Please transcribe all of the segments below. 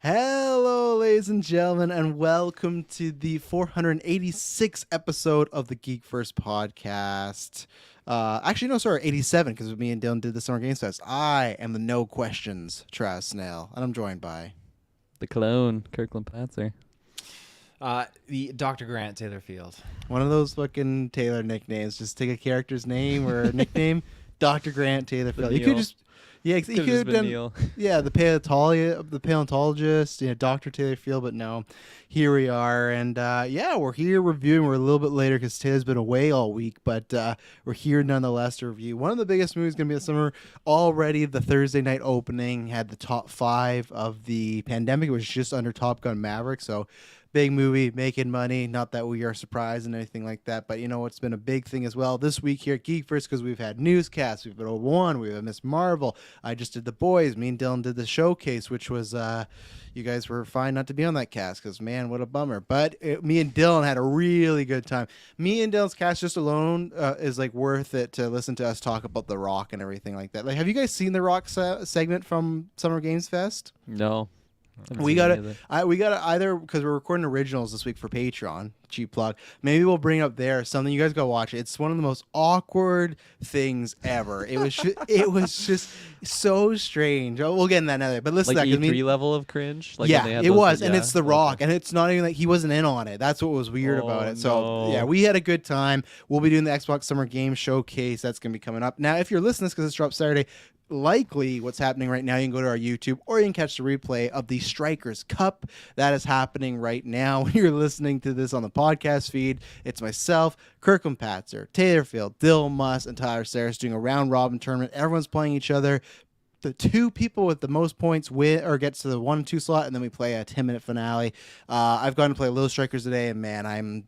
Hello, ladies and gentlemen, and welcome to the 486th episode of the GeekVerse podcast. Actually, no, sorry, 87, because me and Dylan did the Summer Games Fest. I am the No Questions Travis Snail, and I'm joined by the clone, Kirklin Patzer. The Dr. Grant Taylor Field. One of those fucking Taylor nicknames. Just take a character's name or a nickname. Dr. Grant Taylor Field. You could just... Yeah, you could have done Neil. Yeah, the paleontologist, Dr. Taylor Field, but no, here we are, and we're here reviewing. We're a little bit later because Taylor's been away all week, but we're here nonetheless to review one of the biggest movies going to be this summer. Already, the Thursday night opening had the top 5 of the pandemic. It was just under Top Gun Maverick, so big movie, making money. Not that we are surprised and anything like that, but you know what's been a big thing as well this week here at GeekVerse, because we've had newscasts, we've had One, we've had Miss Marvel. I just did The Boys. Me and Dylan did the showcase, which was you guys were fine not to be on that cast because man, what a bummer. But me and Dylan had a really good time. Me and Dylan's cast just alone is like worth it to listen to us talk about The Rock and everything like that. Like, have you guys seen The Rock segment from Summer Games Fest? No. We got to either, because we're recording originals this week for Patreon, cheap plug. Maybe we'll bring it up there. Something you guys go watch it. It's one of the most awkward things ever. It was just so strange. We'll get in that another. But listen, like to that, E3 level of cringe. Like yeah, it was, and it's The Rock, and it's not even like he wasn't in on it. That's what was weird about it. So yeah, we had a good time. We'll be doing the Xbox Summer Game Showcase. That's gonna be coming up. Now, if you're listening to this because it's dropped Saturday, likely what's happening right now, you can go to our YouTube or you can catch the replay of the Strikers Cup that is happening right now. When you're listening to this on the podcast feed, it's myself, Kirklin Patzer, Taylor Field, Dill Muss, and Tyler Saris doing a round robin tournament. Everyone's playing each other. The 2 people with the most points win or gets to the 1 and 2 slot, and then we play a 10-minute finale. I've gone to play Little Strikers today, and man, I'm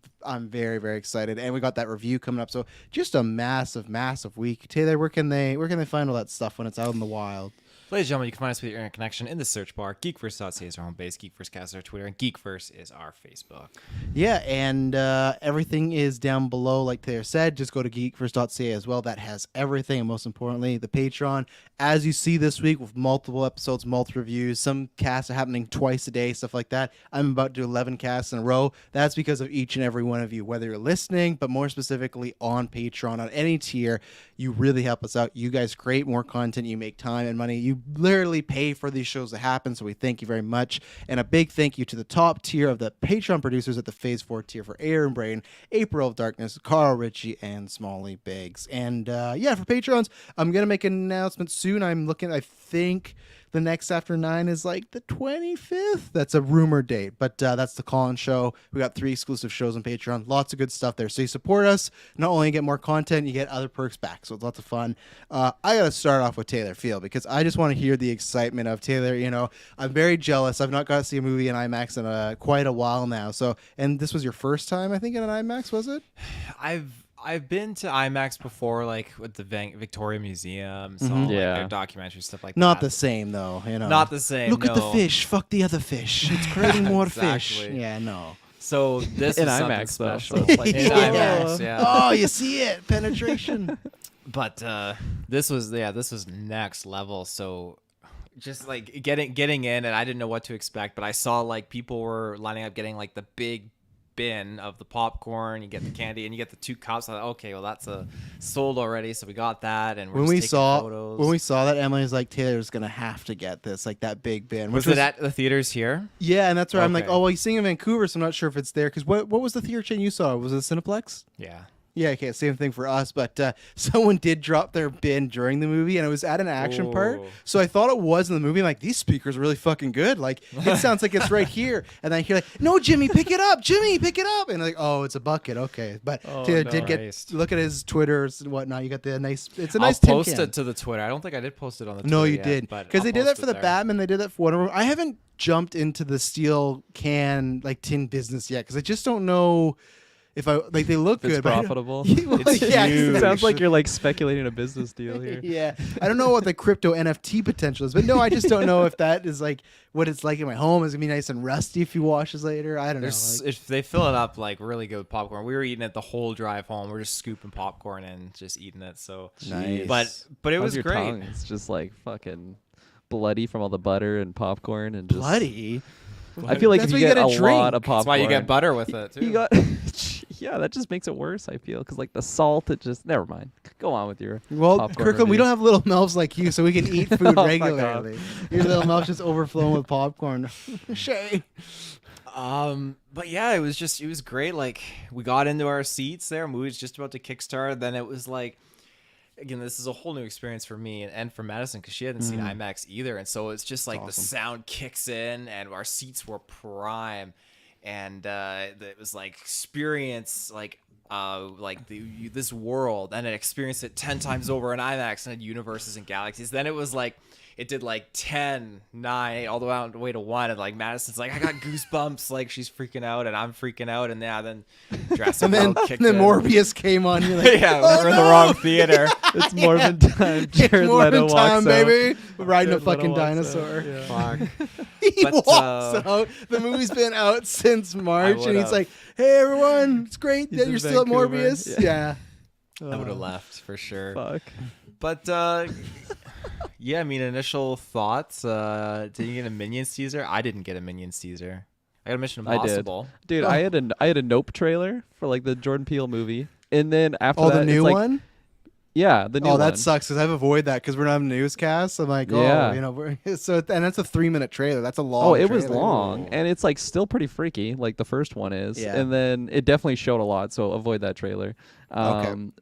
very, very excited. And we got that review coming up, so just a massive, massive week. Taylor, where can they find all that stuff when it's out in the wild? Ladies and gentlemen, you can find us with your internet connection in the search bar. GeekVerse.ca is our home base. GeekVerse is our Twitter, and GeekVerse is our Facebook. Yeah, and everything is down below, like Taylor said. Just go to GeekVerse.ca as well. That has everything, and most importantly, the Patreon. As you see this week with multiple episodes, multiple reviews, some casts are happening twice a day, stuff like that. I'm about to do 11 casts in a row. That's because of each and every one of you, whether you're listening, but more specifically on Patreon, on any tier. You really help us out. You guys create more content. You make time and money. You literally pay for these shows to happen, so we thank you very much. And a big thank you to the top tier of the Patreon producers at the Phase 4 tier for Aaron Brain, April of Darkness, Carl Ritchie, and Smalley Biggs. And for Patrons, I'm going to make an announcement soon. I'm looking, I think the next After 9 is like the 25th. That's a rumored date, but that's the Colin show. We got 3 exclusive shows on Patreon. Lots of good stuff there. So you support us, not only get more content, you get other perks back. So it's lots of fun. I got to start off with Taylor Field because I just want to hear the excitement of Taylor. You know, I'm very jealous. I've not got to see a movie in IMAX in quite a while now. So, and this was your first time, I think, in an IMAX, was it? I've been to IMAX before, like with the Victoria Museum, so like their documentary stuff like Not that. the same though, you know. Not the same. Look at the fish. Fuck the other fish. It's creating more fish. Yeah, no. So this in is IMAX special. like in IMAX, yeah. Oh, you see it, penetration. But this was next level. So just like getting in, and I didn't know what to expect, but I saw like people were lining up getting like the big bin of the popcorn, you get the candy, and you get the 2 cups. I thought, okay, well that's sold already, so we got that. And when we saw that, Emily was like, Taylor's gonna have to get this, like that big bin. Was it at the theaters here? Yeah, and that's where I'm like, oh well, he's seeing in Vancouver, so I'm not sure if it's there. Because what was the theater chain you saw? Was it Cineplex? Yeah. Yeah, okay, same thing for us, but someone did drop their bin during the movie, and it was at an action part, so I thought it was in the movie. I'm like, these speakers are really fucking good. Like, it sounds like it's right here. And then I hear like, no, Jimmy, pick it up. Jimmy, pick it up. And like, oh, it's a bucket. Okay. But Taylor did look at his Twitters and whatnot. You got the nice, it's a nice tin can. I'll post it to the Twitter. I don't think I did post it on the Twitter No, you did. Because they did that for the Batman. They did that for Wonder Woman. I haven't jumped into the steel can, like tin business yet, because I just don't know if I like they look it's good. Profitable. It's huge. It sounds like you're like speculating a business deal here. Yeah, I don't know what the crypto NFT potential is, but no, I just don't know if that is like what it's like in my home. Is it gonna be nice and rusty if you wash this later? I don't know. If they fill it up like really good with popcorn, we were eating it the whole drive home. We're just scooping popcorn and just eating it. So nice. But it was your great. Tongue? It's just like fucking bloody from all the butter and popcorn and just Bloody. I feel like That's if what you you get a gotta drink. lot of popcorn, That's why you get butter with it too. you got yeah, that just makes it worse. I feel because like the salt, it just never mind. Go on with your Well, popcorn Kirkland, we review. don't have little mouths like you, so we can eat food Oh, fuck regularly. Your little mouth's just overflowing with popcorn. Shay. But yeah, it was great. Like we got into our seats there, movie was just about to kickstart. Then it was like, again, this is a whole new experience for me and for Madison because she hadn't seen IMAX either, and so it's just like the sound kicks in and our seats were prime, and it was like experience this world, and then experience it 10 times over in IMAX and had universes and galaxies. Then it was like it did like 10, 9, all the way to 1, and like Madison's like, I got goosebumps, like she's freaking out and I'm freaking out, and then Jurassic World kicked in. Morbius came on. You're like, yeah, we're in the wrong theater. It's Morbin time. Jared Leto Morbin walks time, out. baby. Riding Jared a fucking Leto walks dinosaur. out, yeah. Fuck. He But, walks out. The movie's been out since March, and he's like, "Hey, everyone, it's great He's that in you're still at Vancouver. Morbius." Yeah. I would have left for sure. Fuck. But yeah, I mean, initial thoughts. Did you get a Minions teaser? I didn't get a Minions teaser. I got a Mission I did. Impossible. Dude, Oh. I had a Nope trailer for like the Jordan Peele movie, and then after Oh, that, the new it's like, one. Yeah, the new Oh, one. that sucks because I've avoided that because we're not a newscast. I'm like, Yeah. we're so, and that's a 3-minute trailer. That's a long. Oh, it was trailer. long, and it's like still pretty freaky, like the first one is. Yeah. And then it definitely showed a lot, so avoid that trailer.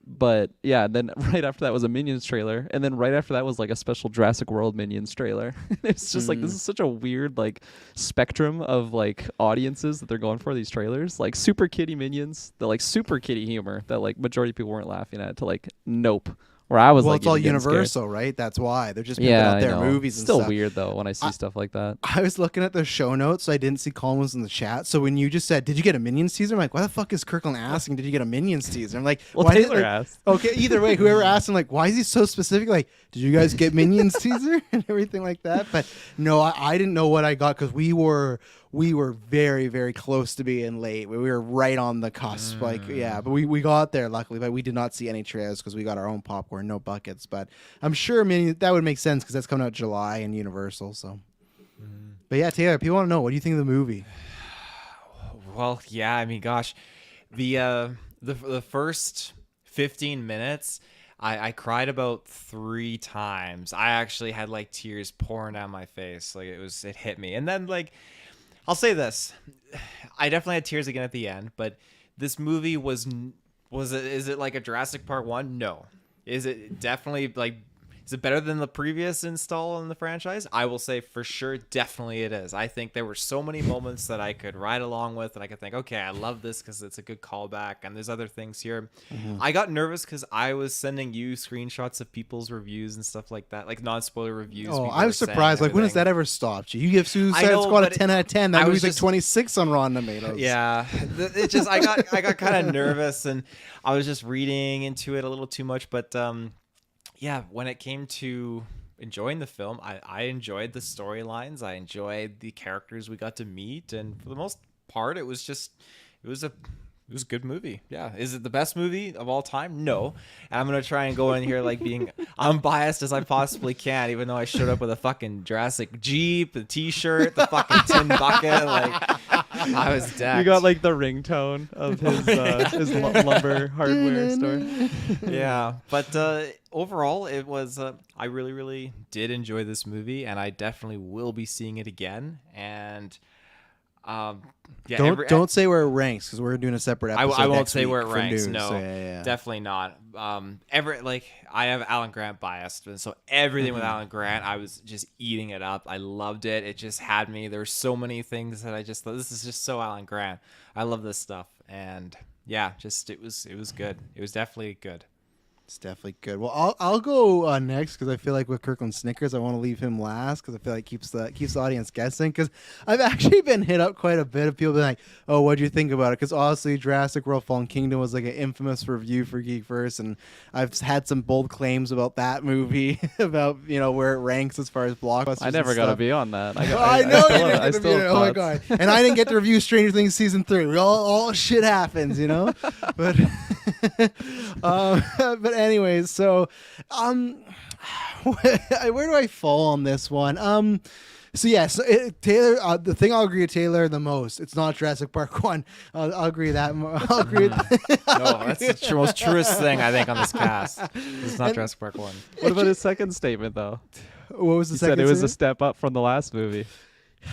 But yeah, then right after that was a Minions trailer, and then right after that was like a special Jurassic World Minions trailer. It's just like this is such a weird like spectrum of like audiences that they're going for these trailers. Like super kiddie Minions, the like super kiddie humor that like majority of people weren't laughing at, to like Nope. Where I was Well, like, it's all getting scared. Universal, right? That's why they're just pimping Yeah, out I their know. movies and Still stuff. weird though when I see stuff like that. I was looking at the show notes, so I didn't see Colin was in the chat. So when you just said, "Did you get a Minions teaser?" I'm like, "Why the fuck is Kirkland asking? Did you get a Minions teaser?" I'm like, Well, why did, Taylor like- asked. Okay, either way, whoever asked, I'm like, why is he so specific? Like, did you guys get Minions teaser and everything like that? But no, I didn't know what I got because we were very, very close to being late. We were right on the cusp. Like, yeah, but we got there luckily, but we did not see any trailers because we got our own popcorn, no buckets. But I'm sure, that would make sense because that's coming out July in Universal. So, but yeah, Taylor, people want to know, what do you think of the movie? Well, yeah, I mean, gosh, the first 15 minutes, I cried about 3 times. I actually had like tears pouring down my face. Like it hit me. And then like, I'll say this, I definitely had tears again at the end, but this movie is it like a Jurassic Park 1? No. Is it definitely like, is it better than the previous install in the franchise? I will say for sure, definitely it is. I think there were so many moments that I could ride along with, and I could think, okay, I love this because it's a good callback, and there's other things here. I got nervous because I was sending you screenshots of people's reviews and stuff like that, like non-spoiler reviews. Oh, people I were was saying surprised. and Like, when has everything. that ever stopped you? You give Suicide I know, Squad a but 10 out of 10. That I movie's was like just- 26 on Rotten Tomatoes. Yeah, it just I got kind of nervous, and I was just reading into it a little too much. But yeah, when it came to enjoying the film, I enjoyed the storylines. I enjoyed the characters we got to meet, and for the most part, it was a good movie. Yeah. Is it the best movie of all time? No. And I'm gonna try and go in here like being unbiased as I possibly can, even though I showed up with a fucking Jurassic Jeep, the T-shirt, the fucking tin bucket. Like I was decked. You got like the ringtone of his lumber hardware store. Yeah, but overall, it was. I really, really did enjoy this movie, and I definitely will be seeing it again. And yeah, Don't say where it ranks because we're doing a separate episode. I won't next say week where it for ranks. news. No, So, yeah. definitely not. I have Alan Grant biased, and so everything with Alan Grant, I was just eating it up. I loved it. It just had me. There were so many things that I just thought, this is just so Alan Grant. I love this stuff, and yeah, just it was good. It was definitely good. It's definitely good. Well, I'll go next because I feel like with Kirkland Snickers, I want to leave him last because I feel like keeps the audience guessing. Because I've actually been hit up quite a bit of people being like, "Oh, what'd you think about it?" Because honestly, Jurassic World: Fallen Kingdom was like an infamous review for GeekVerse, and I've had some bold claims about that movie, about where it ranks as far as blockbusters. I never and got to stuff. be on that. I know still you have- I didn't get to still review it. have Oh my thoughts. god! And I didn't get to review Stranger Things season 3. All shit happens, But but anyways, so where do I fall on this one? So yes, Taylor. The thing I'll agree with Taylor the most, it's not Jurassic Park 1. I'll agree with that. I'll agree. No, that's the most truest thing I think on this cast. It's not Jurassic Park 1. What about his second statement though? What was the He second? said it was a statement? step up from the last movie,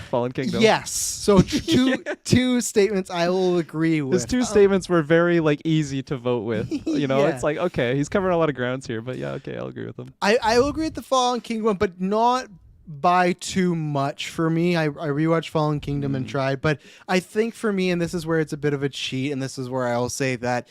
Fallen Kingdom. Yes. So two statements I will agree with. His two statements were very like easy to vote with. You know, Yeah. it's like, okay, he's covering a lot of grounds here, but yeah, okay, I'll agree with him. I will agree with the Fallen Kingdom one, but not by too much for me. I rewatched Fallen Kingdom and tried, but I think for me, and this is where it's a bit of a cheat, and this is where I will say that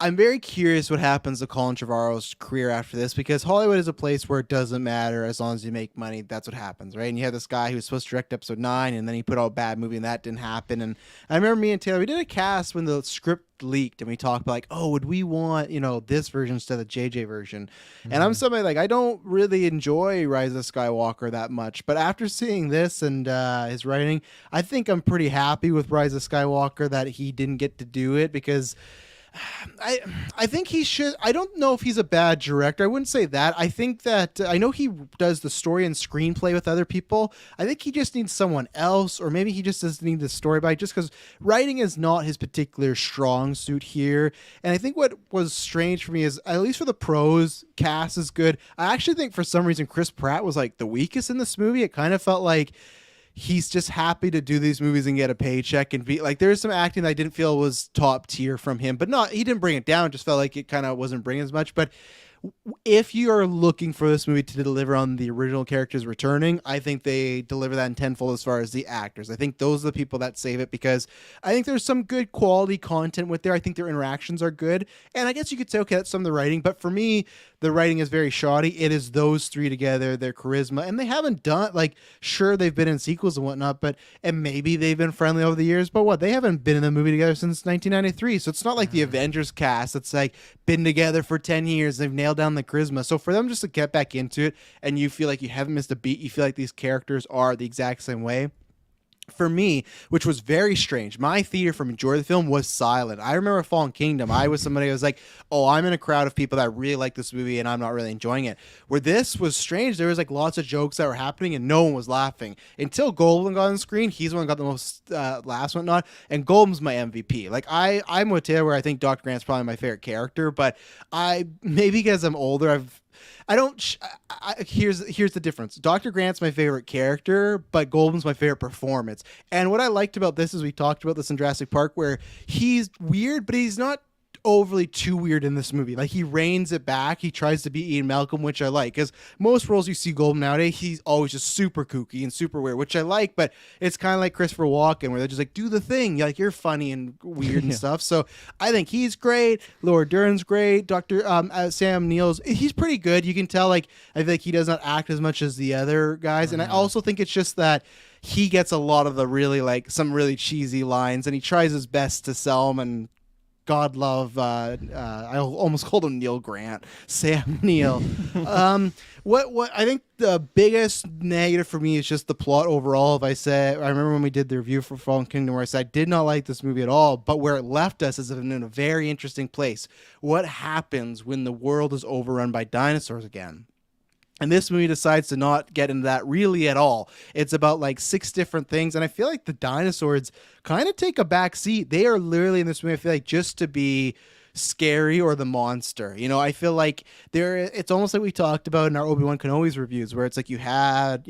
I'm very curious what happens to Colin Trevorrow's career after this, because Hollywood is a place where it doesn't matter as long as you make money. That's what happens, right? And you have this guy who was supposed to direct episode 9, and then he put out a bad movie, and that didn't happen. And I remember me and Taylor, we did a cast when the script leaked, and we talked about like, oh, would we want this version instead of the JJ version? And I'm somebody like, I don't really enjoy Rise of Skywalker that much, but after seeing this and his writing, I think I'm pretty happy with Rise of Skywalker that he didn't get to do it, because I think he should. I don't know if he's a bad director. I wouldn't say that. I think that I know he does the story and screenplay with other people. I think he just needs someone else, or maybe he just doesn't need the story by, just because writing is not his particular strong suit here. And I think what was strange for me is, at least for the pros, cast is good. I actually think for some reason Chris Pratt was like the weakest in this movie. It kind of felt like he's just happy to do these movies and get a paycheck and be like, there's some acting that I didn't feel was top tier from him, but he didn't bring it down. Just felt like it kind of wasn't bringing as much. But if you are looking for this movie to deliver on the original characters returning, I think they deliver that in tenfold as far as the actors. I think those are the people that save it, because I think there's some good quality content with there. I think their interactions are good. And I guess you could say, okay, that's some of the writing. But for me, the writing is very shoddy. It is those three together, their charisma. And they haven't done, like, sure, they've been in sequels and whatnot, and maybe they've been friendly over the years. But what? They haven't been in a movie together since 1993. So it's not like the Avengers cast that's like been together for 10 years. They've nailed down the charisma. So for them just to get back into it and you feel like you haven't missed a beat, you feel like these characters are the exact same way. For me, which was very strange, my theater for majority of the film was silent. I remember Fallen Kingdom. I was somebody who was like, oh, I'm in a crowd of people that really like this movie and I'm not really enjoying it. Where this was strange, there was like lots of jokes that were happening and no one was laughing. Until Goldblum got on the screen, he's the one who got the most laughs and whatnot, and Goldblum's my MVP. Like, I'm with Taylor, where I think Dr. Grant's probably my favorite character, but maybe because I'm older, here's the difference. Dr. Grant's my favorite character, but Goldblum's my favorite performance. And what I liked about this is, we talked about this in Jurassic Park, where he's weird, but he's not overly too weird in this movie. Like, he reins it back. He tries to be Ian Malcolm, which I like, because most roles you see Goldblum nowadays, he's always just super kooky and super weird, which I like. But it's kind of like Christopher Walken, where they're just like, do the thing, like, you're funny and weird and stuff. So I think he's great. Laura Dern's great. Dr. Sam Neill's, he's pretty good. You can tell, like, I feel like he does not act as much as the other guys. And I also think it's just that he gets a lot of the really, like, some really cheesy lines, and he tries his best to sell them. And God love, I almost called him Neil Grant, Sam Neill. What I think the biggest negative for me is just the plot overall. If I remember when we did the review for Fallen Kingdom, where I said I did not like this movie at all, but where it left us is in a very interesting place. What happens when the world is overrun by dinosaurs again? And this movie decides to not get into that really at all. It's about like 6 different things. And I feel like the dinosaurs kind of take a back seat. They are literally in this movie, I feel like, just to be scary or the monster. I feel like it's almost like we talked about in our Obi-Wan Kenobi's reviews, where it's like you had,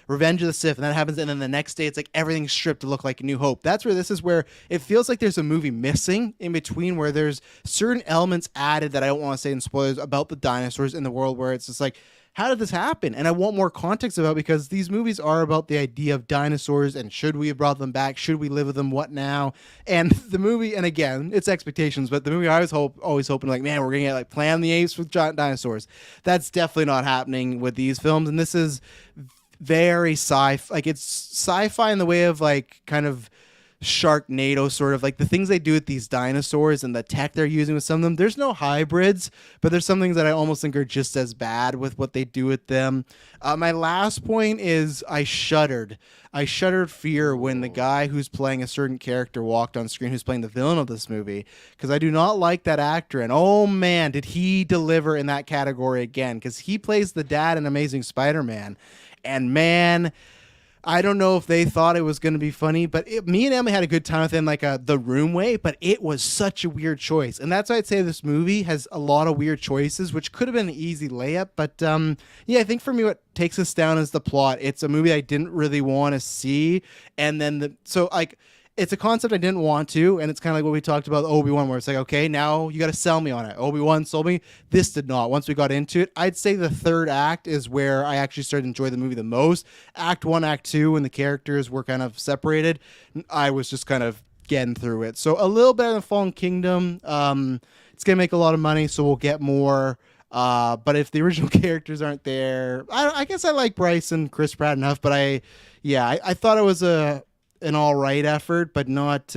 Revenge of the Sith, and that happens. And then the next day it's like everything's stripped to look like A New Hope. That's where this is, where it feels like there's a movie missing in between, where there's certain elements added that I don't want to say in spoilers about the dinosaurs in the world, where it's just like, how did this happen? And I want more context about it, because these movies are about the idea of dinosaurs and should we have brought them back? Should we live with them? What now? And the movie, and again, it's expectations, but the movie I was always hoping, like, man, we're going to get like Planet of the Apes with giant dinosaurs. That's definitely not happening with these films. And this is very it's sci-fi in the way of like kind of Sharknado sort of like the things they do with these dinosaurs and the tech they're using with some of them. There's no hybrids, but there's some things that I almost think are just as bad with what they do with them. My last point is I shuddered. I shuddered fear when the guy who's playing a certain character walked on screen, who's playing the villain of this movie, because I do not like that actor. And oh man, did he deliver in that category again? Because he plays the dad in Amazing Spider-Man, and man, I don't know if they thought it was going to be funny, but me and Emily had a good time with it in like the room way, but it was such a weird choice. And that's why I'd say this movie has a lot of weird choices, which could have been an easy layup. But yeah, I think for me what takes us down is the plot. It's a movie I didn't really want to see. And then it's a concept I didn't want to, and it's kind of like what we talked about Obi-Wan, where it's like, okay, now you got to sell me on it. Obi-Wan sold me. This did not. Once we got into it, I'd say the third act is where I actually started to enjoy the movie the most. Act 1, Act 2, when the characters were kind of separated, I was just kind of getting through it. So a little better than Fallen Kingdom. It's going to make a lot of money, so we'll get more. But if the original characters aren't there, I guess I like Bryce and Chris Pratt enough, but I thought it was an all right effort, but not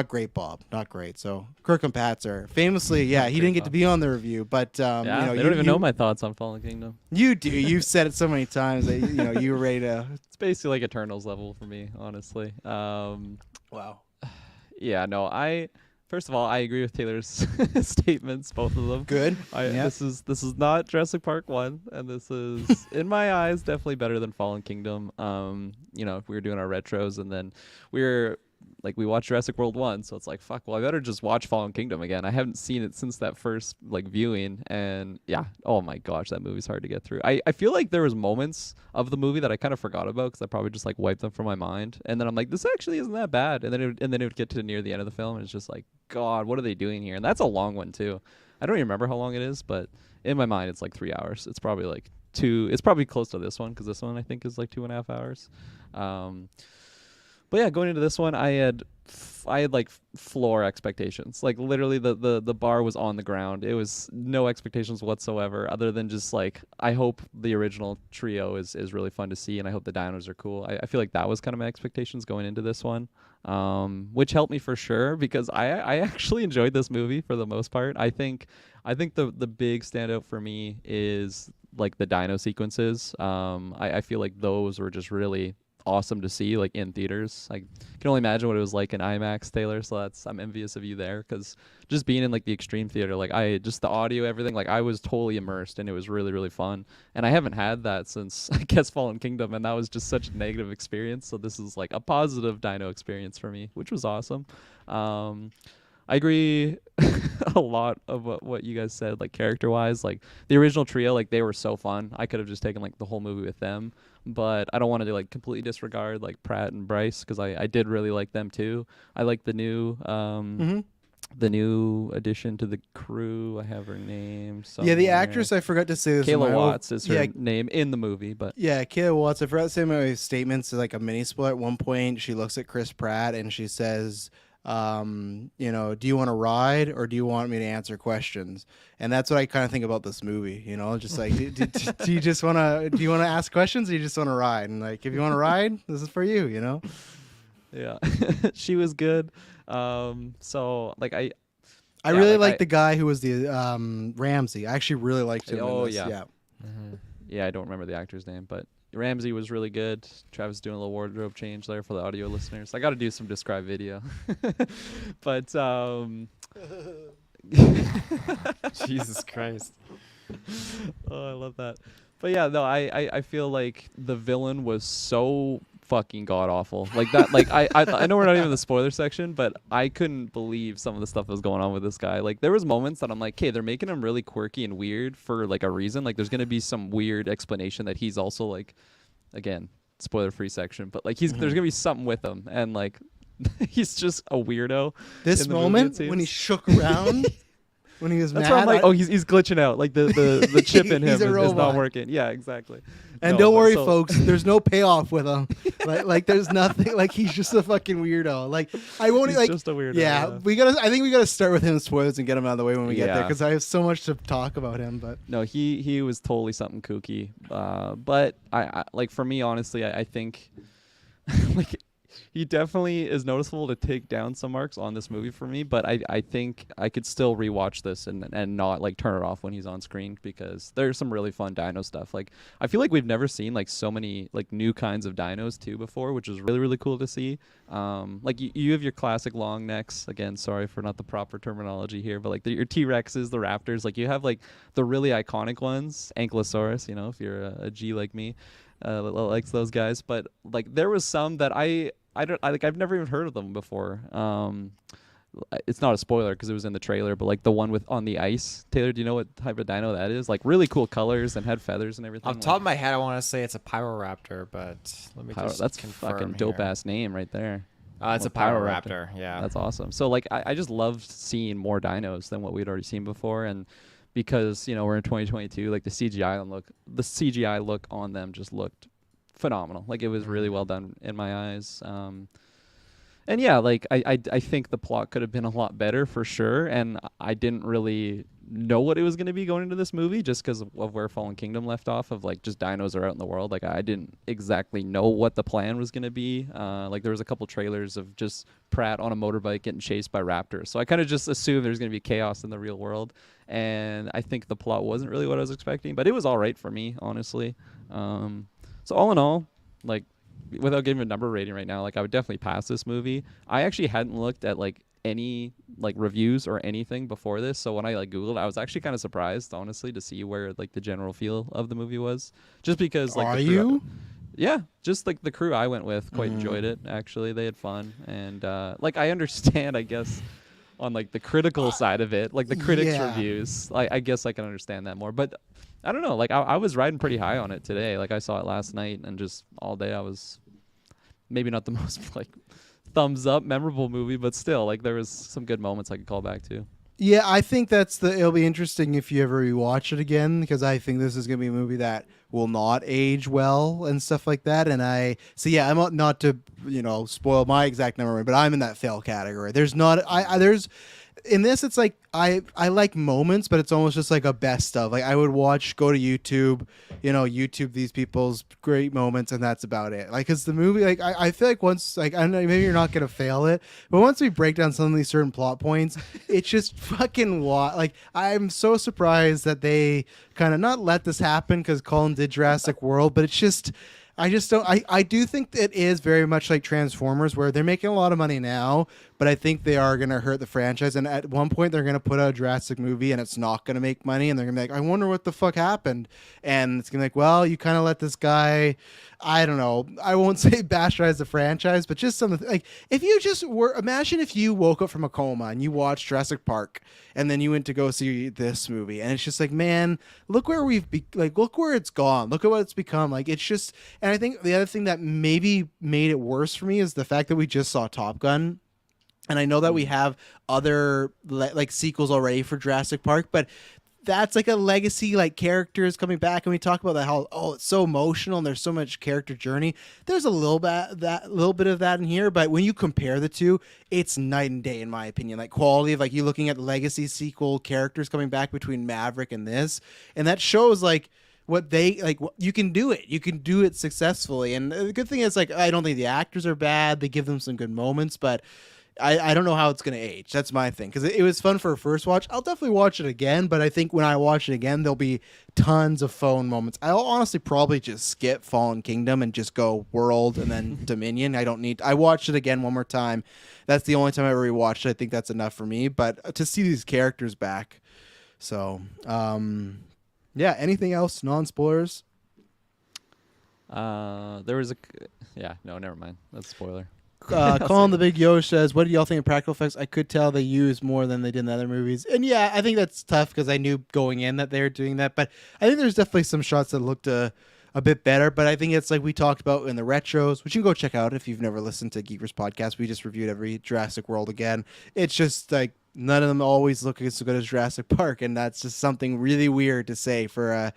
great, Bob. Not great. So Kirk and Pats are famously, he didn't get to be on the review, but they don't even know my thoughts on Fallen Kingdom. You do. You've said it so many times that you were ready to. It's basically like Eternals level for me, honestly. Wow. Yeah, no, first of all, I agree with Taylor's statements, both of them. Good. This is not Jurassic Park 1, and this is, in my eyes, definitely better than Fallen Kingdom. If we were doing our retros, and then we watched Jurassic World 1, so it's like, fuck, well, I better just watch Fallen Kingdom again. I haven't seen it since that first viewing, and yeah, oh my gosh, that movie's hard to get through. I feel like there was moments of the movie that I kind of forgot about because I probably just wiped them from my mind, and then I'm like, this actually isn't that bad, and then it would get to near the end of the film, and it's just like, God, what are they doing here? And that's a long one too. I don't even remember how long it is, but in my mind, it's like 3 hours. It's probably it's probably close to this one, because this one I think is 2.5 hours. But yeah, going into this one, I had floor expectations. Literally the bar was on the ground. It was no expectations whatsoever, other than just I hope the original trio is really fun to see, and I hope the dinos are cool. I feel like that was kind of my expectations going into this one, which helped me for sure, because I actually enjoyed this movie for the most part. I think the big standout for me is the dino sequences. I feel like those were just really awesome to see in theaters. I can only imagine what it was like in IMAX, Taylor, so I'm envious of you there, because just being in the extreme theater, the audio, everything, I was totally immersed, and it was really, really fun. And I haven't had that since I guess Fallen Kingdom, and that was just such a negative experience. So this is a positive dino experience for me, which was awesome. I agree a lot of what you guys said, character wise. The original trio, they were so fun. I could have just taken the whole movie with them, but I don't want to completely disregard Pratt and Bryce, because I did really like them too. I like the new the new addition to the crew. I have her name somewhere. Yeah, the actress, I forgot to say this. Kayla Watts is her name in the movie, but yeah, Kayla Watts. I forgot to say in my statements, a mini spoiler. At one point, she looks at Chris Pratt and she says, do you want to ride, or do you want me to answer questions? And that's what I kind of think about this movie, just do you just want to ask questions, or do you just want to ride? And if you want to ride, this is for you, Yeah. She was good. So I really like the guy who was the Ramsey. I actually really liked him. Oh, in this. yeah. Yeah. Mm-hmm. Yeah, I don't remember the actor's name, but Ramsey was really good. Travis doing a little wardrobe change there for the audio listeners. I got to do some describe video. But Jesus Christ. Oh, I love that. But yeah, no, I feel like the villain was so fucking god awful. I know we're not even in the spoiler section, but I couldn't believe some of the stuff that was going on with this guy. There was moments that I'm like, okay, they're making him really quirky and weird for a reason. There's gonna be some weird explanation that he's also again, spoiler free section, but there's gonna be something with him, and he's just a weirdo. This moment when he shook around. When he was That's mad, why I'm like, he's glitching out. The chip in him is not working. Yeah, exactly. And don't worry, folks. There's no payoff with him. There's nothing. He's just a fucking weirdo. I won't. He's just a weirdo. Yeah, I think we gotta start with him spoilers and get him out of the way when we get there, because I have so much to talk about him. But no, he was totally something kooky. But I for me, honestly, I think he definitely is noticeable to take down some marks on this movie for me, but I think I could still rewatch this and not like turn it off when he's on screen, because there's some really fun dino stuff. Like I feel like we've never seen like so many like new kinds of dinos too before, which is really really cool to see. Like you have your classic long necks. Again, sorry for not the proper terminology here, but like your T-Rexes, the Raptors. Like you have like the really iconic ones, Ankylosaurus. You know, if you're a G like me, likes those guys. But like there was some that I've never even heard of them before. It's not a spoiler because it was in the trailer, but like the one with on the ice. Taylor, do you know what type of dino that is? Like really cool colors and had feathers and everything. Off the top of my head, I want to say it's a Pyroraptor, but let me just that's confirm fucking here. dope ass name right there. It's a Pyroraptor. Yeah, that's awesome. So like I just loved seeing more dinos than what we'd already seen before, and because we're in 2022, like the CGI look on them just looked phenomenal. Like it was really well done in my eyes. And yeah, like I think the plot could have been a lot better for sure, and I didn't really know what it was going to be going into this movie just because of where Fallen Kingdom left off, of like just dinos are out in the world. Like I didn't exactly know what the plan was going to be. Like there was a couple trailers of just Pratt on a motorbike getting chased by raptors, so I kind of just assumed there's going to be chaos in the real world, and I think the plot wasn't really what I was expecting, but it was all right for me, honestly. So all in all, like, without giving a number rating right now, like I would definitely pass this movie. I actually hadn't looked at like any like reviews or anything before this, so when I like Googled, I was actually kind of surprised, honestly, to see where like the general feel of the movie was. Just because like yeah, just like the crew I went with quite enjoyed it. Actually, they had fun, and like I understand, I guess, on like the critical side of it, like the critics' reviews, I guess I can understand that more, but I don't know. Like I was riding pretty high on it today. Like I saw it last night, and just all day I was maybe not the most like thumbs up memorable movie, but still like there was some good moments I could call back to. Yeah, I think it'll be interesting if you ever rewatch it again, because I think this is going to be a movie that will not age well and stuff like that. And I'm not to, spoil my exact number, but I'm in that fail category. There's in this, it's like I like moments, but it's almost just like a best of. Like I would go to YouTube, YouTube these people's great moments, and that's about it. Like, cause the movie, like I feel like once, like I don't know, maybe you're not gonna fail it, but once we break down some of these certain plot points, it's just fucking like I'm so surprised that they kind of not let this happen, because Colin did Jurassic World, but it's just. I just don't. I do think that it is very much like Transformers, where they're making a lot of money now, but I think they are going to hurt the franchise. And at one point, they're going to put out a Jurassic movie, and it's not going to make money. And they're going to be like, I wonder what the fuck happened. And it's going to be like, well, you kind of let this guy, I don't know, I won't say bastardize the franchise, but just something like if you imagine if you woke up from a coma and you watched Jurassic Park, and then you went to go see this movie, and it's just like, man, look where look where it's gone. Look at what it's become. Like, it's just. And I think the other thing that maybe made it worse for me is the fact that we just saw Top Gun. And I know that we have other like sequels already for Jurassic Park, but that's like a legacy, like characters coming back. And we talk about that, how, it's so emotional and there's so much character journey. There's a little bit of that in here, but when you compare the two, it's night and day, in my opinion. Like quality of, like, you looking at the legacy sequel characters coming back between Maverick and this, and that shows like, what they like, you can do it successfully. And the good thing is, like, I don't think the actors are bad. They give them some good moments, but I don't know how it's going to age. That's my thing, because it was fun for a first watch. I'll definitely watch it again, but I think when I watch it again, there'll be tons of phone moments. I'll honestly probably just skip Fallen Kingdom and just go World and then Dominion. I watched it again one more time. That's the only time I ever rewatched it. I think that's enough for me, but to see these characters back. So, yeah, anything else? Non-spoilers? There was no, never mind. That's a spoiler. Colin the Big Yo says, what do y'all think of practical effects? I could tell they used more than they did in the other movies. And yeah, I think that's tough because I knew going in that they were doing that. But I think there's definitely some shots that looked a bit better. But I think it's like we talked about in the retros, which you can go check out if you've never listened to GeekVerse podcast. We just reviewed every Jurassic World again. It's just like none of them always look as good as Jurassic Park. And that's just something really weird to say for a,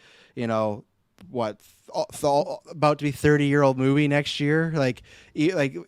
about to be 30-year-old movie next year. Like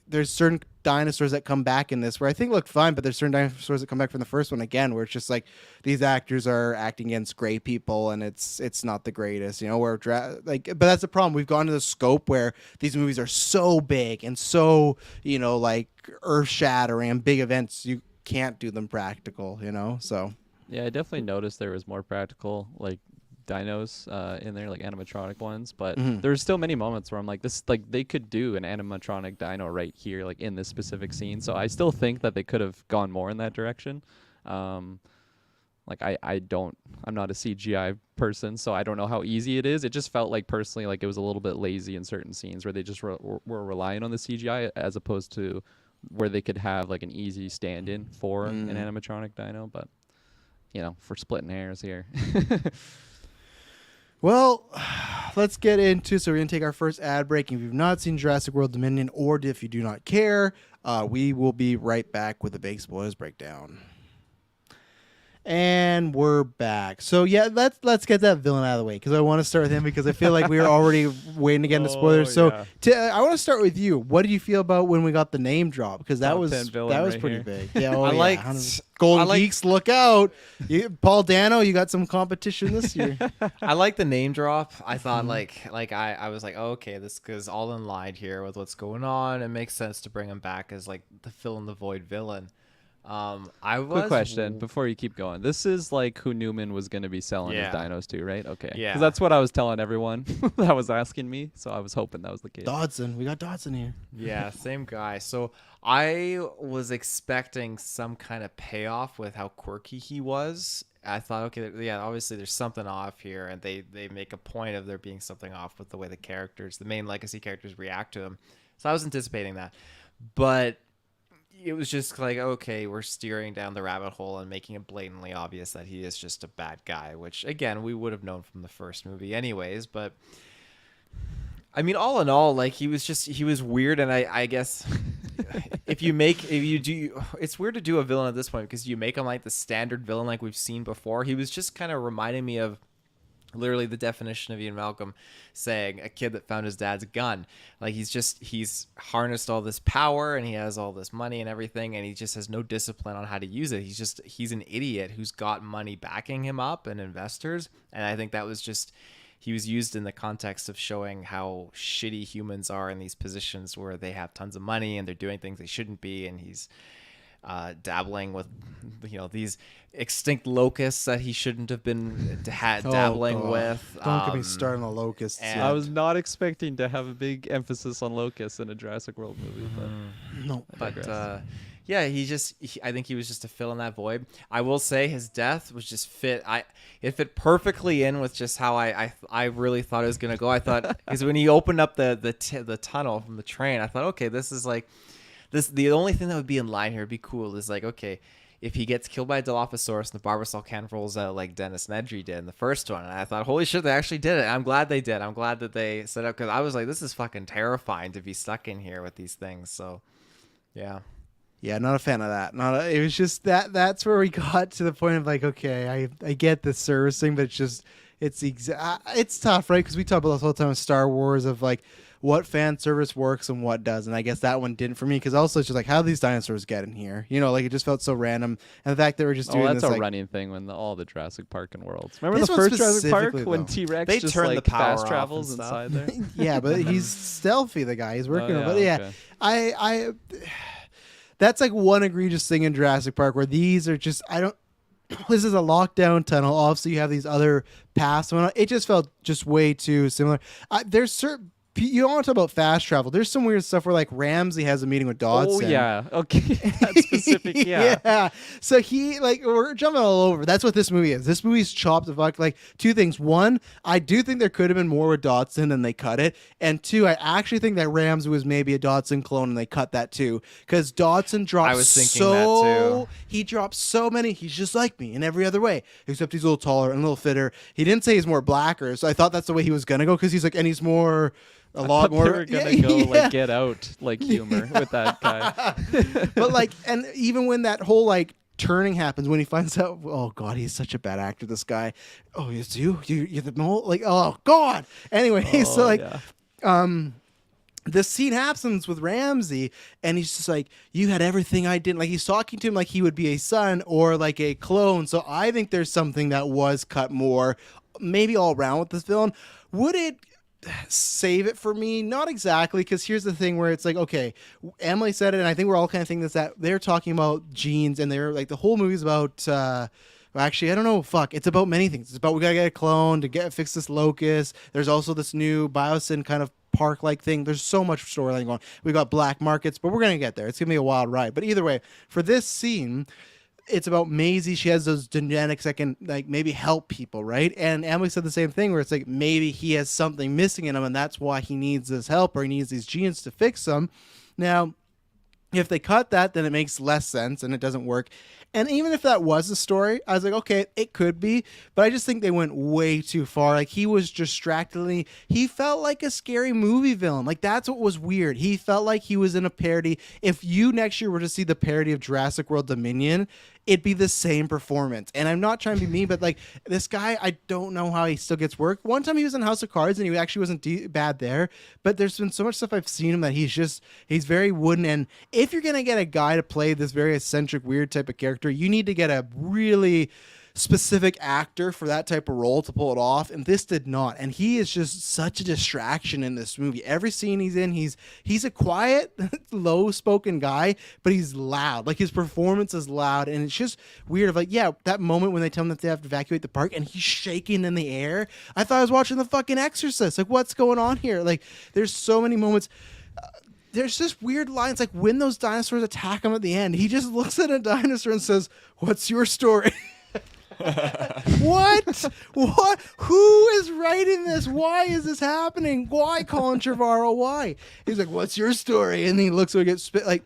there's certain dinosaurs that come back in this where I think look fine, but there's certain dinosaurs that come back from the first one again where it's just like these actors are acting against gray people and it's not the greatest, where but that's the problem. We've gone to the scope where these movies are so big and so, like earth shattering and big events, you can't do them practical, so. Yeah, I definitely noticed there was more practical like dinos in there, like animatronic ones, but there's still many moments where I'm like, this, like they could do an animatronic dino right here, like in this specific scene. So I still think that they could have gone more in that direction. Like I'm not a CGI person, so I don't know how easy it is. It just felt like personally like it was a little bit lazy in certain scenes where they just were relying on the CGI as opposed to where they could have like an easy stand-in for an animatronic dino. But for splitting hairs here. Well, let's get into, so we're going to take our first ad break. If you've not seen Jurassic World Dominion, or if you do not care, we will be right back with a big spoilers breakdown. And we're back. So yeah, let's get that villain out of the way because I want to start with him because I feel like we were already waiting to get into spoilers. So I want to start with you. What did you feel about when we got the name drop? Because that was pretty big. Yeah, I liked Golden Geeks. Look out, Paul Dano. You got some competition this year. I like the name drop. I thought I was like, oh, okay, this is all in line here with what's going on. It makes sense to bring him back as like the fill in the void villain. Quick question before you keep going. This is like who Newman was going to be selling his dinos to, right? Okay. Yeah. Because that's what I was telling everyone that was asking me. So I was hoping that was the case. Dodson. We got Dodson here. Yeah, same guy. So I was expecting some kind of payoff with how quirky he was. I thought, okay, yeah, obviously there's something off here, and they make a point of there being something off with the way the main legacy characters react to him. So I was anticipating that. But it was just like, okay, we're steering down the rabbit hole and making it blatantly obvious that he is just a bad guy, which again, we would have known from the first movie anyways. But I mean, all in all, like he was weird. And I guess it's weird to do a villain at this point because you make him like the standard villain, like we've seen before. He was just kind of reminding me of literally the definition of Ian Malcolm saying a kid that found his dad's gun. Like he's harnessed all this power and he has all this money and everything, and he just has no discipline on how to use it. He's an idiot who's got money backing him up and investors. And I think that was he was used in the context of showing how shitty humans are in these positions where they have tons of money and they're doing things they shouldn't be. And he's dabbling with these extinct locusts that he shouldn't have been dabbling with. Don't get me started on the locusts. I was not expecting to have a big emphasis on locusts in a Jurassic World movie, yeah, I think he was just to fill in that void. I will say his death was just it fit perfectly in with just how I really thought it was gonna go. I thought because when he opened up the tunnel from the train, I thought, okay, this is like this. The only thing that would be in line here would be cool is like, okay, if he gets killed by a Dilophosaurus and the Barbasol can rolls out like Dennis Nedry did in the first one. And I thought, holy shit, they actually did it. I'm glad they did. I'm glad that they set up because I was like, this is fucking terrifying to be stuck in here with these things. So, yeah. Yeah, not a fan of that. It was just that's where we got to the point of like, okay, I get the servicing, but it's tough, right? Because we talk about this whole time with Star Wars of like what fan service works and what doesn't. I guess that one didn't for me because also it's just like how these dinosaurs get in here. Like it just felt so random, and the fact that we're just doing that's this, a like, running thing when all the Jurassic Park and worlds. Remember this the one first Jurassic Park specifically, when though. T-Rex They just turned like the power fast off travels and inside stuff. there? yeah, but he's stealthy. The guy he's working on. But okay. I that's like one egregious thing in Jurassic Park where these are just this is a lockdown tunnel. Obviously, you have these other paths. It just felt just way too similar. There's certain. You don't want to talk about fast travel. There's some weird stuff where like Ramsey has a meeting with Dodson. Oh yeah, okay, that's specific. Yeah. So we're jumping all over. That's what this movie is. This movie's chopped the fuck. Like two things. One, I do think there could have been more with Dodson than they cut it. And two, I actually think that Ramsey was maybe a Dodson clone and they cut that too. Because Dodson drops I was thinking that too. He drops so many. He's just like me in every other way, except he's a little taller and a little fitter. He didn't say he's more blacker, so I thought that's the way he was gonna go because he's like, and he's more. A lot more. They were gonna go like Get Out like humor with that guy. But like, and even when that whole like turning happens, when he finds out, oh god, he's such a bad actor. This guy. Oh, it's you're the mole. Like, oh god. Anyway, so like, this scene happens with Ramsey, and he's just like, "You had everything I didn't." Like he's talking to him like he would be a son or like a clone. So I think there's something that was cut more, maybe all around with this villain. Would it save it for me? Not exactly, because here's the thing where it's like, okay, Emily said it, and I think we're all kind of thinking this, that they're talking about genes, and they're like the whole movie's about. Well, actually, I don't know. Fuck, it's about many things. It's about we gotta get a clone to fix this locust. There's also this new biosyn kind of park-like thing. There's so much storyline going. We got black markets, but we're gonna get there. It's gonna be a wild ride. But either way, for this scene, it's about Maisie. She has those genetics that can like maybe help people, right? And Emily said the same thing where it's like maybe he has something missing in him, and that's why he needs this help or he needs these genes to fix them. Now, if they cut that, then it makes less sense and it doesn't work. And even if that was the story, I was like, okay, it could be, but I just think they went way too far. Like he was distractingly, he felt like a scary movie villain. Like that's what was weird. He felt like he was in a parody. If you next year were to see the parody of Jurassic World Dominion, it'd be the same performance. And I'm not trying to be mean, but like this guy, I don't know how he still gets work. One time he was in House of Cards and he actually wasn't bad there, but there's been so much stuff I've seen him that he's very wooden. And if you're going to get a guy to play this very eccentric, weird type of character, you need to get a really specific actor for that type of role to pull it off, and this did not. And he is just such a distraction in this movie. Every scene he's in, he's a quiet, low-spoken guy, but he's loud. Like his performance is loud, and it's just weird. Of like, yeah, that moment when they tell him that they have to evacuate the park, and he's shaking in the air. I thought I was watching the fucking Exorcist. Like, what's going on here? Like, there's so many moments. There's just weird lines, like when those dinosaurs attack him at the end, he just looks at a dinosaur and says, "What's your story?" What? Who is writing this? Why is this happening? Why, Colin Trevorrow? Why? He's like, "What's your story?" And he looks like it spit. Like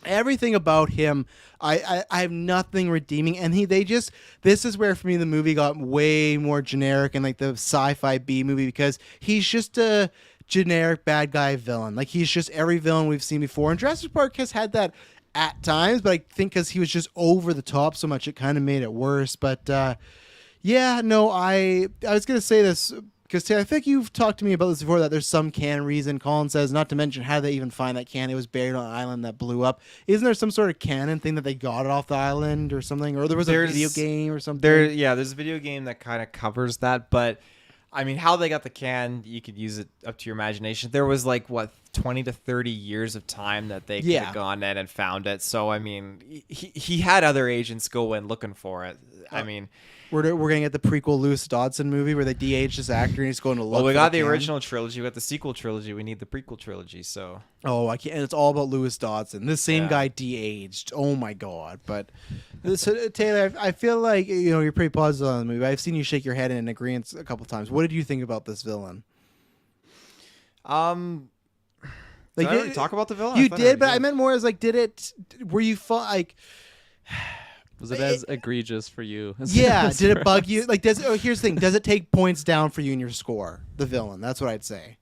everything about him, I have nothing redeeming. And this is where for me the movie got way more generic and like the sci-fi B movie, because he's just a generic bad guy villain. Like he's just every villain we've seen before. And Jurassic Park has had that at times, but I think because he was just over the top so much, it kind of made it worse. But yeah, no, I was gonna say this because I think you've talked to me about this before, that there's some canon reason. Colin says, not to mention how they even find that can. It was buried on an island that blew up. Isn't there some sort of canon thing that they got it off the island or something, or there was a video game or something? There's a video game that kind of covers that, but I mean, how they got the can, you could use it up to your imagination. There was like, what, 20 to 30 years of time that they could have gone in and found it. So, I mean, he had other agents go in looking for it. I mean, we're going to get the prequel Lewis Dodson movie where they de-aged this actor and he's going to look. Well, we for got the can. original trilogy. We got the sequel trilogy. We need the prequel trilogy. So. Oh, I can't. And it's all about Lewis Dodson. This same guy de-aged. Oh my god! But Taylor, I feel like you're pretty positive on the movie. I've seen you shake your head in agreement a couple times. What did you think about this villain? Did I already talk about the villain? You did, but I meant more as like, were you like? Was it as egregious for you? Yeah, did it bug you? Like, here's the thing: does it take points down for you in your score? The villain. That's what I'd say.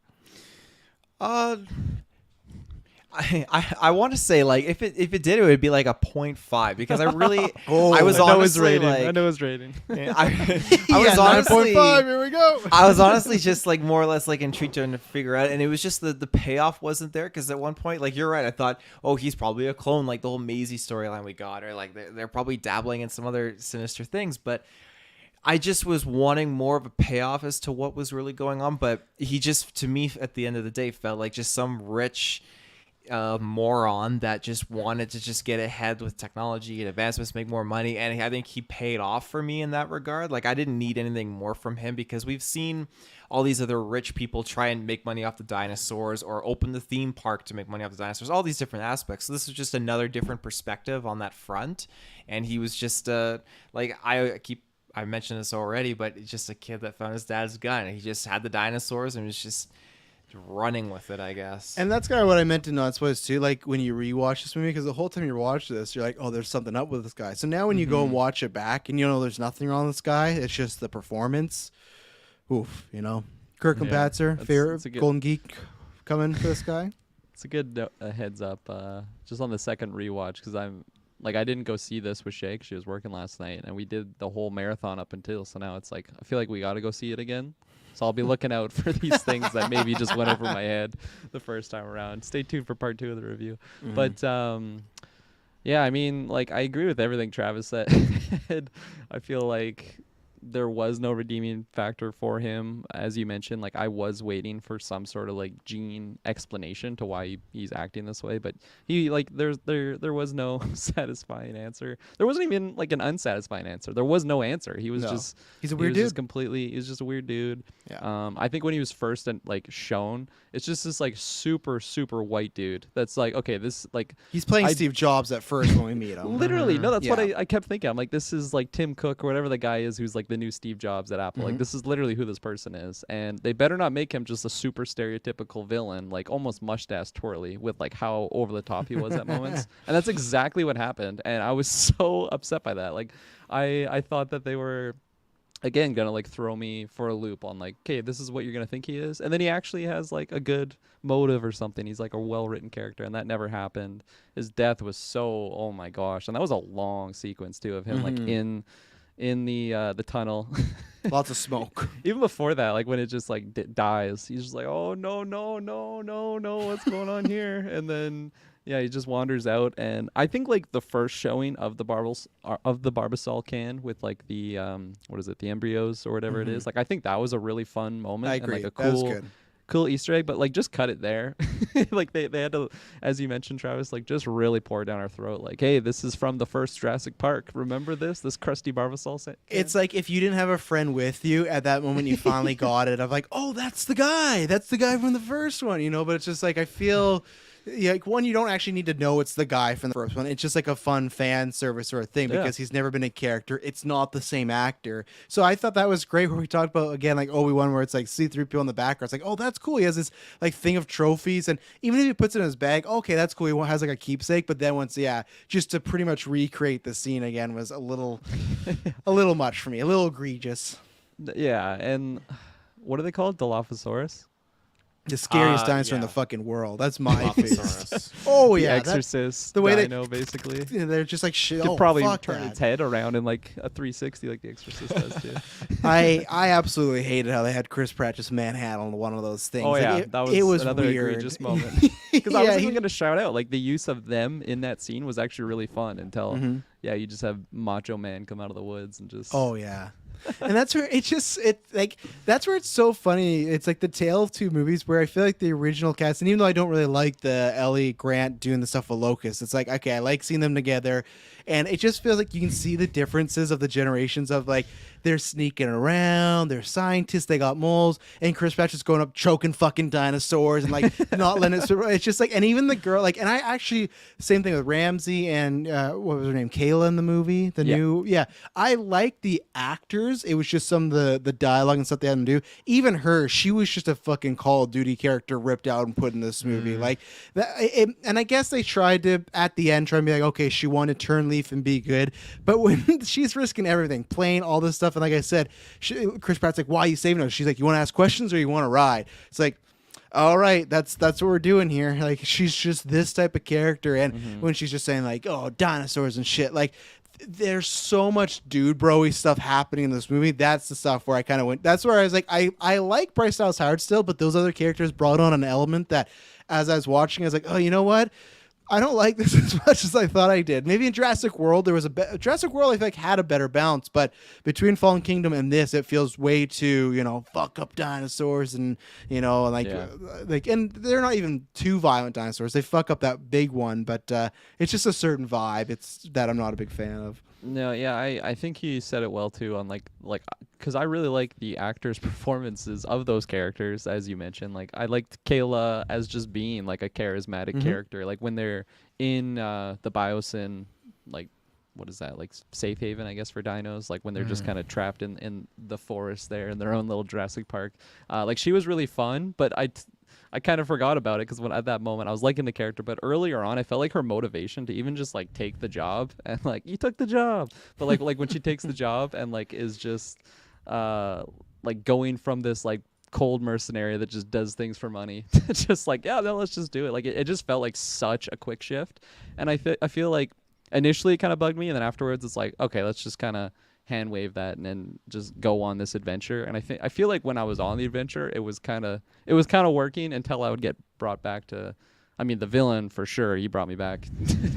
I want to say like if it did, it would be like a 0.5 because I really I was honestly I know his rating. I was honestly 9.5. Here we go. I was honestly just like more or less like intrigued trying to figure out, and it was just the payoff wasn't there, because at one point, like, you're right, I thought, oh, he's probably a clone, like the whole Maisie storyline we got, or like they're probably dabbling in some other sinister things, but I just was wanting more of a payoff as to what was really going on. But he just, to me, at the end of the day, felt like just some rich moron that just wanted to just get ahead with technology and advancements, make more money. And I think he paid off for me in that regard. Like, I didn't need anything more from him, because we've seen all these other rich people try and make money off the dinosaurs, or open the theme park to make money off the dinosaurs, all these different aspects. So this was just another different perspective on that front. And he was just like, I mentioned this already, but it's just a kid that found his dad's gun. He just had the dinosaurs and was just running with it, I guess. And that's kind of what I meant to Not Supposed to, like, when you rewatch this movie, because the whole time you watch this, you're like, oh, there's something up with this guy. So now when you go and watch it back, and there's nothing wrong with this guy, it's just the performance. Oof, Kirklin Patzer, favorite Golden Geek coming for this guy. It's a good heads up, just on the second rewatch, because I didn't go see this with Shay. She was working last night, and we did the whole marathon up until. So now it's like, I feel like we got to go see it again. So I'll be looking out for these things that maybe just went over my head the first time around. Stay tuned for part 2 of the review. But yeah, I mean, like, I agree with everything Travis said. I feel like there was no redeeming factor for him, as you mentioned. Like, I was waiting for some sort of like Gene explanation to why he's acting this way, but he like there was no satisfying answer. There wasn't even like an unsatisfying answer. There was no answer. He was just he's a weird dude. He's just a weird dude. Yeah. I think when he was first like shown, it's just this like super white dude that's like, okay, this like he's playing Steve Jobs at first when we meet him. Literally, no, that's what I kept thinking. I'm like, this is like Tim Cook or whatever the guy is who's like the new Steve Jobs at Apple. Like, this is literally who this person is, and they better not make him just a super stereotypical villain, like almost mustache twirly with like how over the top he was at moments. And that's exactly what happened, and I was so upset by that. Like, I thought that they were again gonna like throw me for a loop on like, okay, this is what you're gonna think he is, and then he actually has like a good motive or something. He's like a well-written character, and that never happened. His death was so, oh my gosh, and that was a long sequence too of him like in the tunnel. Lots of smoke. Even before that, like when it just like dies, he's just like, oh no, what's going on here? And then yeah, he just wanders out. And I think like the first showing of the Barbasol can with like the what is it, the embryos or whatever it is, like I think that was a really fun moment. I agree. And like That was good. Cool Easter egg, but like just cut it there. Like they had to, as you mentioned, Travis, like just really pour it down our throat. Like, hey, this is from the first Jurassic Park. Remember this crusty Barbasol set? It's like if you didn't have a friend with you at that moment, you finally got it. I'm like, oh, that's the guy from the first one, you know. But it's just like I feel. Yeah, like one, you don't actually need to know it's the guy from the first one. It's just like a fun fan service sort of thing because he's never been a character. It's not the same actor. So I thought that was great where we talked about, again, like Obi-Wan, where it's like C-3PO in the background. It's like, oh, that's cool. He has this like thing of trophies. And even if he puts it in his bag, okay, that's cool. He has like a keepsake. But then once, just to pretty much recreate the scene again was a little much for me, a little egregious. Yeah. And what are they called? Dilophosaurus? The scariest dinosaur in the fucking world. That's my favorite. Oh yeah, the Exorcist. The way dino, basically. They're just like shit. Could probably turn its head around in like a 360, like the Exorcist does too. I absolutely hated how they had Chris Pratt just manhandle one of those things. Oh yeah, like, that was another weird. egregious moment. Because I was even gonna shout out like the use of them in that scene was actually really fun until you just have Macho Man come out of the woods and just. Oh yeah. And that's where that's where it's so funny. It's like the tale of two movies where I feel like the original cast, and even though I don't really like the Ellie Grant doing the stuff with Locust, it's like, okay, I like seeing them together, and it just feels like you can see the differences of the generations of like they're sneaking around, they're scientists, they got moles, and Chris Pratt just going up choking fucking dinosaurs and like not letting it. It's just like, and even the girl, like, and I actually same thing with Ramsey and what was her name, Kayla in the movie, I like the actors. It was just some of the dialogue and stuff they had to do. Even her, she was just a fucking Call of Duty character ripped out and put in this movie. Like that, and I guess they tried to at the end try and be like, okay, she wanted to turn leaf and be good, but when she's risking everything, playing all this stuff, and like I said, Chris Pratt's like, why are you saving us? She's like, you want to ask questions or you want to ride? It's like, all right, that's what we're doing here. Like, she's just this type of character, and when she's just saying like, oh, dinosaurs and shit, like there's so much dude bro-y stuff happening in this movie. That's the stuff where I kind of went. That's where I was like, I like Bryce Dallas Howard still, but those other characters brought on an element that, as I was watching, I was like, oh, you know what? I don't like this as much as I thought I did. Maybe in Jurassic World there was Jurassic World I think had a better balance, but between Fallen Kingdom and this, it feels way too fuck up dinosaurs and like and they're not even too violent dinosaurs. They fuck up that big one, but it's just a certain vibe. It's that I'm not a big fan of. No, yeah, I think he said it well too on like because I really like the actors' performances of those characters, as you mentioned. Like I liked Kayla as just being like a charismatic character. Like when they're in the Biosyn, like what is that, like safe haven, I guess, for dinos, like when they're just kind of trapped in the forest there in their own little Jurassic Park. Like she was really fun, but I kind of forgot about it because when at that moment I was liking the character, but earlier on I felt like her motivation to even just like take the job and like, you took the job, but like when she takes the job and like is just like going from this like cold mercenary that just does things for money to just like, yeah, no, let's just do it. Like it just felt like such a quick shift, and I feel like initially it kind of bugged me, and then afterwards it's like, okay, let's just kind of hand wave that and then just go on this adventure. And I feel like when I was on the adventure, it was kind of working until I would get brought back to. I mean, the villain for sure. He brought me back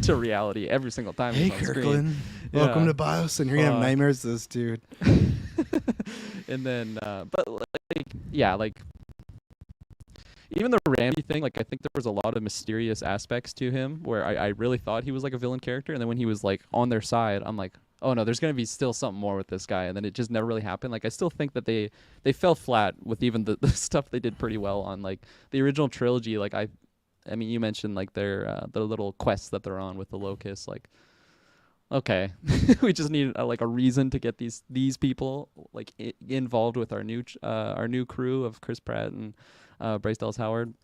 to reality every single time. Hey, he was on Kirklin, screen. welcome to BIOS, and you're gonna have nightmares of this dude. And then, but like, yeah, like even the Ramsey thing, like I think there was a lot of mysterious aspects to him where I really thought he was like a villain character, and then when he was like on their side, I'm like, oh no, there's gonna be still something more with this guy, and then it just never really happened. Like I still think that they fell flat with even the stuff they did pretty well on like the original trilogy. Like I mean, you mentioned like their little quests that they're on with the locusts, like. Okay, we just need like a reason to get these people like involved with our new crew of Chris Pratt and Bryce Dallas Howard.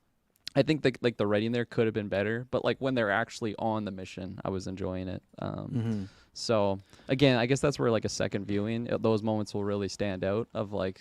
I think like the writing there could have been better, but like when they're actually on the mission, I was enjoying it. So again, I guess that's where like a second viewing, those moments will really stand out. Of like,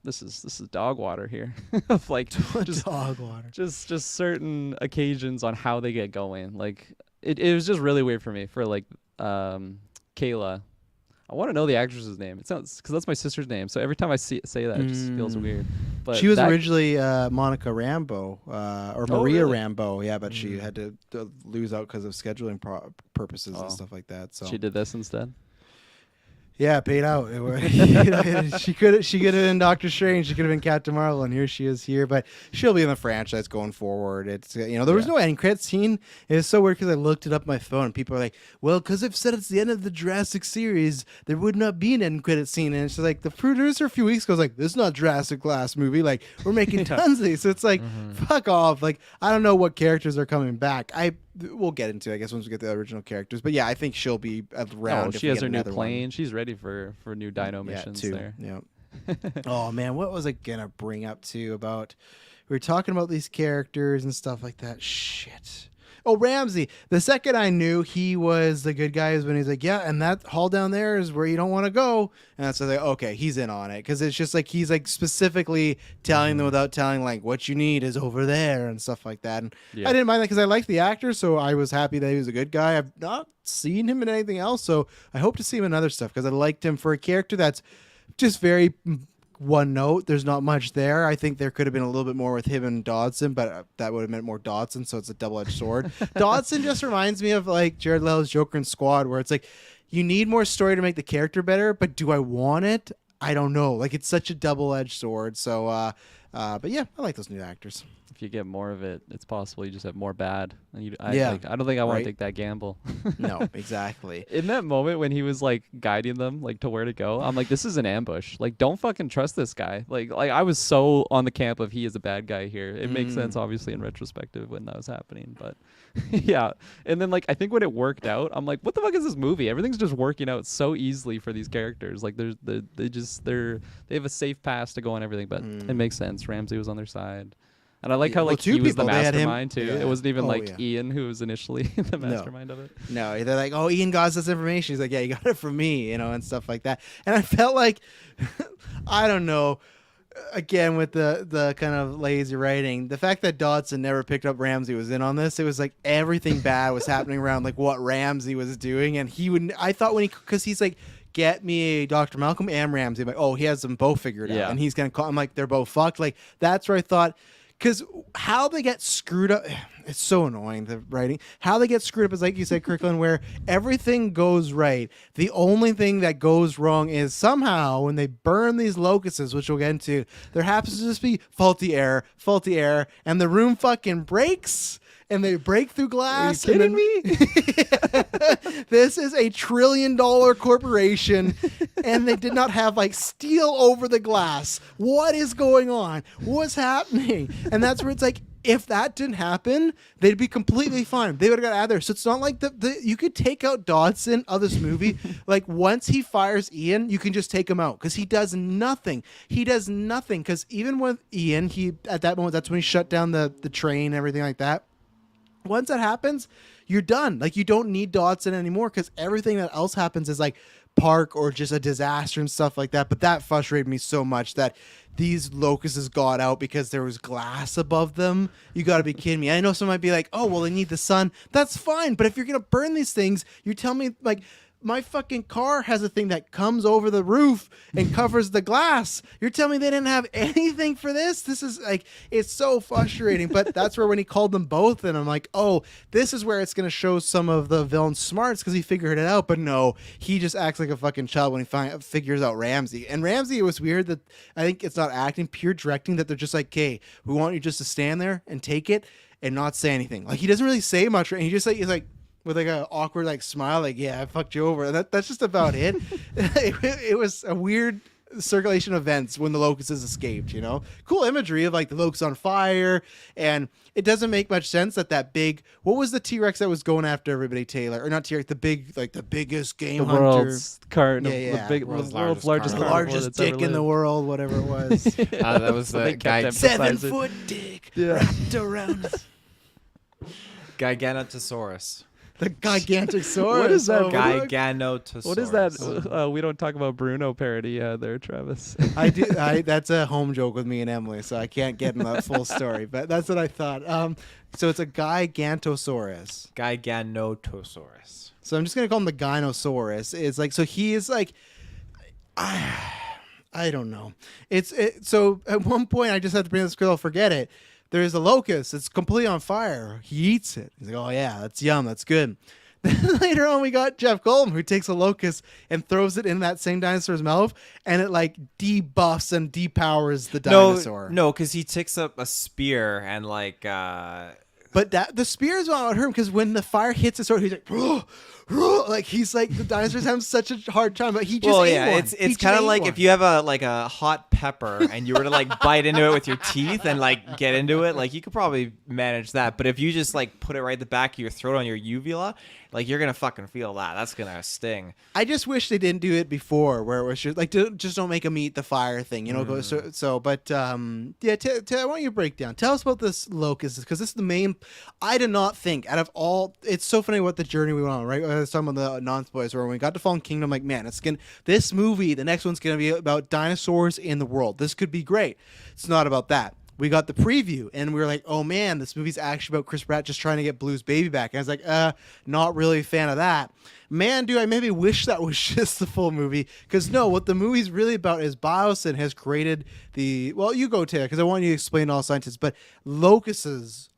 this is dog water here. Of like just dog water. Just certain occasions on how they get going, like. It was just really weird for me for like Kayla. I want to know the actress's name. It sounds because that's my sister's name. So every time I say that, it just feels weird. But she was originally Monica Rambeau or Maria Rambeau, yeah, but she had to lose out because of scheduling purposes and stuff like that. So she did this instead. Yeah, paid out. She could have been Doctor Strange. She could have been Captain Marvel, and here she is here. But she'll be in the franchise going forward. It's there was no end credit scene. It was so weird because I looked it up on my phone, and people are like, "Well, because they've said it's the end of the Jurassic series, there would not be an end credit scene." And it's just like the producer a few weeks ago was like, "This is not Jurassic last movie. Like we're making tons of these." So it's like, fuck off. Like I don't know what characters are coming back. We'll get into it, I guess, once we get the original characters. But yeah, I think she'll be around. Oh, she has her new plane. She's ready for new dino missions too. there. Yeah. Oh man, what was I gonna bring up too about? We were talking about these characters and stuff like that. Shit. Oh, Ramsey. The second I knew he was the good guy is when he's like, yeah, and that hall down there is where you don't want to go. And that's like, okay, he's in on it. Because it's just like he's like specifically telling them without telling, like, what you need is over there and stuff like that. And I didn't mind that because I liked the actor, so I was happy that he was a good guy. I've not seen him in anything else, so I hope to see him in other stuff because I liked him for a character that's just very one note. There's not much there. I think there could have been a little bit more with him and Dodson, but that would have meant more Dodson, so it's a double-edged sword. Dodson just reminds me of like Jared Leto's Joker and Squad, where it's like you need more story to make the character better, but do I want it? I don't know. Like it's such a double-edged sword. So but yeah, I like those new actors. If you get more of it, it's possible you just have more bad. And I don't think I want to take that gamble. No, exactly. In that moment when he was like guiding them like to where to go, I'm like, this is an ambush. Like, don't fucking trust this guy. Like I was so on the camp of he is a bad guy here. It makes sense, obviously, in retrospective when that was happening. But yeah. And then like I think when it worked out, I'm like, what the fuck is this movie? Everything's just working out so easily for these characters. Like they have a safe pass to go on everything, but it makes sense. Ramsey was on their side. And I like how like he was the mastermind too. Yeah. It wasn't even Ian who was initially the mastermind of it. No, they're like, oh, Ian got this information. He's like, yeah, you got it from me, and stuff like that. And I felt like, I don't know, again with the kind of lazy writing, the fact that Dodson never picked up Ramsey was in on this. It was like everything bad was happening around like what Ramsey was doing, and he would. I thought because he's like, get me Dr. Malcolm and Ramsey. I'm like, oh, he has them both figured out, and he's gonna call. I'm like, they're both fucked. Like that's where I thought. Because how they get screwed up, it's so annoying, the writing. How they get screwed up is like you said, Kirkland, where everything goes right. The only thing that goes wrong is somehow when they burn these locusts, which we'll get into, there happens to just be faulty air, and the room fucking breaks. And they break through glass. Are you kidding me? This is $1 trillion corporation, and they did not have like steel over the glass. What is going on? What's happening? And that's where it's like, if that didn't happen, they'd be completely fine. They would have got out of there. So it's not like you could take out Dodson of this movie. Like once he fires Ian, you can just take him out because he does nothing. Because even with Ian, he at that moment, that's when he shut down the train and everything like that. Once that happens, you're done. Like you don't need Dodson anymore because everything that else happens is like Park or just a disaster and stuff like that. But that frustrated me so much that these locusts got out because there was glass above them. You got to be kidding me. I know someone might be like, oh, well, they need the sun. That's fine. But if you're going to burn these things, you tell me like my fucking car has a thing that comes over the roof and covers the glass. You're telling me they didn't have anything for this? This is like, it's so frustrating. But that's where when he called them both, and I'm like, oh, this is where it's going to show some of the villain's smarts because he figured it out. But no, he just acts like a fucking child when he figures out Ramsey. And Ramsey, it was weird that I think it's not acting, pure directing, that they're just like, okay, we want you just to stand there and take it and not say anything. Like, he doesn't really say much. And he just like, he's like, with like a awkward like smile, like, yeah, I fucked you over. And that's just about it. It was a weird circulation of events when the locusts escaped, you know? Cool imagery of like the locusts on fire, and it doesn't make much sense that big, what was the T-Rex that was going after everybody, Taylor? Or not T-Rex, the big, like the biggest game hunter. World's World's largest the largest dick in the world, whatever it was. That was the guy. 7-foot dick wrapped around us. Giganotosaurus. The Gigantosaurus. What is that? Giganotosaurus. What is that? We don't talk about Bruno parody there, Travis. I do. That's a home joke with me and Emily, so I can't get in the full story. But that's what I thought. So it's a Gigantosaurus. Giganotosaurus. So I'm just gonna call him the Gynosaurus. It's like, so he is like, I don't know. So at one point I just had to bring this girl. Forget it. There's a locust. It's completely on fire. He eats it. He's like, oh, yeah, that's yum. That's good. Then later on, we got Jeff Goldblum, who takes a locust and throws it in that same dinosaur's mouth, and it, like, debuffs and depowers the dinosaur. No, because he takes up a spear and, like... But the spear is what hurt him, because when the fire hits his sword, he's like... like he's like, the dinosaur's having such a hard time, but he just ate one. It's kind of like if you have a hot pepper and you were to like bite into it with your teeth and like get into it, like you could probably manage that. But if you just like put it right at the back of your throat on your uvula, like you're gonna fucking feel that. That's gonna sting. I just wish they didn't do it before, where it was just like, just don't make him eat the fire thing, you know. But yeah, I want you to break down. Tell us about this locust, because this is the main. I did not think out of all. It's so funny what the journey we went on, right? I was talking about the non-spoilers, where when we got to Fallen Kingdom, like, man, this movie, the next one's gonna be about dinosaurs in the world. This could be great. It's not about that. We got the preview, and we were like, oh man, this movie's actually about Chris Pratt just trying to get Blue's baby back. And I was like, not really a fan of that. Man, do I maybe wish that was just the full movie. Because no, what the movie's really about is Biosin has created well, you go, Taylor, because I want you to explain all scientists, but locusts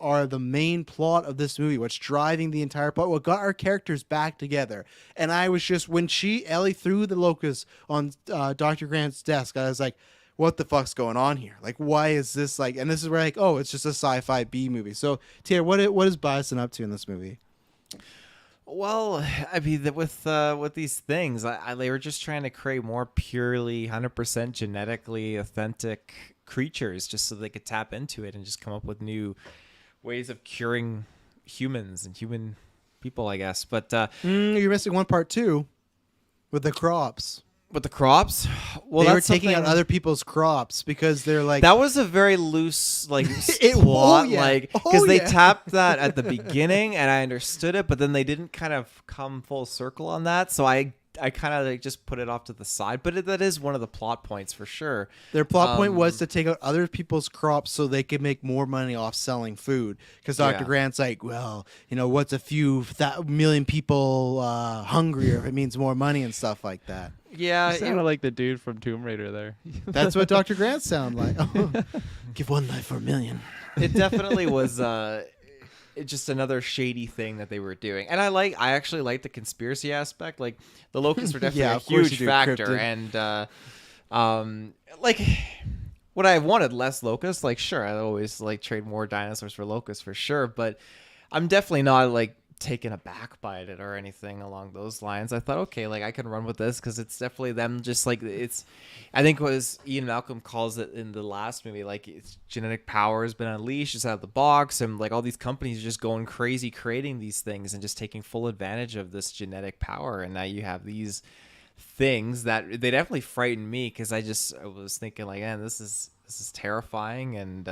are the main plot of this movie. What's driving the entire plot, what got our characters back together. And I was just, when Ellie threw the locust on Dr. Grant's desk, I was like, what the fuck's going on here? Like, why is this like? And this is where like, oh, it's just a sci-fi B movie. So, Taylor, what is Bison up to in this movie? Well, I mean, with these things, they were just trying to create more purely 100% genetically authentic creatures, just so they could tap into it and just come up with new ways of curing humans and human people, I guess. But you're missing one part too, with the crops. With the crops, well, they were taking out other people's crops because they're like, that was a very loose like plot, because they tapped that at the beginning and I understood it, but then they didn't kind of come full circle on that, so I kind of like just put it off to the side. But that is one of the plot points for sure. Their plot point was to take out other people's crops so they could make more money off selling food. Because Dr. Grant's like, well, you know, what's a few million people hungrier if it means more money and stuff like that. Yeah, you sounded like the dude from Tomb Raider there. That's what Dr. Grant sounded like. Oh, give one life for a million. It definitely was just another shady thing that they were doing. And I actually like the conspiracy aspect. Like, the locusts were definitely a huge factor. Cryptid. And like, would I have wanted less locusts? Like, sure, I'd always like trade more dinosaurs for locusts for sure. But I'm definitely not like taken aback by it or anything along those lines. I thought, okay, like I can run with this because it's definitely them. Just like I think what Ian Malcolm calls it in the last movie, like it's genetic power has been unleashed, it's out of the box, and like all these companies are just going crazy creating these things and just taking full advantage of this genetic power. And now you have these things that they definitely frightened me because I was thinking like, man, this is terrifying. And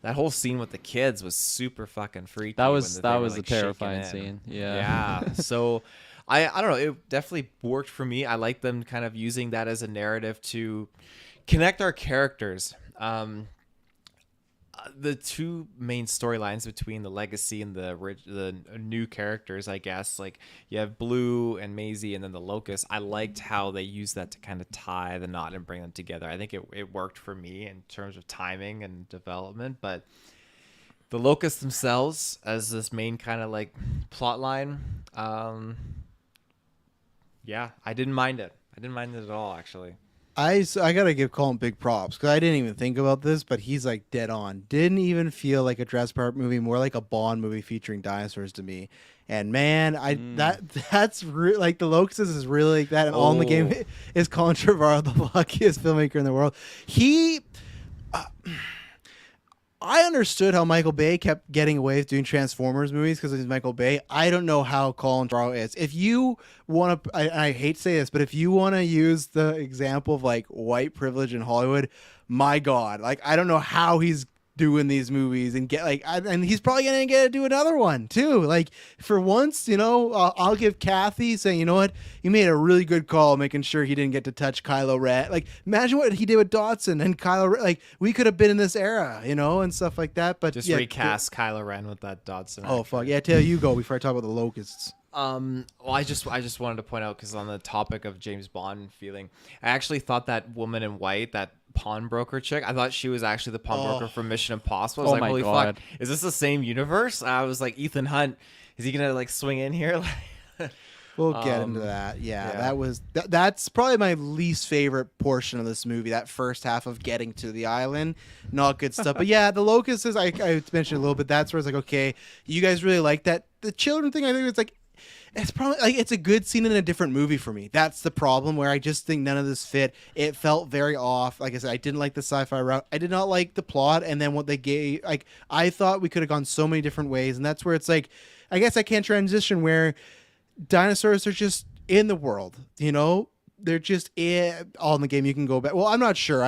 that whole scene with the kids was super fucking freaky. That was a terrifying scene. Yeah. So I don't know. It definitely worked for me. I like them kind of using that as a narrative to connect our characters. the two main storylines between the legacy and the new characters, I guess, like you have Blue and Maisie and then the Locust. I liked how they used that to kind of tie the knot and bring them together. I think it worked for me in terms of timing and development. But the Locusts themselves as this main kind of like plot line, yeah, I didn't mind it. I didn't mind it at all, actually. I gotta give Colin big props because I didn't even think about this, but he's like dead on. Didn't even feel like a Jurassic Park movie, more like a Bond movie featuring dinosaurs to me. And man, that's like the Locust is really like that. And all in the game is Colin Trevorrow, the luckiest filmmaker in the world. I understood how Michael Bay kept getting away with doing Transformers movies because he's Michael Bay. I don't know how Colin Trevorrow is. If you want to, I hate to say this, but if you want to use the example of like white privilege in Hollywood, my God, like I don't know how he's doing these movies and get like, and he's probably gonna get to do another one too. Like for once, you know, I'll give Kathy saying, you know what, you made a really good call making sure he didn't get to touch Kylo Ren. Like imagine what he did with Dotson and Kylo Ren. Like we could have been in this era, you know, and stuff like that. But just recast Kylo Ren with that Dotson. Oh fuck yeah! Taylor, you go before I talk about the Locusts. Well, I just wanted to point out because on the topic of James Bond feeling, I actually thought that woman in white, that pawnbroker chick, I thought she was actually the pawnbroker from Mission Impossible. I was like, holy fuck, is this the same universe? I was like, Ethan Hunt, is he gonna like swing in here? We'll get into that. Yeah. That's probably my least favorite portion of this movie. That first half of getting to the island, not good stuff. But yeah, the Locusts is I mentioned a little bit. That's where it's like, okay, you guys really like that. The children thing, I think it's like. It's probably like it's a good scene in a different movie for me. That's the problem where I just think none of this fit. It felt very off. Like I said, I didn't like the sci-fi route. I did not like the plot. And then what they gave, like I thought we could have gone so many different ways. And that's where it's like, I guess I can't transition where dinosaurs are just in the world. You know, they're just all in the game. You can go back. Well, I'm not sure.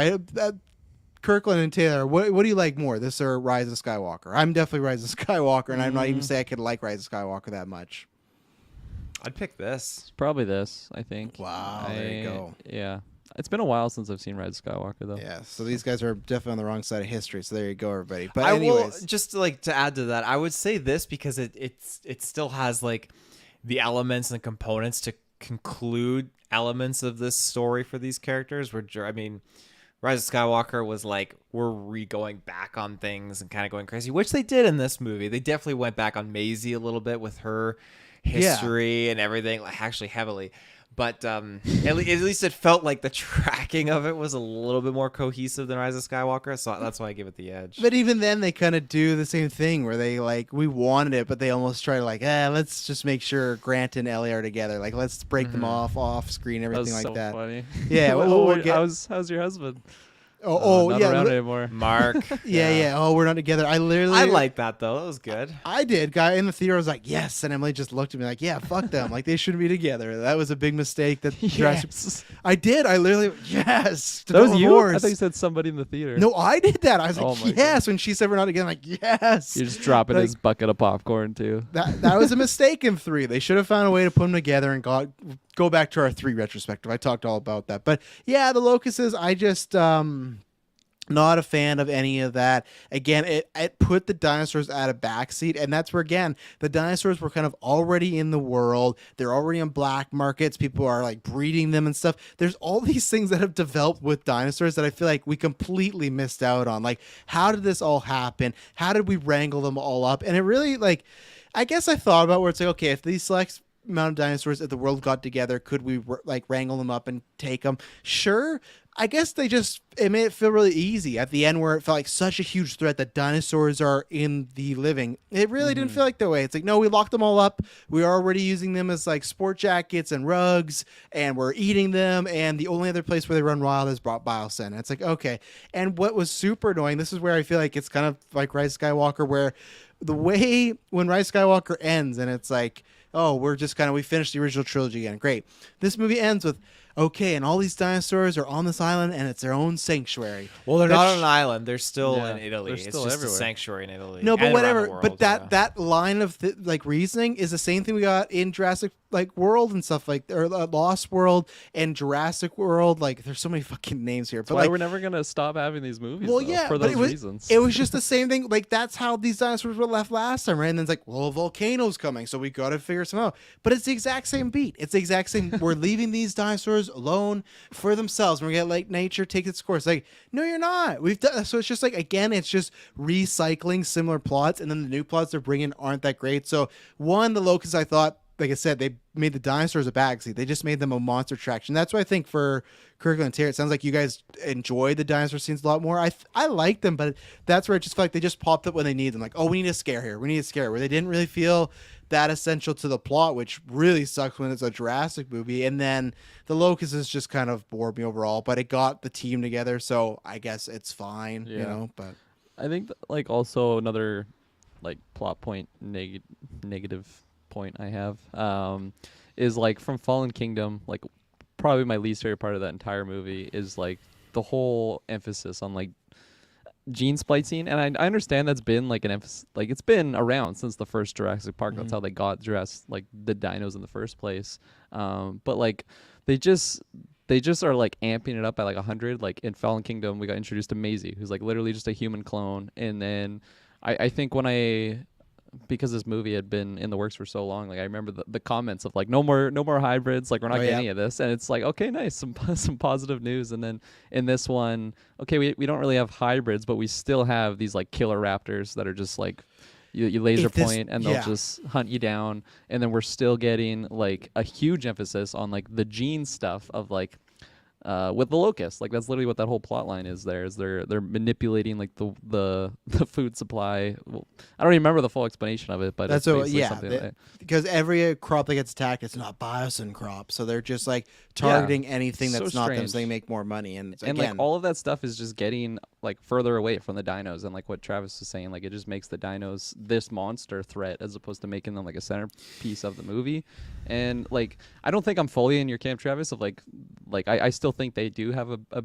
Kirklin and Taylor, what do you like more, this or Rise of Skywalker? I'm definitely Rise of Skywalker, and I'm not even saying I could like Rise of Skywalker that much. I'd pick this. It's probably this, I think. Wow, there you go. Yeah. It's been a while since I've seen Rise of Skywalker, though. Yeah, so these guys are definitely on the wrong side of history, so there you go, everybody. But anyways. Just like to add to that, I would say this because it still has like the elements and components to conclude elements of this story for these characters. I mean, Rise of Skywalker was like, we're going back on things and kind of going crazy, which they did in this movie. They definitely went back on Maisie a little bit with her history and everything, like actually heavily. But at least it felt like the tracking of it was a little bit more cohesive than Rise of Skywalker, so that's why I give it the edge. But even then, they kind of do the same thing where they like, we wanted it, but they almost try to like, let's just make sure Grant and Ellie are together. Like, let's break them off screen, everything like that. Funny. Yeah. How's your husband? Not around anymore. Mark. Yeah. Oh, we're not together. I like that though. That was good. I did. Guy in the theater was like, yes, and Emily just looked at me like, yeah, fuck them. Like they shouldn't be together. That was a big mistake. That yes. I did. I literally yes. That was you. I thought you said somebody in the theater. No, I did that. I was like, yes. When she said we're not together, I'm like, yes. You're just dropping his bucket of popcorn too. That was a mistake in 3. They should have found a way to put them together and go back to our 3 retrospective. I talked all about that. But yeah, the Locusts. I just not a fan of any of that. Again, it put the dinosaurs at a backseat, and that's where, again, the dinosaurs were kind of already in the world. They're already on black markets. People are like breeding them and stuff. There's all these things that have developed with dinosaurs that I feel like we completely missed out on. Like, how did this all happen? How did we wrangle them all up? And it really, like, I guess I thought about where it's like, okay, if these select amount of dinosaurs if the world got together, could we like wrangle them up and take them? Sure. I guess it made it feel really easy at the end where it felt like such a huge threat that dinosaurs are in the living. It really didn't feel like that way. It's like, no, we locked them all up. We're already using them as like sport jackets and rugs, and we're eating them. And the only other place where they run wild is Biosyn. And it's like, okay. And what was super annoying, this is where I feel like it's kind of like Rise of Skywalker, where the way when Rise of Skywalker ends and it's like, oh, we finished the original trilogy again. Great. This movie ends with, okay, and all these dinosaurs are on this island, and it's their own sanctuary. Well, they're That's not on an island. They're still Yeah, in Italy. they're It's still just everywhere. a sanctuary in Italy. No, but and around whatever. the world, But yeah. that line of like reasoning is the same thing we got in Jurassic like World and stuff like, or Lost World and Jurassic World. Like, there's so many fucking names here. That's But why like, we're never gonna stop having these movies. well, though, yeah, for but those reasons. it was just the same thing. Like, that's how these dinosaurs were left last time, right? And then it's like, well, a volcano's coming, so we got to figure something out. But it's the exact same beat. It's the exact same. We're leaving these dinosaurs alone for themselves. We're gonna let nature take its course. Like, no, you're not. We've done so. It's just like, again, it's just recycling similar plots, and then the new plots they're bringing aren't that great. So one, the Locusts, I thought, like I said, they made the dinosaurs a backseat. They just made them a monster attraction. That's why I think for Kirklin and Terry, it sounds like you guys enjoyed the dinosaur scenes a lot more. I like them, but that's where it just felt like they just popped up when they need them. Like, oh, we need a scare here. We need a scare, where they didn't really feel that essential to the plot, which really sucks when it's a Jurassic movie. And then the Locusts is just kind of bored me overall, but it got the team together, so I guess it's fine, you Yeah. know. But I think like also another like plot point negative point I have is like from Fallen Kingdom, like probably my least favorite part of that entire movie is like the whole emphasis on like gene splicing, and I understand that's been like an emphasis, like it's been around since the first Jurassic Park. That's how they got Jurassic, like the dinos in the first place. But like they just are like amping it up by like 100. Like in Fallen Kingdom, we got introduced to Maisie, who's like literally just a human clone, and then I think because this movie had been in the works for so long, like I remember the comments of like no more hybrids, like we're not getting any of this, and it's like, okay, nice, some positive news. And then in this one, okay, we don't really have hybrids, but we still have these like killer raptors that are just like you laser point and they'll just hunt you down. And then we're still getting like a huge emphasis on like the gene stuff of like with the locusts. Like that's literally what that whole plot line is. They're manipulating like the food supply. Well, I don't even remember the full explanation of it, but that's it's basically something like that. because every crop that gets attacked, it's not biosin crop, so they're just like targeting anything So that's not them, strange. so they make more money. And And again, like all of that stuff is just getting like further away from the dinos, and like what Travis was saying, like it just makes the dinos this monster threat as opposed to making them like a centerpiece of the movie. And like I don't think I'm fully in your camp, Travis, of like I still think they do have a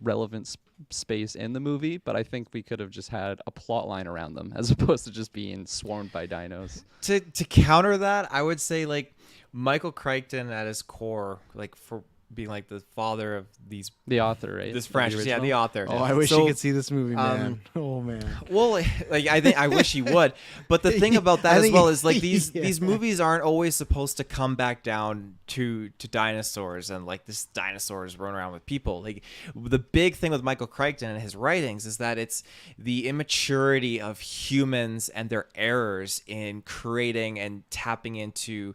relevant space in the movie, but I think we could have just had a plot line around them as opposed to just being swarmed by dinos. To counter that, I would say like Michael Crichton at his core, like for being like the father of The author, right? this Of the franchise, the original? author. oh, I wish So, you could see this movie, man. Oh man. Well, like I wish he would, but the thing about that I as think- well is like these yeah. these movies aren't always supposed to come back down to dinosaurs and like this dinosaurs run around with people. Like the big thing with Michael Crichton and his writings is that it's the immaturity of humans and their errors in creating and tapping into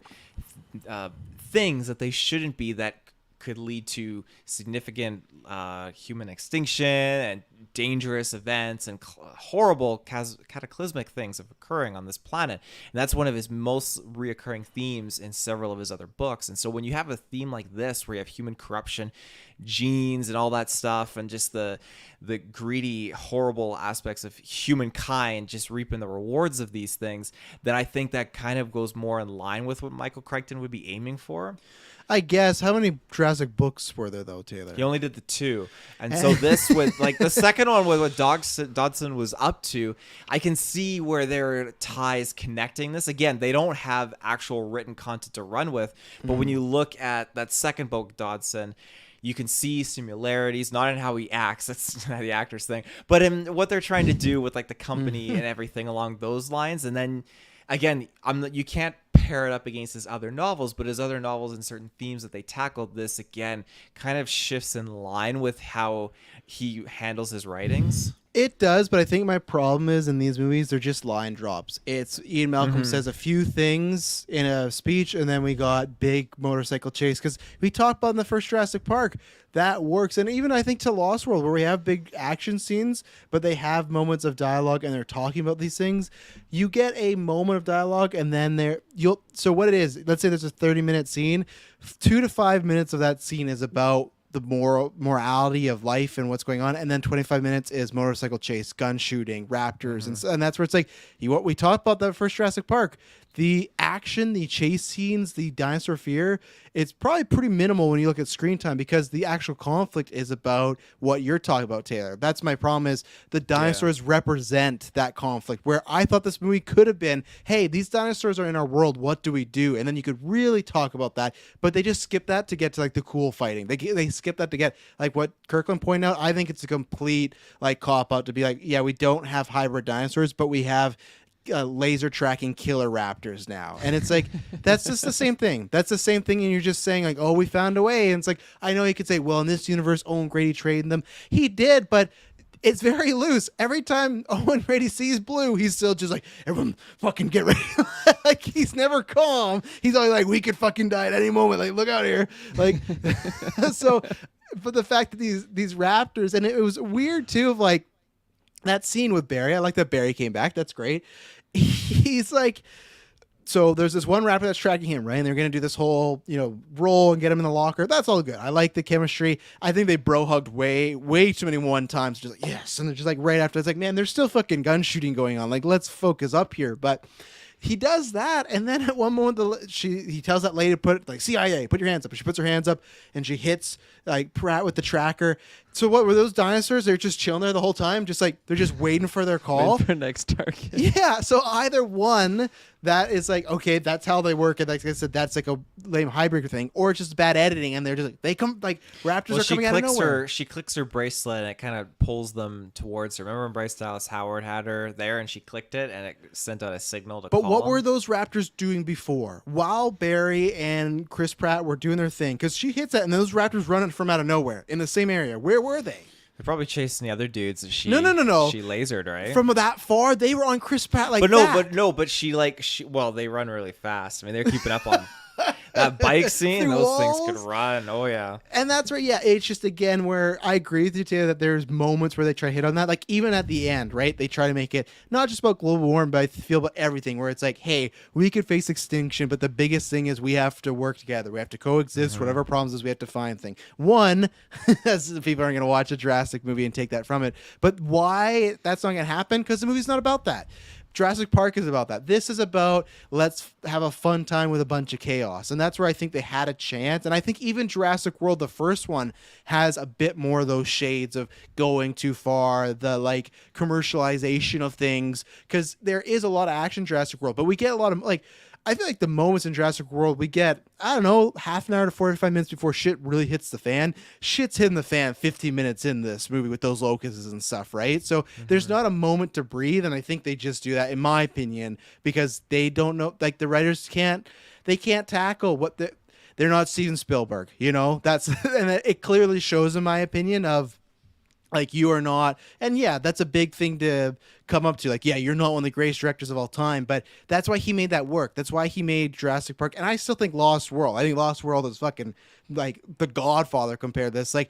things that they shouldn't be, that could lead to significant human extinction and dangerous events and horrible cataclysmic things of occurring on this planet. And that's one of his most reoccurring themes in several of his other books. And so when you have a theme like this, where you have human corruption, genes and all that stuff, and just the greedy, horrible aspects of humankind just reaping the rewards of these things, then I think that kind of goes more in line with what Michael Crichton would be aiming for. I guess. How many Jurassic books were there though, Taylor? He only did the 2. And so this with like the second one with what Dodson was up to, I can see where there are ties connecting this. Again, they don't have actual written content to run with, but when you look at that second book, Dodson, you can see similarities, not in how he acts, that's not the actor's thing, but in what they're trying to do with like the company and everything along those lines. And then again, you can't pair it up against his other novels, but his other novels and certain themes that they tackled, this again kind of shifts in line with how he handles his writings. It does, but I think my problem is in these movies, they're just line drops. It's Ian Malcolm says a few things in a speech, and then we got big motorcycle chase. Because we talked about in the first Jurassic Park, that works. And even I think to Lost World, where we have big action scenes, but they have moments of dialogue and they're talking about these things. You get a moment of dialogue, and then so what it is, let's say there's a 30-minute scene, 2 to 5 minutes of that scene is about the morality of life and what's going on, and then 25 minutes is motorcycle chase, gun shooting, raptors, and that's where it's like what we talked about that first Jurassic Park. The action, the chase scenes, the dinosaur fear, it's probably pretty minimal when you look at screen time because the actual conflict is about what you're talking about, Taylor. That's my problem is the dinosaurs represent that conflict where I thought this movie could have been, hey, these dinosaurs are in our world. What do we do? And then you could really talk about that, but they just skip that to get to like the cool fighting. They skip that to get like what Kirklin pointed out. I think it's a complete like cop out to be like, yeah, we don't have hybrid dinosaurs, but we have laser tracking killer raptors now. And it's like, that's just the same thing. That's the same thing. And you're just saying like, oh, we found a way. And it's like, I know you could say, well, in this universe, Owen Grady traded them. He did, but it's very loose. Every time Owen Grady sees blue, he's still just like, everyone fucking get ready. Like, he's never calm. He's always like, we could fucking die at any moment. Like, look out here. Like, so, but the fact that these raptors, and it was weird too, of like, that scene with Barry, I like that Barry came back. That's great. He's like, so there's this one raptor that's tracking him, right? And they're going to do this whole, roll and get him in the locker. That's all good. I like the chemistry. I think they bro hugged way too many one times. Just like, yes. And they're just like right after, it's like, man, there's still fucking gun shooting going on. Like, let's focus up here. But he does that, and then at one moment he tells that lady to put like CIA, put your hands up. And she puts her hands up, and she hits like Pratt with the tracker. So what were those dinosaurs? They're just chilling there the whole time, just like they're just waiting for their call. Waiting for next target. Yeah. So either one, that is like, okay, that's how they work, and like I said, that's like a lame hybrid thing, or it's just bad editing, and they're just like, they come like raptors are coming out of nowhere. She clicks her bracelet, and it kind of pulls them towards her. Remember when Bryce Dallas Howard had her there, and she clicked it, and it sent out a signal to call. But what them? were those raptors doing before? While Barry and Chris Pratt were doing their thing, because she hits that, and those raptors run from out of nowhere in the same area. Where were they? They're probably chasing the other dudes. She No. She lasered, right? From that far, they were on Chris Pratt like but that. But she well, they run really fast. I mean, they're keeping up on that bike scene. Through Those walls? things could run. Oh yeah. And that's right. Yeah, it's just again where I agree with you, Taylor, that there's moments where they try to hit on that. Like even at the end, right? They try to make it not just about global warming, but I feel about everything. Where it's like, hey, we could face extinction, but the biggest thing is we have to work together. We have to coexist. Whatever problems is, we have to find things. One, as people aren't going to watch a Jurassic movie and take that from it. But why that's not going to happen? Because the movie's not about that. Jurassic Park is about that. This is about let's have a fun time with a bunch of chaos. And that's where I think they had a chance. And I think even Jurassic World, the first one, has a bit more of those shades of going too far, the like commercialization of things. Because there is a lot of action in Jurassic World, but we get a lot of like, I feel like the moments in Jurassic World we get, I don't know, half an hour to 45 minutes before shit really hits the fan. Shit's hitting the fan 15 minutes in this movie with those locusts and stuff, right? So there's not a moment to breathe, and I think they just do that, in my opinion, because they don't know, like the writers can't tackle what they're not Steven Spielberg, that's, and it clearly shows, in my opinion, of like you are not, and yeah, that's a big thing to come up to. Like, yeah, you're not one of the greatest directors of all time, but that's why he made that work. That's why he made Jurassic Park, and I still think Lost World. I think Lost World is fucking like The Godfather compared to this, like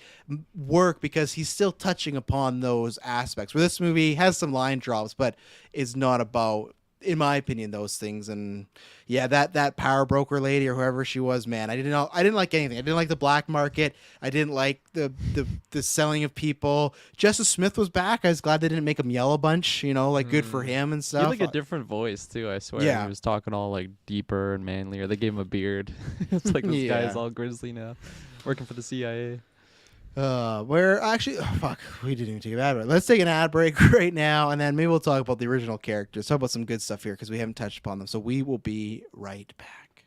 work because he's still touching upon those aspects. Where this movie has some line drops, but is not about, in my opinion, those things. And yeah, that power broker lady or whoever she was, man, I didn't like anything. I didn't like the black market. I didn't like the selling of people. Justice Smith was back. I was glad they didn't make him yell a bunch, like good for him and He stuff. had like a different voice too, I swear. Yeah. He was talking all like deeper and manlier. They gave him a beard. It's like this guy's all grizzly now, working for the CIA. We're actually, fuck, we didn't even take an ad break. Let's take an ad break right now, and then maybe we'll talk about the original characters. Talk about some good stuff here because we haven't touched upon them. So we will be right back.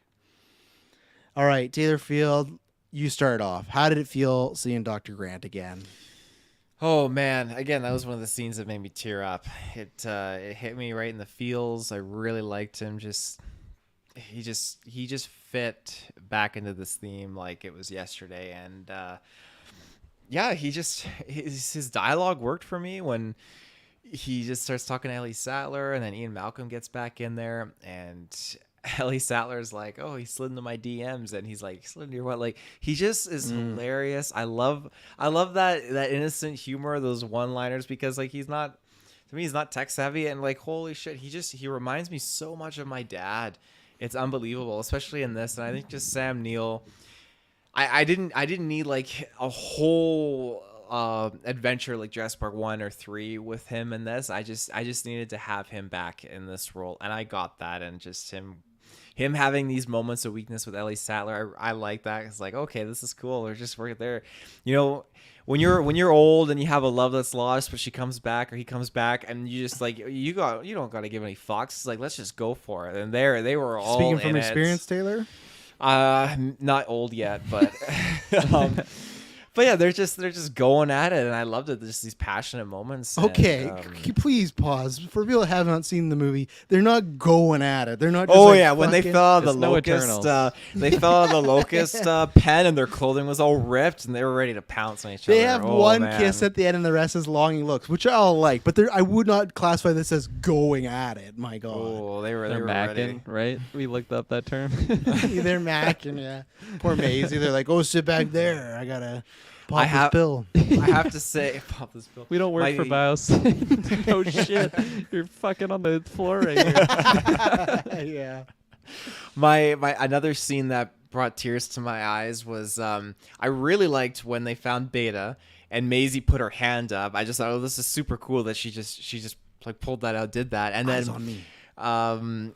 All right, Taylor Field, you start off. How did it feel seeing Dr. Grant again? Oh man, again, that was one of the scenes that made me tear up. It hit me right in the feels. I really liked him. He just fit back into this theme like it was yesterday, and yeah, his dialogue worked for me when he just starts talking to Ellie Sattler, and then Ian Malcolm gets back in there, and Ellie Sattler's like, "Oh, he slid into my DMs," and he's like, "Slid into your what?" Like, he just is hilarious. I love that innocent humor, those one-liners, because like he's not tech savvy, and like holy shit, he reminds me so much of my dad. It's unbelievable, especially in this, and I think just Sam Neill. I didn't need like a whole adventure like Jurassic Park 1 or 3 with him in this. I just needed to have him back in this role, and I got that, and just him him having these moments of weakness with Ellie Sattler, I like that. It's like, okay, this is cool. They're just right there. You know, when you're old and you have a love that's lost, but she comes back or he comes back, and you just like you don't got to give any fucks. It's like, let's just go for it. And they were all Speaking from in experience, Taylor. Not old yet, but but yeah, they're just going at it, and I loved it. Just these passionate moments. Okay, please pause. For people that have not seen the movie, they're not going at it. They're not. Just When they fell out of the locust, they fell out of the locust pen, and their clothing was all ripped, and they were ready to pounce on each other. They have one kiss at the end, and the rest is longing looks, which I'll like. But I would not classify this as going at it. My God. Oh, they were macking, right? We looked up that term. They're macking, yeah. Poor Maisie. They're like, oh, sit back there. I gotta. Pop this pill. I have to say, pop this pill. We don't work for bios. Oh shit! You're fucking on the floor right here. Yeah. My another scene that brought tears to my eyes was I really liked when they found Beta and Maisie put her hand up. I just thought, oh, this is super cool that she just like pulled that out, did that, and Eyes then on me.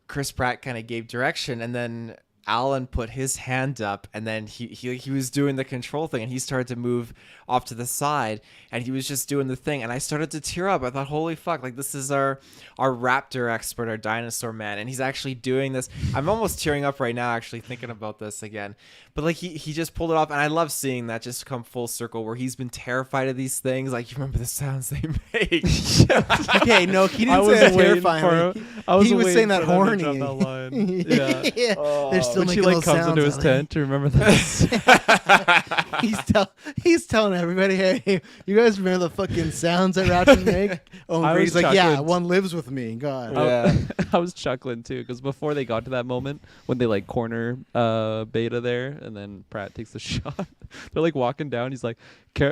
Chris Pratt kind of gave direction, and then Alan put his hand up, and then he was doing the control thing, and he started to move off to the side, and he was just doing the thing, and I started to tear up. I thought, holy fuck, like this is our raptor expert, our dinosaur man, and he's actually doing this. I'm almost tearing up right now actually thinking about this again. But like he just pulled it off, and I love seeing that just come full circle where he's been terrified of these things. Like, you remember the sounds they make. Okay, no, he didn't say that terrifying. He was saying that horny. That line. Yeah. Yeah. They're still when she making like those comes sounds, into his Ellie. tent, do you remember this? He's telling everybody, hey, you guys remember the fucking sounds that raptors make? Oh, I and he's was like, yeah, chuckling. one lives with me. God. Yeah. I was chuckling too because before they got to that moment when they like corner Beta there, and then Pratt takes the shot. They're like walking down. He's like,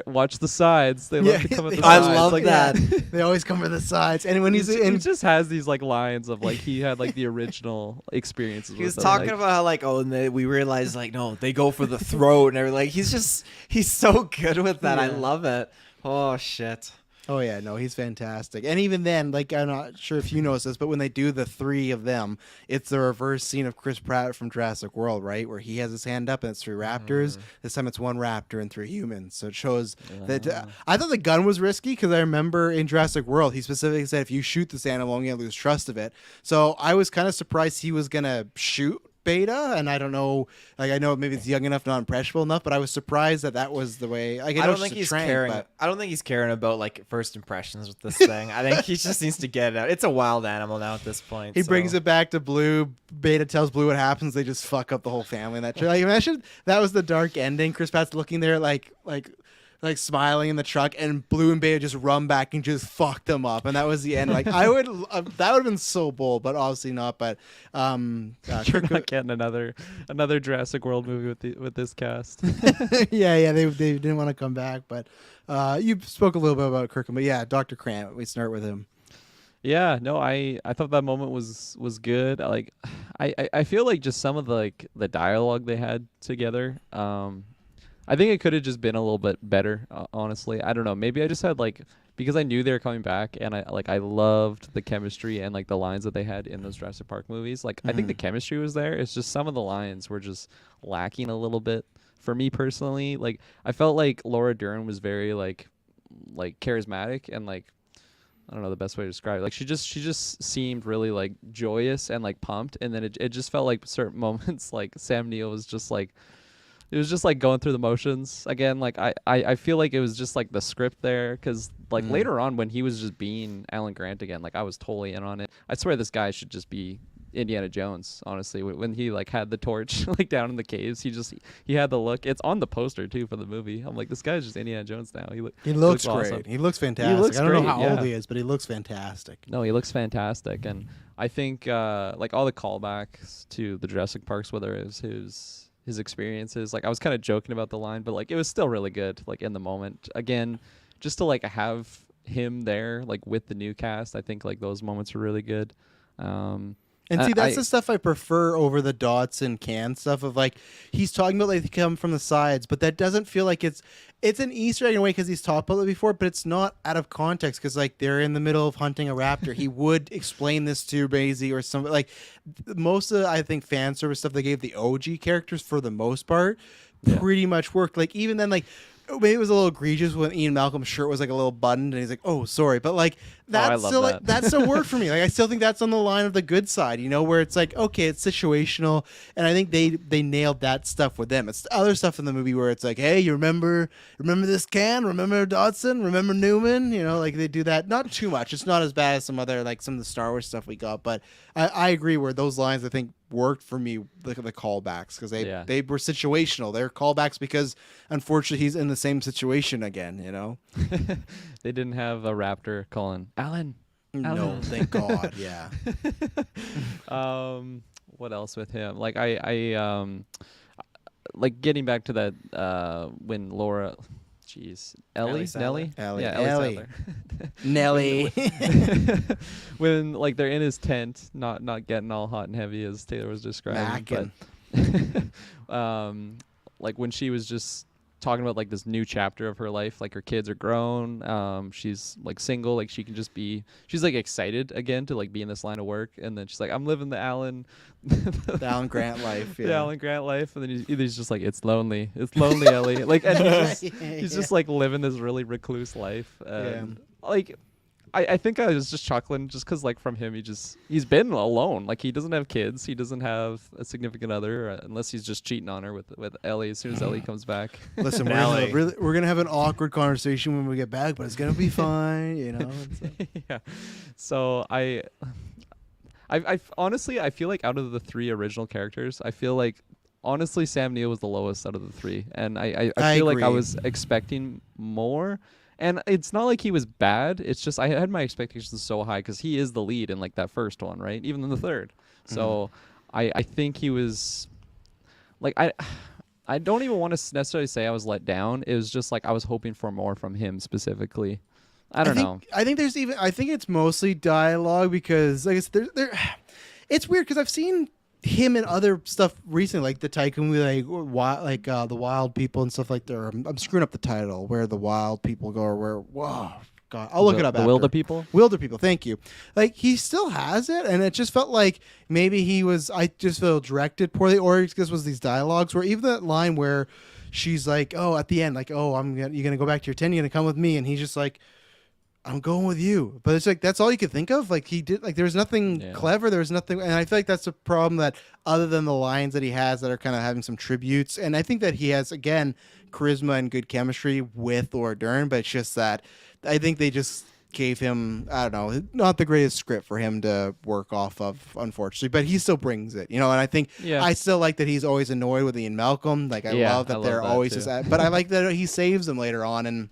"Watch the sides." They love to come at the I sides. love like, that. They always come for the sides. And when He he's just has these like lines of like he had like the original experiences. He was with talking them, about how like, oh, and we realized like, no, they go for the throat and everything. Like, he's so good with that. I Yeah. love it. Oh shit. Oh yeah, no, he's fantastic. And even then, like, I'm not sure if you noticed this, but when they do the three of them, it's the reverse scene of Chris Pratt from Jurassic World, right? Where he has his hand up and it's three raptors. This time it's one raptor and three humans. So it shows that I thought the gun was risky because I remember in Jurassic World he specifically said if you shoot this animal, I'm gonna lose trust of it. So I was kind of surprised he was gonna shoot Beta, and I don't know, like, I know maybe it's young enough, not impressionable enough, but I was surprised that was the way. Like, I don't think he's caring. I don't think he's caring about like first impressions with this thing. I think he just needs to get it out. It's a wild animal now at this point. He brings it back to Blue. Beta tells Blue what happens. They just fuck up the whole family in that trailer. Like, imagine that was the dark ending. Chris Pratt's looking there like smiling in the truck, and Blue and Beta just run back and just fuck them up, and that was the end. Like, I would that would have been so bold, but obviously not. But You're not getting another Jurassic World movie with this cast. yeah, they didn't want to come back, but you spoke a little bit about Kirklin, but yeah, Dr. Krant. We start with him. Yeah, no, I thought that moment was good. Like, I feel like just some of the dialogue they had together. I think it could have just been a little bit better, honestly. I don't know. Maybe I just had because I knew they were coming back, and I loved the chemistry and like the lines that they had in those Jurassic Park movies. Like, I think the chemistry was there. It's just some of the lines were just lacking a little bit for me personally. Like, I felt like Laura Dern was very like charismatic and like, I don't know the best way to describe it. Like, she just seemed really like joyous and like pumped, and then it just felt like certain moments like Sam Neill was just like. It was just like going through the motions again. Like I feel like it was just like the script there, because like later on when he was just being Alan Grant again, like I was totally in on it. I swear this guy should just be Indiana Jones. Honestly, when he like had the torch like down in the caves, he had the look. It's on the poster too for the movie. I'm like, this guy's just Indiana Jones now. He looks great. Awesome. He looks fantastic. I don't know how old he is, but he looks fantastic. No, he looks fantastic, and I think like all the callbacks to the Jurassic Parks, whether it was his experiences, like I was kind of joking about the line, but like it was still really good, like in the moment. Again, just to like have him there like with the new cast, I think like those moments were really good. And see, that's the stuff I prefer over the dots and can stuff of like he's talking about like they come from the sides, but that doesn't feel like it's an Easter egg in a way because he's talked about it before, but it's not out of context because like they're in the middle of hunting a raptor. He would explain this to Maisie or something. Like most of the, I think fan service stuff they gave the OG characters for the most part pretty much worked. Like even then, like maybe it was a little egregious when Ian Malcolm's shirt was like a little buttoned and he's like, "Oh, sorry," but like that's still like that still worked for me. Like I still think that's on the line of the good side, you know, where it's like okay, it's situational, and I think they nailed that stuff with them. It's the other stuff in the movie where it's like, "Hey, you remember this can? Remember Dodson? Remember Newman?" You know, like they do that. Not too much. It's not as bad as some of the Star Wars stuff we got, but I agree where those lines I think worked for me, the callbacks, because they were situational. They're callbacks because unfortunately he's in the same situation again, you know. They didn't have a raptor, Colin. Alan. No, thank God. Yeah. What else with him? Like I like getting back to that when Laura, Nellie, Nellie. When like they're in his tent, not getting all hot and heavy as Taylor was describing, but like when she was just talking about like this new chapter of her life, like her kids are grown, she's like single, like she's like excited again to like be in this line of work, and then she's like, I'm living the Alan Grant life, the Alan Grant life, and then he's just like, it's lonely Ellie, like, and he's just like living this really recluse life, and like I think I was just chuckling just because like from him he's been alone, like he doesn't have kids, he doesn't have a significant other, unless he's just cheating on her with Ellie as soon as Ellie comes back. Listen, we're gonna have an awkward conversation when we get back, but it's gonna be fine, you know. Yeah. So I honestly I feel like out of the three original characters, I feel like honestly Sam Neill was the lowest out of the three, and I feel like I was expecting more. And it's not like he was bad. It's just I had my expectations so high because he is the lead in like that first one, right? Even in the third. So I think he was like I don't even want to necessarily say I was let down. It was just like I was hoping for more from him specifically. I don't know. I think it's mostly dialogue because like it's weird because I've seen him in other stuff recently, like the Tycoon, the Wild People and stuff like that. I'm screwing up the title. Where the Wild People go, or where? Whoa, God, I'll look it up. The Wilder People. Wilder People. Thank you. Like he still has it, and it just felt like maybe he was. I just feel directed poorly, or this was these dialogues where even that line where she's like, "Oh, at the end, like, oh, you're gonna go back to your tent. You're gonna come with me," and he's just like, I'm going with you. But it's like that's all you could think of. Like he did, like there was nothing clever. There was nothing, and I feel like that's a problem that other than the lines that he has that are kind of having some tributes, and I think that he has again charisma and good chemistry with Laura Dern, but it's just that I think they just gave him, I don't know, not the greatest script for him to work off of, unfortunately, but he still brings it, you know, and I think I still like that he's always annoyed with Ian Malcolm. Like I love that they're always just at, but I like that he saves them later on, and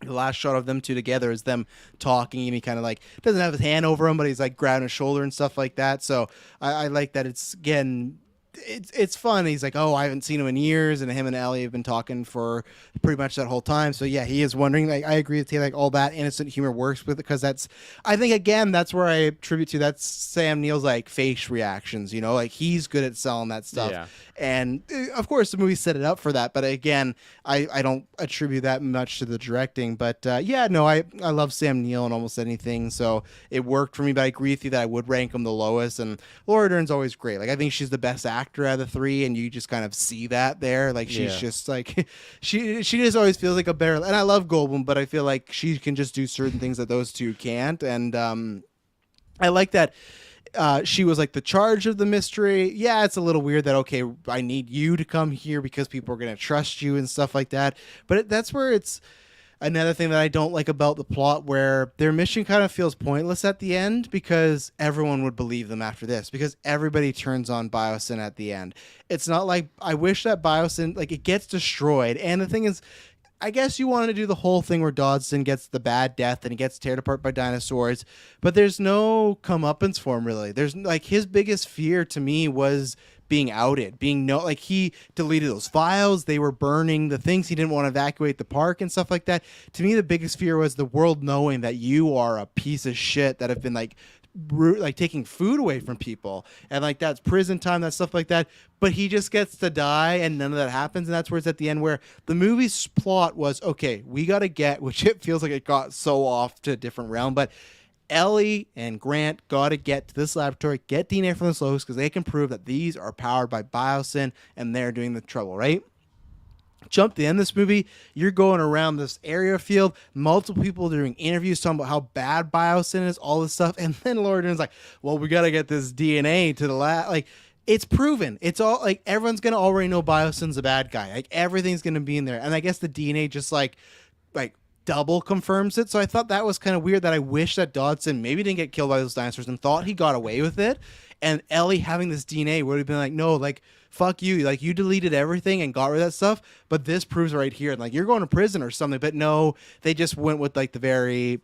the last shot of them two together is them talking, and he kind of like doesn't have his hand over him, but he's like grabbing his shoulder and stuff like that. So I like that. It's again, it's fun. He's like, oh, I haven't seen him in years, and him and Ellie have been talking for pretty much that whole time. So yeah, he is wondering. Like I agree with you, like all that innocent humor works with it because that's, I think again, that's where I attribute to that's Sam Neill's like face reactions. You know, like he's good at selling that stuff. Yeah. And of course, the movie set it up for that. But again, I don't attribute that much to the directing. But I love Sam Neill in almost anything. So it worked for me. But I agree with you that I would rank him the lowest. And Laura Dern's always great. Like I think she's the best actor out of the three. And you just kind of see that there. Like she's just like, she just always feels like a better. And I love Goldblum, but I feel like she can just do certain things that those two can't. And I like that. She was like the charge of the mystery. Yeah, it's a little weird that, okay, I need you to come here because people are going to trust you and stuff like that. But that's where it's another thing that I don't like about the plot, where their mission kind of feels pointless at the end because everyone would believe them after this because everybody turns on Biosyn at the end. It's not like I wish that Biosyn, like it gets destroyed. And the thing is, I guess you wanted to do the whole thing where Dodson gets the bad death and he gets teared apart by dinosaurs, but there's no comeuppance for him really. There's like his biggest fear to me was being outed, like he deleted those files. They were burning the things. He didn't want to evacuate the park and stuff like that. To me, the biggest fear was the world knowing that you are a piece of shit that have been like like taking food away from people, and like that's prison time, that stuff like that. But he just gets to die, and none of that happens, and that's where it's at the end, where the movie's plot was, okay, we got to get, which it feels like it got so off to a different realm, but Ellie and Grant got to get to this laboratory, get DNA from this locust, because they can prove that these are powered by biosyn, and they're doing the trouble, right? Jump to the end of this movie, you're going around this area field, multiple people doing interviews talking about how bad biosyn is, all this stuff, and then Laura Dern's like, well, we got to get this DNA to the lab. Like, it's proven. It's all, like, everyone's going to already know biosyn's a bad guy. Like, everything's going to be in there. And I guess the DNA just, like double confirms it. So I thought that was kind of weird, that I wish that Dodson maybe didn't get killed by those dinosaurs and thought he got away with it. And Ellie having this DNA would have been like, no, like, fuck you. Like, you deleted everything and got rid of that stuff. But this proves right here, like, you're going to prison or something. But no, they just went with like the very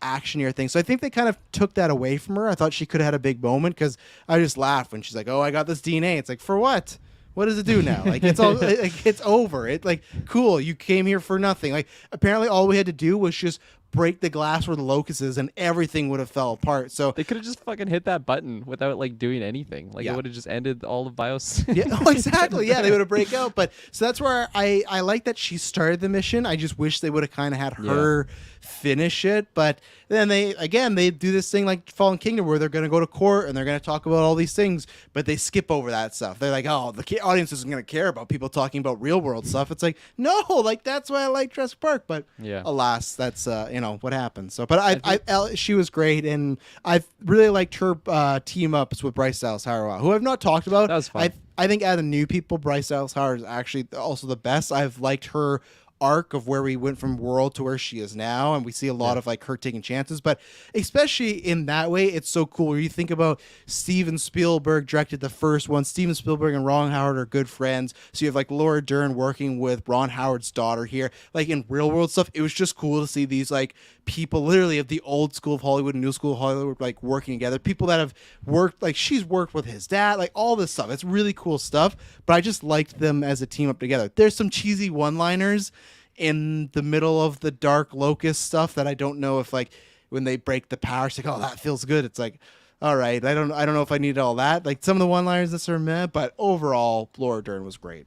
actionier thing. So I think they kind of took that away from her. I thought she could have had a big moment, because I just laughed when she's like, oh, I got this DNA. It's like, for what? What does it do now? Like, it's all like, it's over. It like, cool, you came here for nothing. Like, apparently all we had to do was just break the glass where the locust is, and everything would have fell apart. So they could have just fucking hit that button without like doing anything. Like, it would have just ended all of Bios. Yeah, oh, exactly. Yeah, they would have break out. But so that's where I like that she started the mission. I just wish they would have kind of had her finish it. But then they do this thing like Fallen Kingdom, where they're going to go to court and they're going to talk about all these things, but they skip over that stuff. They're like, oh, the audience isn't going to care about people talking about real world stuff. It's like, no, like, that's why I like Jurassic Park. But alas, that's what happened. So, but she was great, and I really liked her team ups with Bryce Dallas Howard, who I've not talked about. That was fun. I think out of new people, Bryce Dallas Howard is actually also the best. I've liked her arc of where we went from World to where she is now, and we see a lot of like her taking chances, but especially in that way, it's so cool. Where you think about Steven Spielberg directed the first one. Steven Spielberg and Ron Howard are good friends, so you have like Laura Dern working with Ron Howard's daughter here. Like, in real world stuff, it was just cool to see these like people literally of the old school of Hollywood and new school of Hollywood like working together. People that have worked, like, she's worked with his dad, like all this stuff. It's really cool stuff, but I just liked them as a team up together. There's some cheesy one-liners in the middle of the dark locust stuff that I don't know if, like, when they break the power, it's like, oh, that feels good. It's like, all right, I don't know if I needed all that. Like, some of the one-liners that are meh, but overall, Laura Dern was great.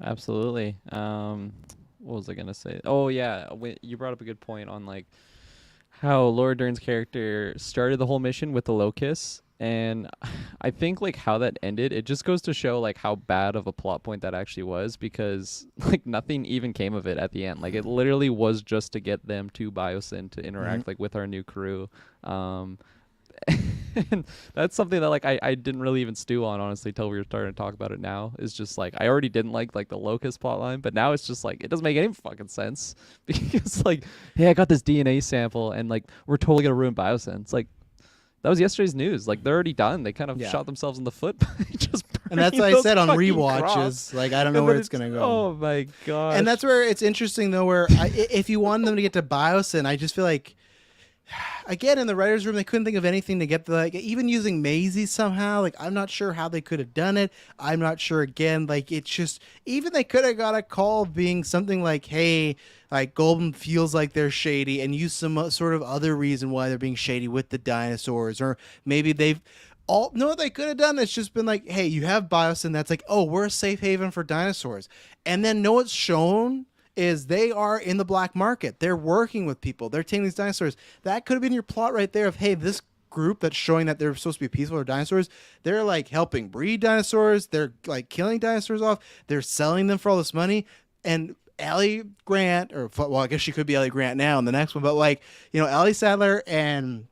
Absolutely. What was I gonna say? Oh yeah, you brought up a good point on like how Laura Dern's character started the whole mission with the locusts. And I think like how that ended, it just goes to show like how bad of a plot point that actually was, because like nothing even came of it at the end. Like, it literally was just to get them to Biosyn to interact like with our new crew. And that's something that like I didn't really even stew on, honestly, till we were starting to talk about it now. It's just like I already didn't like the locust plotline, but now it's just like it doesn't make any fucking sense, because like, hey, I got this DNA sample and like we're totally gonna ruin Biosyn. It's like, that was yesterday's news. Like, they're already done. They kind of shot themselves in the foot by just and that's what I said on rewatches. Crops. Like, I don't know where it's gonna go. Oh my god! And that's where it's interesting though, where if you wanted them to get to Biosyn, I just feel like, again, in the writer's room, they couldn't think of anything to get the, like, even using Maisie somehow. Like, I'm not sure how they could have done it. I'm not sure, again, like, it's just, even they could have got a call being something like, hey, like, Golden feels like they're shady, and use some sort of other reason why they're being shady with the dinosaurs. Or maybe they've all, no, they could have done, it's just been like, hey, you have Biosyn, that's like, oh, we're a safe haven for dinosaurs. And then no, it's shown is they are in the black market. They're working with people. They're taking these dinosaurs. That could have been your plot right there of, hey, this group that's showing that they're supposed to be peaceful or dinosaurs, they're like helping breed dinosaurs. They're like killing dinosaurs off. They're selling them for all this money. And Ellie Grant, or, well, I guess she could be Ellie Grant now in the next one, but like, you know, Ellie Sadler and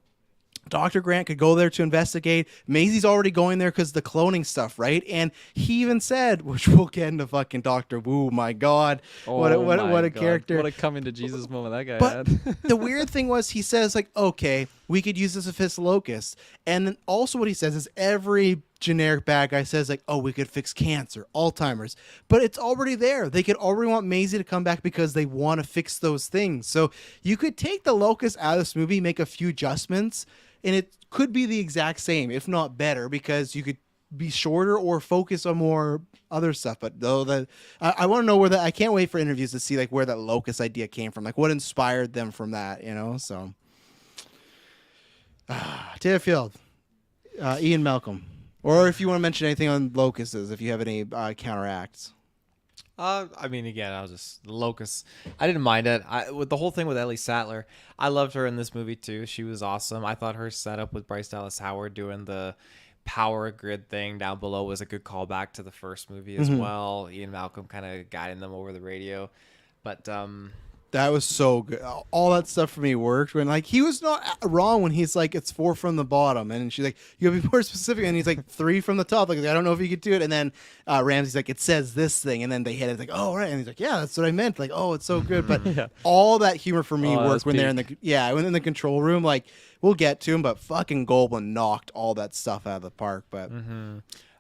Dr. Grant could go there to investigate. Maisie's already going there because the cloning stuff, right? And he even said, which we'll get into fucking Dr. Wu, my God. What a character. What a coming to Jesus moment that guy but had. The weird thing was, he says, like, okay, we could use this to fix locust. And then also what he says is every generic bad guy says, like, oh, we could fix cancer, Alzheimer's. But it's already there. They could already want Maisie to come back because they want to fix those things. So you could take the locust out of this movie, make a few adjustments, and it could be the exact same, if not better, because you could be shorter or focus on more other stuff. But though that I want to know where that, I can't wait for interviews to see like where that locust idea came from, like what inspired them from that, you know. So Taylor Field, Ian Malcolm, or if you want to mention anything on Locusts, if you have any counteracts. I mean, again, I was just the Locust. I didn't mind it. With the whole thing with Ellie Sattler, I loved her in this movie too. She was awesome. I thought her setup with Bryce Dallas Howard doing the power grid thing down below was a good callback to the first movie as well. Ian Malcolm kind of guiding them over the radio, but That was so good. All that stuff for me worked when like he was not wrong when he's like it's 4 from the bottom and she's like you gotta be more specific and he's like 3 from the top like I don't know if you could do it and then Ramsey's like it says this thing and then they hit it like oh right and he's like yeah that's what I meant like oh it's so good but all that humor for me worked when they're in the when in the control room like we'll get to him but fucking Goldblum knocked all that stuff out of the park but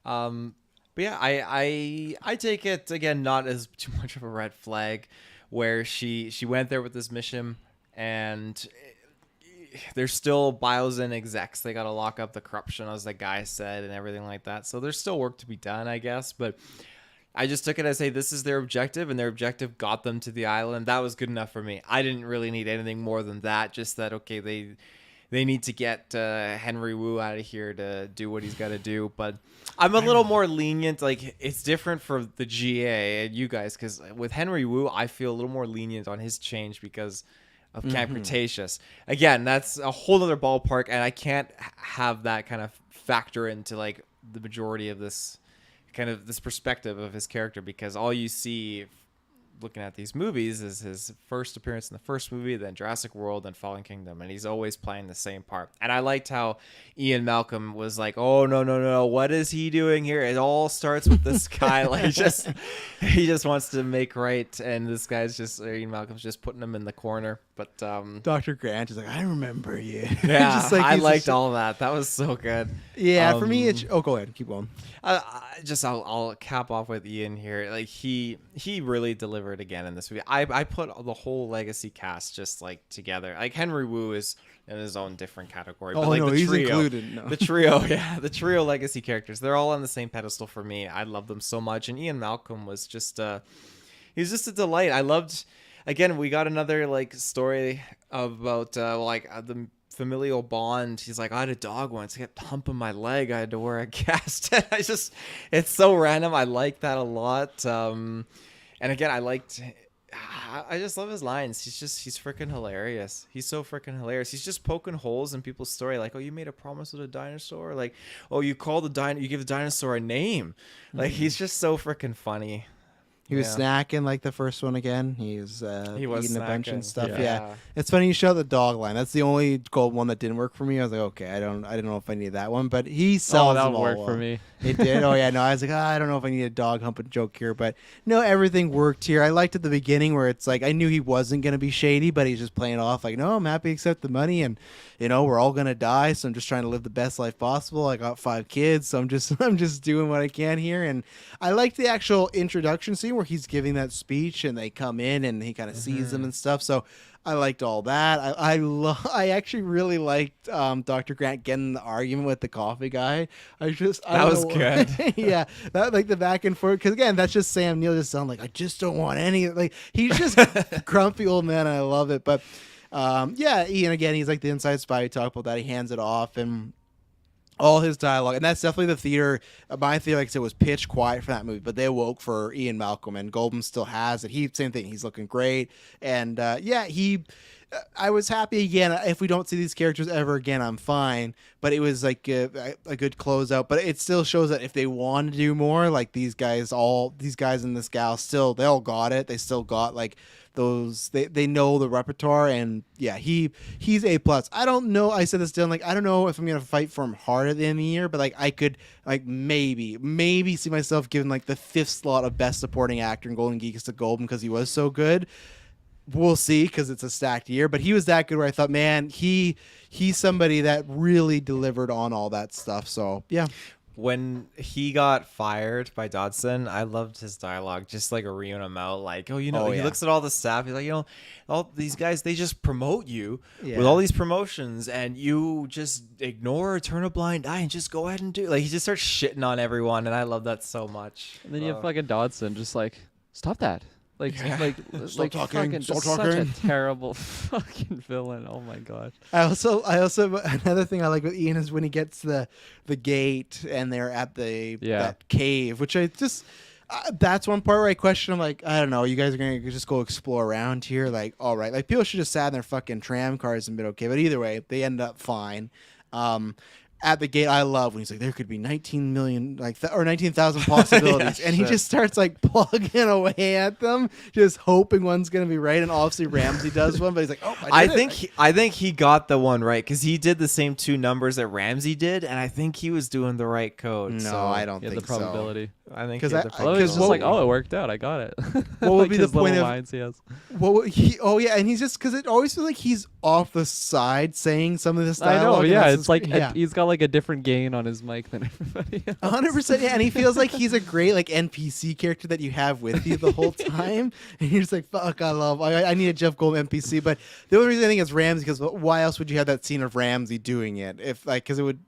but yeah I take it again not as too much of a red flag. Where she went there with this mission, and there's still Biogen execs. They got to lock up the corruption, as the guy said, and everything like that. So there's still work to be done, I guess. But I just took it as, hey, this is their objective, and their objective got them to the island. That was good enough for me. I didn't really need anything more than that. Just that, okay, they need to get Henry Wu out of here to do what he's got to do. But I'm a little more lenient. Like, it's different for the GA and you guys, because with Henry Wu, I feel a little more lenient on his change because of Camp Cretaceous. Again, that's a whole other ballpark, and I can't have that kind of factor into, like, the majority of this kind of this perspective of his character, because all you see looking at these movies is his first appearance in the first movie, then Jurassic World, then Fallen Kingdom, and he's always playing the same part. And I liked how Ian Malcolm was like, oh no, what is he doing here? It all starts with this guy. Like he just wants to make right, and this guy's just Ian Malcolm's just putting him in the corner. But Dr. Grant is like, I remember you. Yeah, just like, I liked all that. That was so good. Yeah, for me, it's go ahead, keep going. I'll cap off with Ian here. Like he really delivered again in this movie. I put the whole legacy cast just like together. Like Henry Wu is in his own different category. But like the he's trio, included. No. The trio, the trio legacy characters, they're all on the same pedestal for me. I love them so much. And Ian Malcolm was just he was just a delight. I loved. Again, we got another like story about the familial bond. He's like, I had a dog once. He kept humping my leg. I had to wear a cast. It's so random. I like that a lot. And again, I just love his lines. He's freaking hilarious. He's so freaking hilarious. He's just poking holes in people's story. Like, oh, you made a promise with a dinosaur. Like, oh, you give the dinosaur a name. Like, he's just so freaking funny. He was snacking like the first one again. He was eating a bunch and stuff. Yeah. It's funny you show the dog line. That's the only gold one that didn't work for me. I was like, okay, I don't know if I need that one, but he sells that them would all work well. for me. It did. Oh yeah, no, I was like, I don't know if I need a dog humping joke here, but no, everything worked here. I liked at the beginning where it's like I knew he wasn't gonna be shady, but he's just playing it off like, no, I'm happy to accept the money, and we're all gonna die, so I'm just trying to live the best life possible. I got 5 kids, so I'm just doing what I can here, and I liked the actual introduction scene where he's giving that speech and they come in and he kind of sees them and stuff. So I liked all that. I actually really liked Dr. Grant getting the argument with the coffee guy. That was good. Yeah, that like the back and forth, because again, that's just Sam Neill just sounding like I just don't want any. Like he's just grumpy old man. And I love it. But Ian again, he's like the inside spy. We talk about that. He hands it off and all his dialogue, and that's definitely the theater. My theater, like I said, was pitch quiet for that movie, but they awoke for Ian Malcolm, and Goldblum still has it. Same thing. He's looking great, and I was happy again. If we don't see these characters ever again, I'm fine. But it was like a good closeout. But it still shows that if they want to do more, like these guys and this gal they all got it. They still got like those. They know the repertoire, and yeah, he's A+. I don't know. I said this to him, like I don't know if I'm gonna fight for him hard at the end of the year, but like I could like maybe see myself giving like the 5th slot of best supporting actor in Golden Geeks to Goldblum because he was so good. We'll see, because it's a stacked year, but he was that good where I thought, man, he's somebody that really delivered on all that stuff. So yeah. When he got fired by Dodson, I loved his dialogue, just like reaming him out, like, he looks at all the staff, he's like, all these guys, they just promote you with all these promotions, and you just ignore or turn a blind eye and just go ahead and do. Like, he just starts shitting on everyone, and I love that so much. And then you have fucking Dodson just like, stop that. Like talking, fucking stop just such talking. a terrible fucking villain. Oh my god. I also another thing I like with Ian is when he gets the gate and they're at that cave, which I just that's one part where I question. I'm like, I don't know, you guys are gonna just go explore around here, like, all right, like people should have sat in their fucking tram cars and been okay, but either way, they end up fine. At the gate, I love when he's like, there could be 19 million, or 19,000 possibilities. Yeah, and he just starts like plugging away at them, just hoping one's going to be right. And obviously Ramsey does one, but he's like, oh, I think he got the one right because he did the same 2 numbers that Ramsey did. And I think he was doing the right code. No, so I don't think the probability. So. I think because it's just like, oh, it worked out. I got it. What would be the point of lines he has? Oh yeah, and he's just because it always feels like he's off the side saying some of this I dialogue. know, and yeah. that's It's just- like yeah. he's got like a different gain on his mic than everybody else. 100%, yeah, and he feels like he's a great like NPC character that you have with you the whole time, and you're just like, fuck, I need a Jeff Goldblum NPC. But the only reason I think it's Ramsey because why else would you have that scene of Ramsey doing it if like because it would.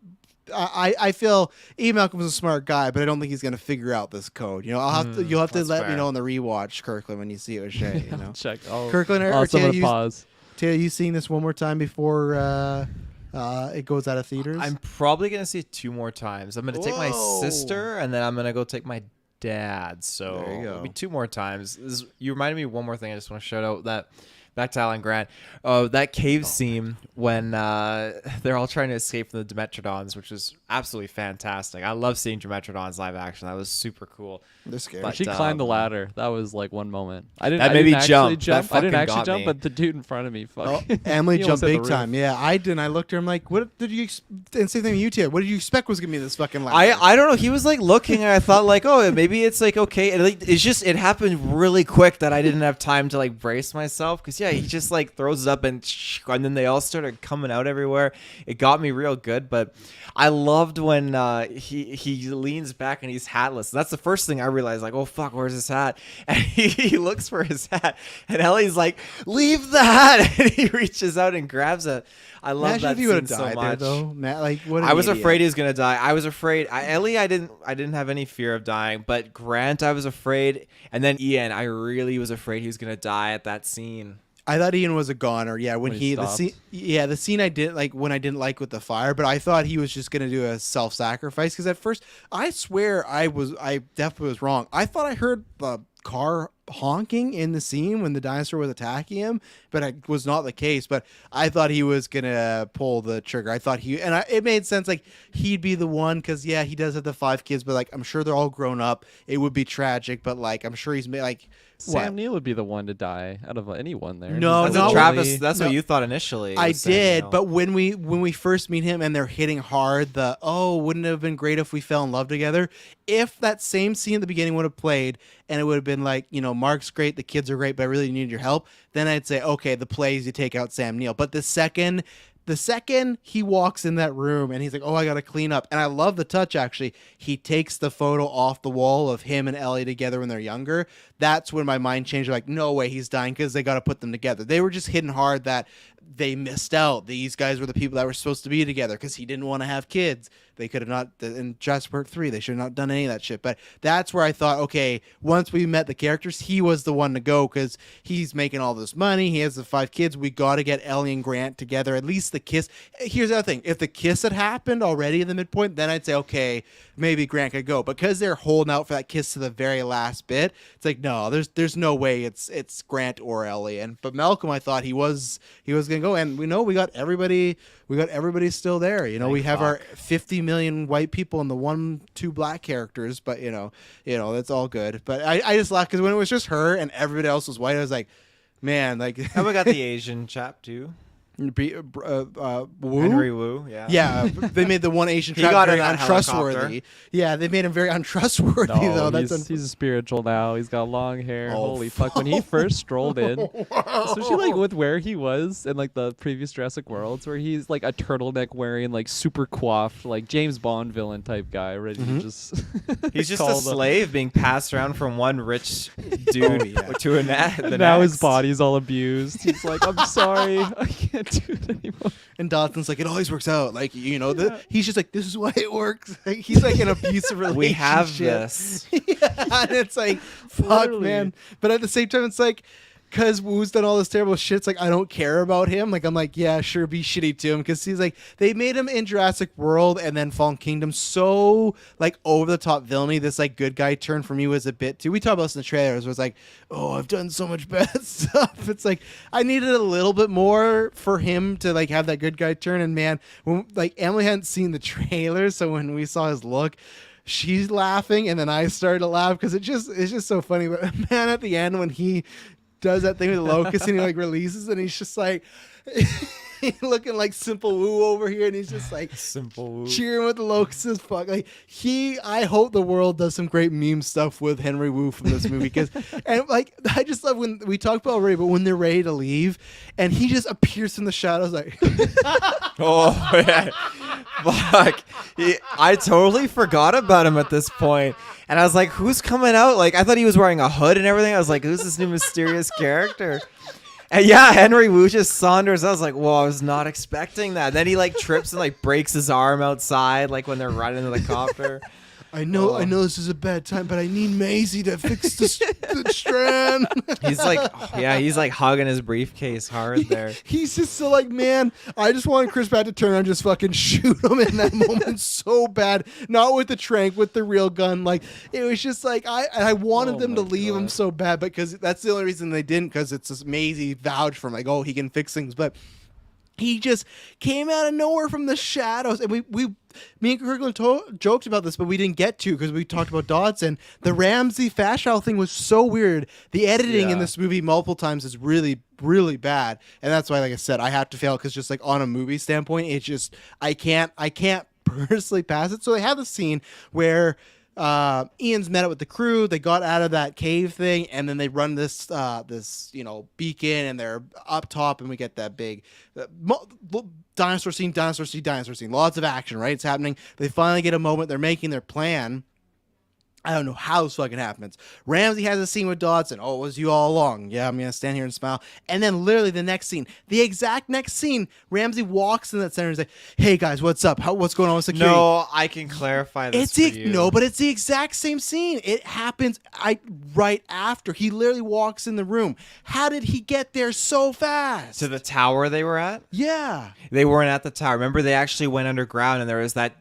I feel Ian Malcolm's a smart guy, but I don't think he's gonna figure out this code. You know, you'll have to let me fair. know on the rewatch, Kirklin, when you see it with Shay. You know, Check. Kirklin or I'll Taylor, pause. Taylor, you seeing this one more time before it goes out of theaters? I'm probably going to see it 2 more times. I'm going to take my Whoa. sister and then I'm going to go take my dad. So There you go. it'll be 2 more times. You reminded me of one more thing I just want to shout out that. Back to Alan Grant. That cave scene when they're all trying to escape from the Dimetrodons, which is absolutely fantastic. I love seeing Dimetrodons live action. That was super cool. They're scary. But, She climbed the ladder. That was like one moment. I That made me actually jump. That I didn't fucking actually got jump, me. but the dude in front of me, fuck. Oh, Emily He jumped almost hit the big roof. time. Yeah, I didn't. I looked at him like, what did you and same thing with you, Taylor. What did you expect was gonna be this fucking ladder? I don't know. He was like looking, and I thought like, oh, maybe it's like okay. And like, it's just it happened really quick that I didn't have time to like brace myself because yeah, he just like throws it up and then they all started coming out everywhere. It got me real good, but I loved when he leans back and he's hatless. That's the first thing I realized. Like, oh fuck, where's his hat? And he looks for his hat, and Ellie's like, leave the hat, and he reaches out and grabs it. I love Imagine that if you would scene have died so there, much. though. Matt, like, what? I was afraid he was gonna die. I was afraid. Ellie, I didn't have any fear of dying, but Grant, I was afraid, and then Ian, I really was afraid he was gonna die at that scene. I thought Ian was a goner. Yeah, when he the stopped. scene, the scene I did like when I didn't like with the fire, but I thought he was just gonna do a self-sacrifice because at first I swear I definitely was wrong. I thought I heard the car honking in the scene when the dinosaur was attacking him, but it was not the case. But I thought he was gonna pull the trigger. I thought it made sense like he'd be the one because yeah, he does have the 5 kids, but like I'm sure they're all grown up. It would be tragic, but like I'm sure he's made like. Sam Neill would be the one to die out of anyone there. No, He's That's the what no, only- Travis. That's what you thought initially. I was Sam did, Neill. but when we first meet him and they're hitting hard, wouldn't it have been great if we fell in love together? If that same scene at the beginning would have played and it would have been like, you know, Mark's great, the kids are great, but I really need your help, then I'd say, okay, the plays you take out Sam Neill. But the second he walks in that room and he's like, oh, I got to clean up. And I love the touch, actually. He takes the photo off the wall of him and Ellie together when they're younger. That's when my mind changed. Like, no way he's dying because they got to put them together. They were just hitting hard that they missed out. These guys were the people that were supposed to be together because he didn't want to have kids. They could have not, in Jurassic Park 3, they should have not done any of that shit. But that's where I thought, okay, once we met the characters, he was the one to go because he's making all this money. He has the 5 kids. We got to get Ellie and Grant together. At least the kiss. Here's the other thing. If the kiss had happened already in the midpoint, then I'd say, okay, maybe Grant could go. Because they're holding out for that kiss to the very last bit, it's like, no, there's no way it's Grant or Ellie. But Malcolm, I thought he was gonna go, and we know we got everybody still there. You know, Thank we have fuck. our 50 million white people and the 1-2 black characters, but you know that's all good. But I just laughed because when it was just her and everybody else was white, I was like, man, like And we got the Asian chap too. Wu? Henry Wu. Yeah. Yeah, they made the one Asian He trap got very in that untrustworthy. helicopter. Yeah, they made him very untrustworthy though. No, That's he's spiritual now. He's got long hair. Oh, Holy fuck! When he first strolled in, especially like with where he was in like the previous Jurassic Worlds, where he's like a turtleneck wearing, like super coiffed, like James Bond villain type guy, ready to just. He's just call a the- slave being passed around from one rich dude yeah. to the Now next. his body's all abused. He's like, I'm sorry, I can't can't do it anymore. And Dodson's like, it always works out. Like, you know, he's just like, this is why it works. Like, he's like an abusive relationship. We have this. Yeah, and it's like, fuck, Literally. man. But at the same time, it's like, because Wu's done all this terrible shit, it's like, I don't care about him. Like, I'm like, yeah, sure, be shitty to him. Because he's like, they made him in Jurassic World and then Fallen Kingdom so, like, over-the-top villainy. This, like, good guy turn for me was a bit, too. We talked about this in the trailers. It was like, oh, I've done so much bad stuff. It's like, I needed a little bit more for him to, like, have that good guy turn. And, man, when, like, Emily hadn't seen the trailer, so when we saw his look, she's laughing, and then I started to laugh because it's just so funny. But, man, at the end, when he does that thing with the locust and he like releases and he's just like looking like Simple Wu over here and he's just like Simple Wu. cheering with the locusts as fuck. Like I hope the world does some great meme stuff with Henry Wu from this movie because and like I just love when we talk about already, but when they're ready to leave and he just appears from the shadows like Oh, yeah. Fuck. I totally forgot about him at this point. And I was like, who's coming out? Like, I thought he was wearing a hood and everything. I was like, who's this new mysterious character? And yeah, Henry Wu just saunders. I was like, whoa, I was not expecting that. Then he like trips and like breaks his arm outside, like when they're running in the copter. I know this is a bad time, but I need Maisie to fix the strand. He's like, he's like hugging his briefcase hard there. He's just so like, man, I just wanted Chris Pratt to turn around and just fucking shoot him in that moment so bad. Not with the trank, with the real gun. Like, it was just like, I wanted them to leave him so bad, because that's the only reason they didn't, because it's just Maisie vouched for him, like, oh, he can fix things. But he just came out of nowhere from the shadows. And me and Kirklin joked about this, but we didn't get to because we talked about Dodson. The Ramsey fast travel thing was so weird. The editing in this movie multiple times is really, really bad. And that's why, like I said, I have to fail because just like on a movie standpoint, it's just, I can't personally pass it. So they have the scene where Ian's met up with the crew. They got out of that cave thing, and then they run this beacon, and they're up top, and we get that big dinosaur scene. Lots of action, right? It's happening. They finally get a moment. They're making their plan. I don't know how this fucking happens. Ramsey has a scene with Dodson. Oh, it was you all along. Yeah, I'm going to stand here and smile. And then literally the next scene, the exact next scene, Ramsey walks in that center and is like, hey guys, what's up? What's going on with security? No, I can clarify this for you. No, but it's the exact same scene. It happens right after. He literally walks in the room. How did he get there so fast? To the tower they were at? Yeah. They weren't at the tower. Remember, they actually went underground, and there was that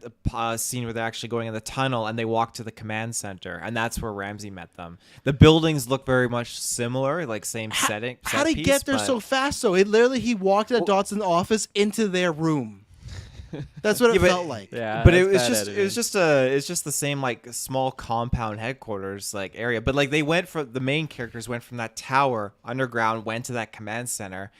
scene where they're actually going in the tunnel, and they walked to the command center, and that's where Ramsey met them. The buildings look very much similar, like same setting. How did he get there so fast? So it literally, he walked out of Dodson's office into their room. That's what it felt like. Yeah, but it was just the same like small compound headquarters like area. But like the main characters went from that tower underground, went to that command center.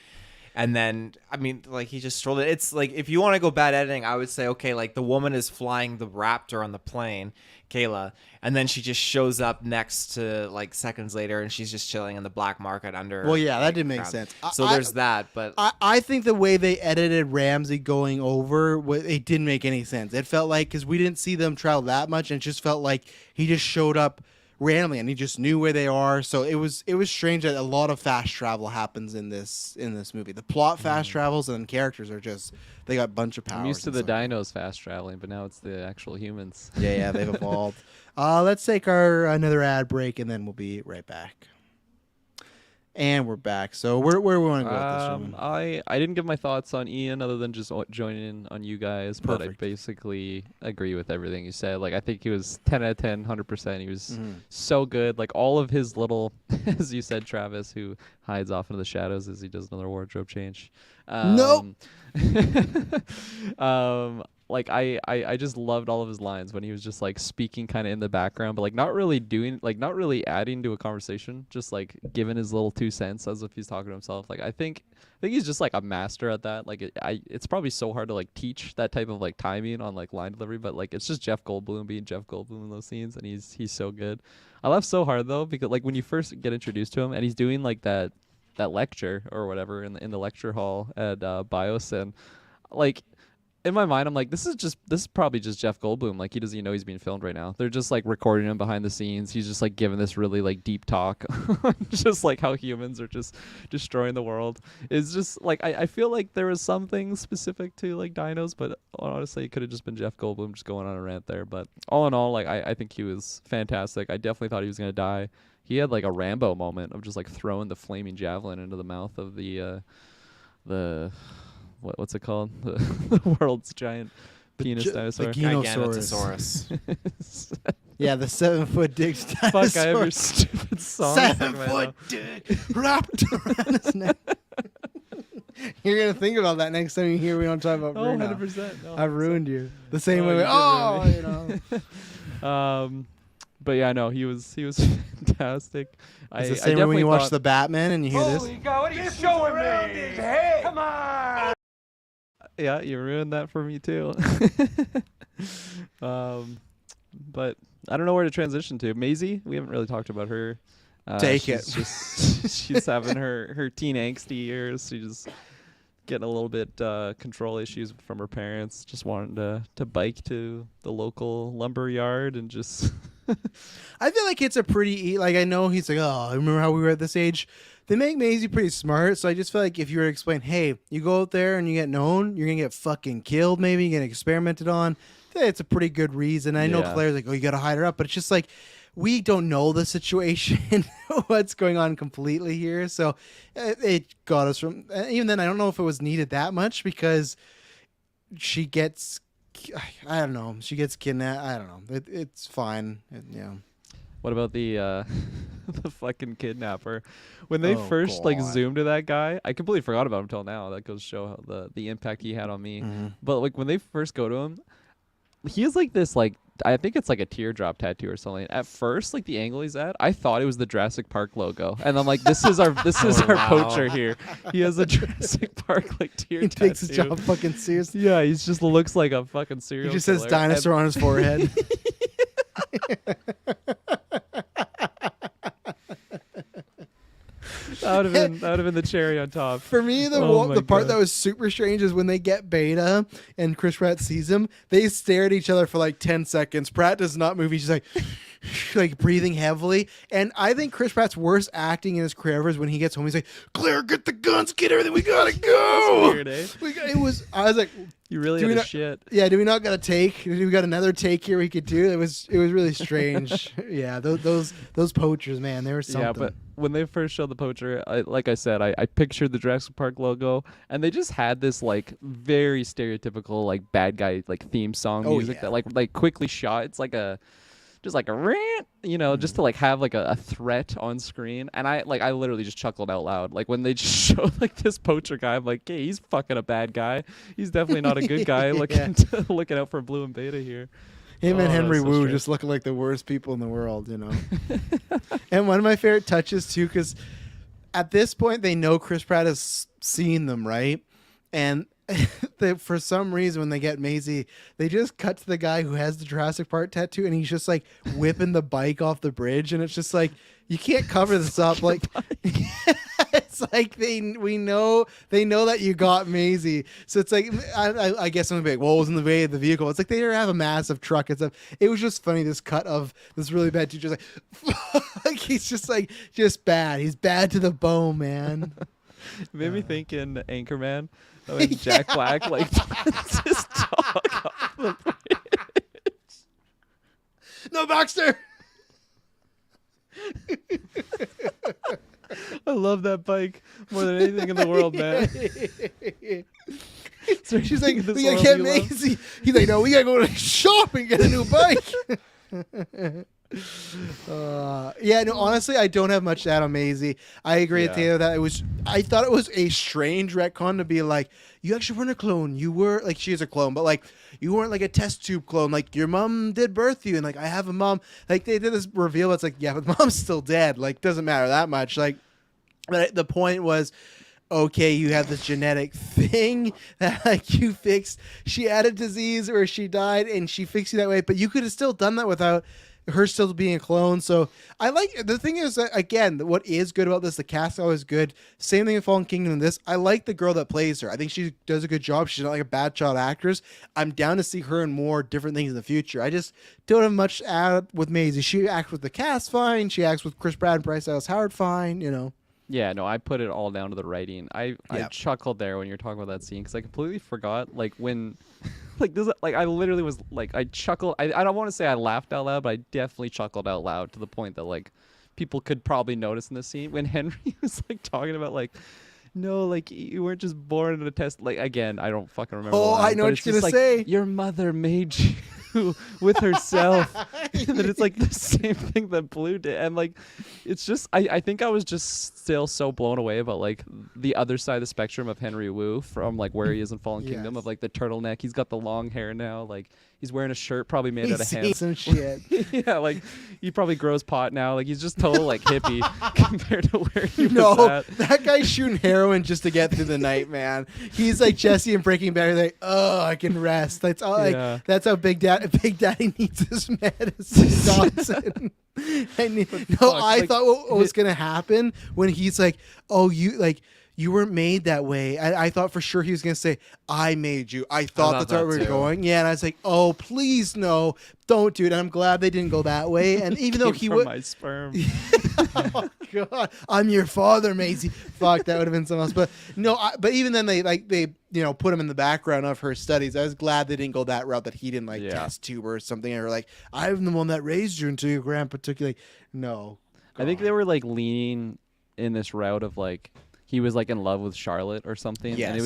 And then, I mean, like, he just strolled it. It's like, if you want to go bad editing, I would say, okay, like, the woman is flying the Raptor on the plane, Kayla, and then she just shows up next to, like, seconds later, and she's just chilling in the black market under. Well, yeah, that like, didn't make ground. sense. So there's that, but. I think the way they edited Ramsey going over, it didn't make any sense. It felt like, because we didn't see them travel that much, and it just felt like he just showed up randomly and he just knew where they are. So it was strange that a lot of fast travel happens in this movie. The plot fast travels, and characters are just, they got a bunch of powers. I'm used to the dinos fast traveling, but now it's the actual humans. Yeah, they've evolved. Let's take another ad break, and then we'll be right back. And we're back. So where we want to go with this, gentlemen? I didn't give my thoughts on Ian other than just joining in on you guys, but I Perfect. basically agree with everything you said. Like, I think he was 10 out of 10, 100%. He was so good. Like, all of his little, as you said, Travis, who hides off into the shadows as he does another wardrobe change. Nope. Like, I just loved all of his lines when he was just like speaking kind of in the background, but like not really adding to a conversation, just like giving his little 2 cents as if he's talking to himself. Like, I think he's just like a master at that. Like, it's probably so hard to like teach that type of like timing on like line delivery, but like it's just Jeff Goldblum being Jeff Goldblum in those scenes, and he's so good. I laugh so hard though, because like when you first get introduced to him and he's doing like that lecture or whatever in the lecture hall at BIOS, and like in my mind, I'm like, this is probably just Jeff Goldblum. Like, he doesn't even know he's being filmed right now. They're just like recording him behind the scenes. He's just like giving this really like deep talk, just like how humans are just destroying the world. It's just like I feel like there was something specific to like dinos, but honestly, it could have just been Jeff Goldblum just going on a rant there. But all in all, like I think he was fantastic. I definitely thought he was gonna die. He had like a Rambo moment of just like throwing the flaming javelin into the mouth of the what's it called? The world's giant penis dinosaur. The Giganosaurus. Giganotosaurus. Yeah, the 7-foot dick dinosaur. Fuck, I have your stupid song. 7-foot dick wrapped around his neck. You're going to think about that next time you hear we don't talk about Oh, Bruno. 100%. No, I've ruined you. The same Oh, way. you did ruin me. You know. But yeah, no, he was fantastic. It's the same way when you watch The Batman and you hear this. God, what are you showing me? His head. Come on. Yeah, you ruined that for me too. But I don't know where to transition to. Maisie, we haven't really talked about her. Take it. She's having her teen angsty years. She's just getting a little bit control issues from her parents. Just wanting to bike to the local lumber yard and just. I feel like it's a pretty like I know he's like, oh, I remember how we were at this age. They make Maisie pretty smart, so I just feel like if you were to explain, hey, you go out there and you get known, you're gonna get fucking killed, maybe you get experimented on. I feel like it's a pretty good reason. I know Yeah. Claire's like, oh, you gotta hide her up, but it's just like we don't know the situation, what's going on completely here. So it got us from. Even then, I don't know if it was needed that much because she gets. I don't know. She gets kidnapped. I don't know. It's fine. Yeah. What about the the fucking kidnapper? When they Oh, first like God. zoomed to that guy, I completely forgot about him until now. That goes to show how the impact he had on me. Mhm. But like when they first go to him, he has like this like I think it's like a teardrop tattoo or something. At first, like the angle he's at, I thought it was the Jurassic Park logo, and I'm like, this is our wow. poacher here. He has a Jurassic Park like tear He tattoo. takes his job fucking seriously. Yeah, he just looks like a fucking He serial. just says killer. dinosaur on his forehead. That would have been the cherry on top. For me, Oh my the part God. that was super strange is when they get Beta and Chris Pratt sees him, they stare at each other for like 10 seconds. Pratt does not move. He's just like, like breathing heavily. And I think Chris Pratt's worst acting in his career ever is when he gets home. He's like, Claire, get the guns, get everything. We gotta go. Weird, eh? I was like, You really Do we had a not- shit. yeah, do we not got a take? Do we got another take here we could do? It was really strange. Yeah, those poachers, man, they were something. Yeah, but when they first showed the poacher, like I said, I pictured the Jurassic Park logo, and they just had this like very stereotypical like bad guy like theme song Oh, music yeah. that like quickly shot. It's like just like a rant, you know, just to like have like a threat on screen. And I literally just chuckled out loud. Like when they just showed like this poacher guy, I'm like, hey, he's fucking a bad guy. He's definitely not a good guy. Yeah. Looking out for Blue and Beta here. Him Oh, and that Henry was so Wu strange. just looking like the worst people in the world, you know. And one of my favorite touches too, because at this point they know Chris Pratt has seen them, right? And for some reason, when they get Maisie, they just cut to the guy who has the Jurassic Park tattoo, and he's just like whipping the bike off the bridge, and it's just like you can't cover this up. Like it's like they know that you got Maisie, so it's like I guess I'm gonna be like, well, it was in the way of the vehicle. It's like they have a massive truck and stuff. It was just funny, this cut of this really bad dude, just like he's just like just bad. He's bad to the bone, man. It made me think in Anchorman when Jack Black like puts his dog off the bridge. No, Baxter. I love that bike more than anything in the world, man. So She's like, this we gotta world get you love? Maisie. He's like, no, we gotta go to the shop and get a new bike. Yeah, no, honestly, I don't have much to add on Maisie. I agree with Yeah. Taylor that I thought it was a strange retcon to be like, you actually weren't a clone. You were, like, she is a clone, but like, you weren't like a test tube clone. Like, your mom did birth you, and like, I have a mom. Like, they did this reveal. It's like, yeah, but mom's still dead. Like, doesn't matter that much. Like, but the point was, okay, you have this genetic thing that like you fixed. She had a disease or she died and she fixed you that way, but you could have still done that without her still being a clone. So I like the thing is that, again, what is good about this, the cast is always good. Same thing in Fallen Kingdom in this. I like the girl that plays her. I think she does a good job. She's not like a bad child actress. I'm down to see her in more different things in the future. I just don't have much to add with Maisie. She acts with the cast fine. She acts with Chris Pratt and Bryce Dallas Howard fine, you know. Yeah, no, I put it all down to the writing. I chuckled there when you're talking about that scene because I completely forgot like when like this like I literally was like I chuckled. I don't want to say I laughed out loud, but I definitely chuckled out loud to the point that like people could probably notice in the scene when Henry was like talking about like no, like you weren't just born in a test. Like again, I don't fucking remember. Oh, I know what you're gonna say. Your mother made you with herself, and then it's like the same thing that Blue did, and like it's just I think I was just still so blown away about like the other side of the spectrum of Henry Wu from like where he is in Fallen Kingdom of like the turtleneck. He's got the long hair now, like he's wearing a shirt probably made out of hemp. Some shit. Yeah, like he probably grows pot now. Like he's just total like hippie compared to where he was No, at. that guy's shooting heroin just to get through the night, man. He's like Jesse in Breaking Bad. He's like, oh, I can rest. That's all. Yeah. Like that's how Big Daddy needs his medicine. Dawson. I thought what was gonna happen when he's like, oh, you weren't made that way. I thought for sure he was going to say, I made you. I thought that's where we were going. Yeah, and I was like, oh, please, no. Don't do it. And I'm glad they didn't go that way. And even though he would... my sperm. Oh, God. I'm your father, Maisie. Fuck, that would have been something else. But no, but even then they put him in the background of her studies. I was glad they didn't go that route, that he didn't test tube or something. Or like, I'm the one that raised you until your grandpa took you. Like, no. God. I think they were like leaning in this route of like, he was like in love with Charlotte or something. Yes. And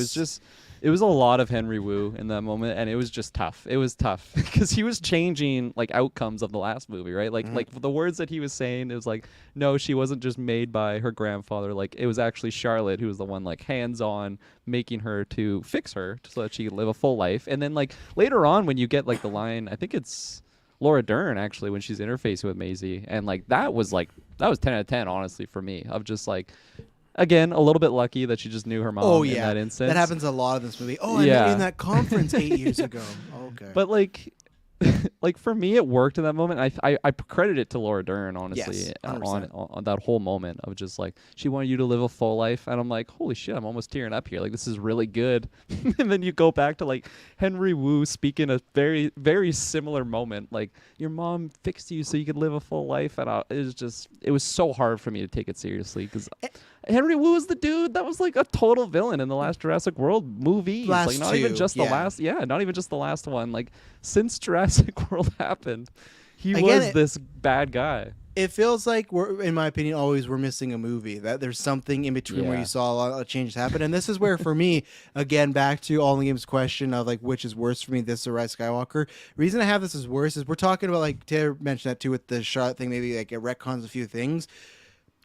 it was a lot of Henry Wu in that moment. And it was just tough. It was tough because he was changing like outcomes of the last movie, right? Like, like the words that he was saying, it was like, no, she wasn't just made by her grandfather. Like it was actually Charlotte who was the one like hands on making her to fix her so that she could live a full life. And then like later on when you get like the line, I think it's Laura Dern actually when she's interfacing with Maisie. And like that was 10 out of 10, honestly, for me, of just like, again, a little bit lucky that she just knew her mom in that instance. That happens a lot in this movie. Oh, I met you in that conference 8 years ago. Okay. But like, like for me, it worked in that moment. I credit it to Laura Dern, honestly, Yes, on that whole moment of just like she wanted you to live a full life, and I'm like, holy shit, I'm almost tearing up here. Like this is really good. And then you go back to like Henry Wu speaking a very very similar moment, like your mom fixed you so you could live a full life, and it was so hard for me to take it seriously because Henry Wu is the dude that was like a total villain in the last Jurassic World movie. Like not even just the last, not even just the last one. Like since Jurassic World happened, he was this bad guy. It feels like in my opinion, we're missing a movie. That there's something in between where you saw a lot of changes happen, and this is where, for me, again, back to All in the Game's question of like which is worse for me, this or Rise of Skywalker. The reason I have this as worse is we're talking about like Taylor mentioned that too with the Charlotte thing. Maybe like it retcons a few things.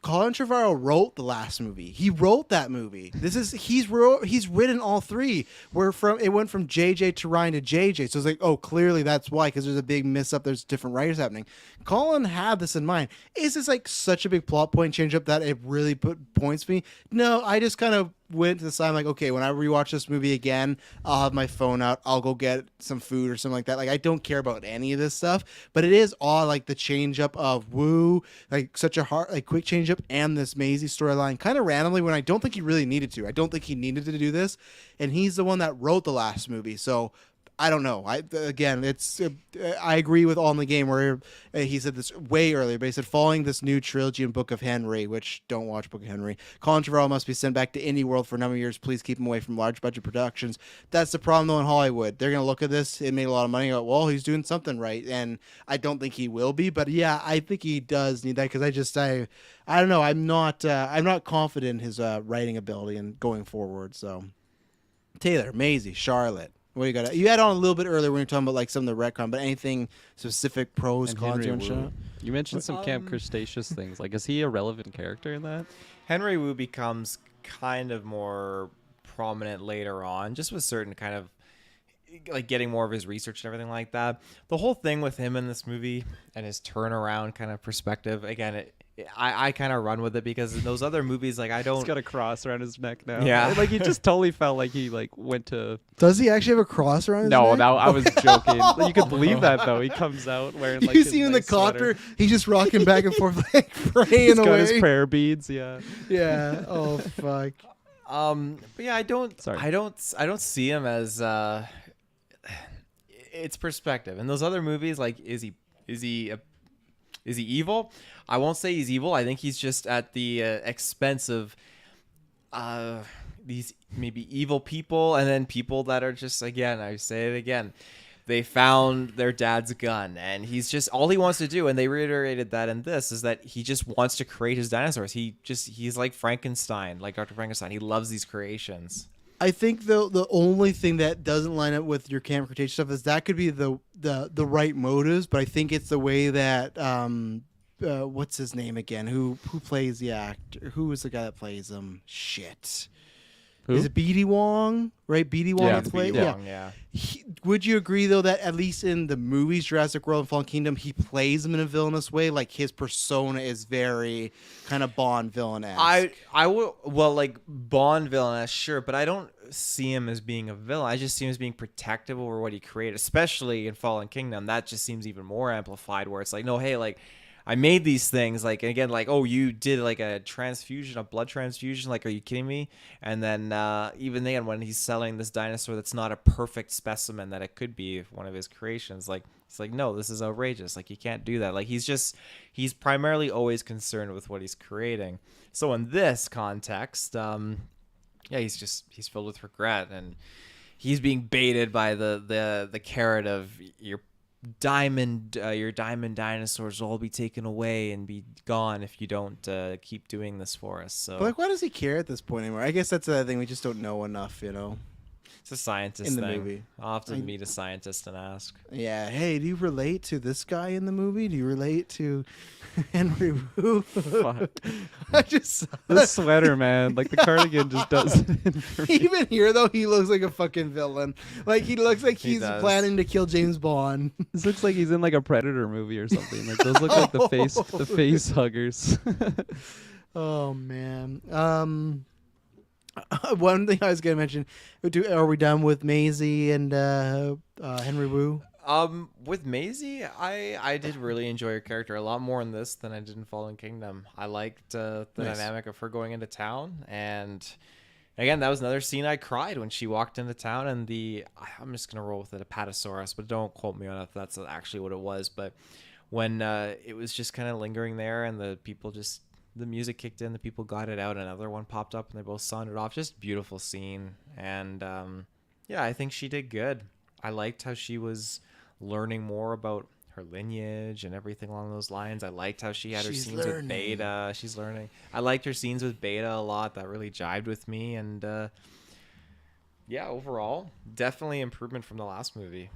Colin Trevorrow wrote the last movie. He wrote that movie. He's written all three. It went from JJ to Ryan to JJ. So it's like, oh, clearly that's why, because there's a big mess up. There's different writers happening. Colin had this in mind. Is this like such a big plot point change up that it really points me? No, I just kind of went to the side. I'm like, okay, when I rewatch this movie again, I'll have my phone out. I'll go get some food or something like that. Like I don't care about any of this stuff, but it is odd, like the change up of Wu, like such a hard, like quick change up, and this Maisie storyline kind of randomly when I don't think he really needed to. I don't think he needed to do this, and he's the one that wrote the last movie, so. I don't know. I agree with All in the Game where he said this way earlier, but he said following this new trilogy in Book of Henry, which don't watch Book of Henry, Colin Trevorrow must be sent back to indie world for a number of years. Please keep him away from large budget productions. That's the problem though in Hollywood. They're going to look at this. It made a lot of money. Go, well, he's doing something right. And I don't think he will be, but yeah, I think he does need that because I don't know. I'm not confident in his writing ability and going forward. So Taylor, Maisie, Charlotte. What you got? You had on a little bit earlier when you were talking about like some of the retcon, but anything specific pros, cons you want to show up? You mentioned some Camp Cretaceous things. Like, is he a relevant character in that? Henry Wu becomes kind of more prominent later on, just with certain kind of like getting more of his research and everything like that. The whole thing with him in this movie and his turnaround kind of perspective, again, I kind of run with it because in those other movies, like I He's don't. got a cross around his neck now. Yeah. Like he just totally felt like he like went to. Does he actually have a cross around his No, neck? that I was joking. You could believe that though. He comes out wearing like. You his see him in the nice sweater. copter, he's just rocking back and forth like praying He's got away. his prayer beads. Yeah. Yeah. Oh fuck. But yeah, I don't. Sorry. I don't see him as. It's perspective. In those other movies, like is he evil? I won't say he's evil. I think he's just at the expense of these maybe evil people, and then people that are just, again, I say it again, they found their dad's gun, and he's just, all he wants to do, and they reiterated that in this, is that he just wants to create his dinosaurs. He's like Frankenstein, like Dr. Frankenstein. He loves these creations. I think the only thing that doesn't line up with your Camp Cretaceous stuff is that could be the right motives, but I think it's the way that what's his name again? Who plays the actor? Who is the guy that plays him? Shit. Who? Is it BD Wong? Right, BD Wong. Yeah, He played- BD Wong, yeah. Would you agree though that at least in the movies Jurassic World and Fallen Kingdom, he plays him in a villainous way? Like his persona is very kind of Bond villain-esque. I would, well, like Bond villain, sure, but I don't see him as being a villain. I just see him as being protective over what he created, especially in Fallen Kingdom. That just seems even more amplified, where it's like, no, hey, like I made these things, like, again, like, oh, you did like a transfusion, a blood transfusion, like, are you kidding me? And then even then, when he's selling this dinosaur that's not a perfect specimen that it could be one of his creations, like, it's like, no, this is outrageous. Like, you can't do that. Like, he's primarily always concerned with what he's creating. So in this context, yeah, he's filled with regret, and he's being baited by the carrot of your diamond dinosaurs will all be taken away and be gone if you don't keep doing this for us. So But like, why does he care at this point anymore? I guess that's the thing. We just don't know enough, it's a scientist in the thing. movie. I'll have to meet a scientist and ask. Yeah. Hey, do you relate to this guy in the movie? Do you relate to Henry Wu? Fuck. I just This sweater, man. Like the cardigan just does it for me. even here though, he looks like a fucking villain. Like he looks like He he's does. planning to kill James Bond. This looks like he's in like a Predator movie or something. Like those look like the face huggers. Oh man. One thing I was gonna mention. Are we done with Maisie and Henry Wu? With Maisie, I did really enjoy her character a lot more in this than I did in Fallen Kingdom. I liked the Nice. dynamic of her going into town, and again, that was another scene I cried when she walked into town, and I'm just gonna roll with it, Apatosaurus, but don't quote me on if that's actually what it was. But when it was just kind of lingering there, and the music kicked in, the people got it out, another one popped up, and they both sauntered off. Just beautiful scene, and yeah, I think she did good. I liked how she was learning more about her lineage and everything along those lines. I liked how she had her She's scenes with learning. Beta. She's learning. I liked her scenes with Beta a lot. That really jived with me, and yeah, overall, definitely improvement from the last movie.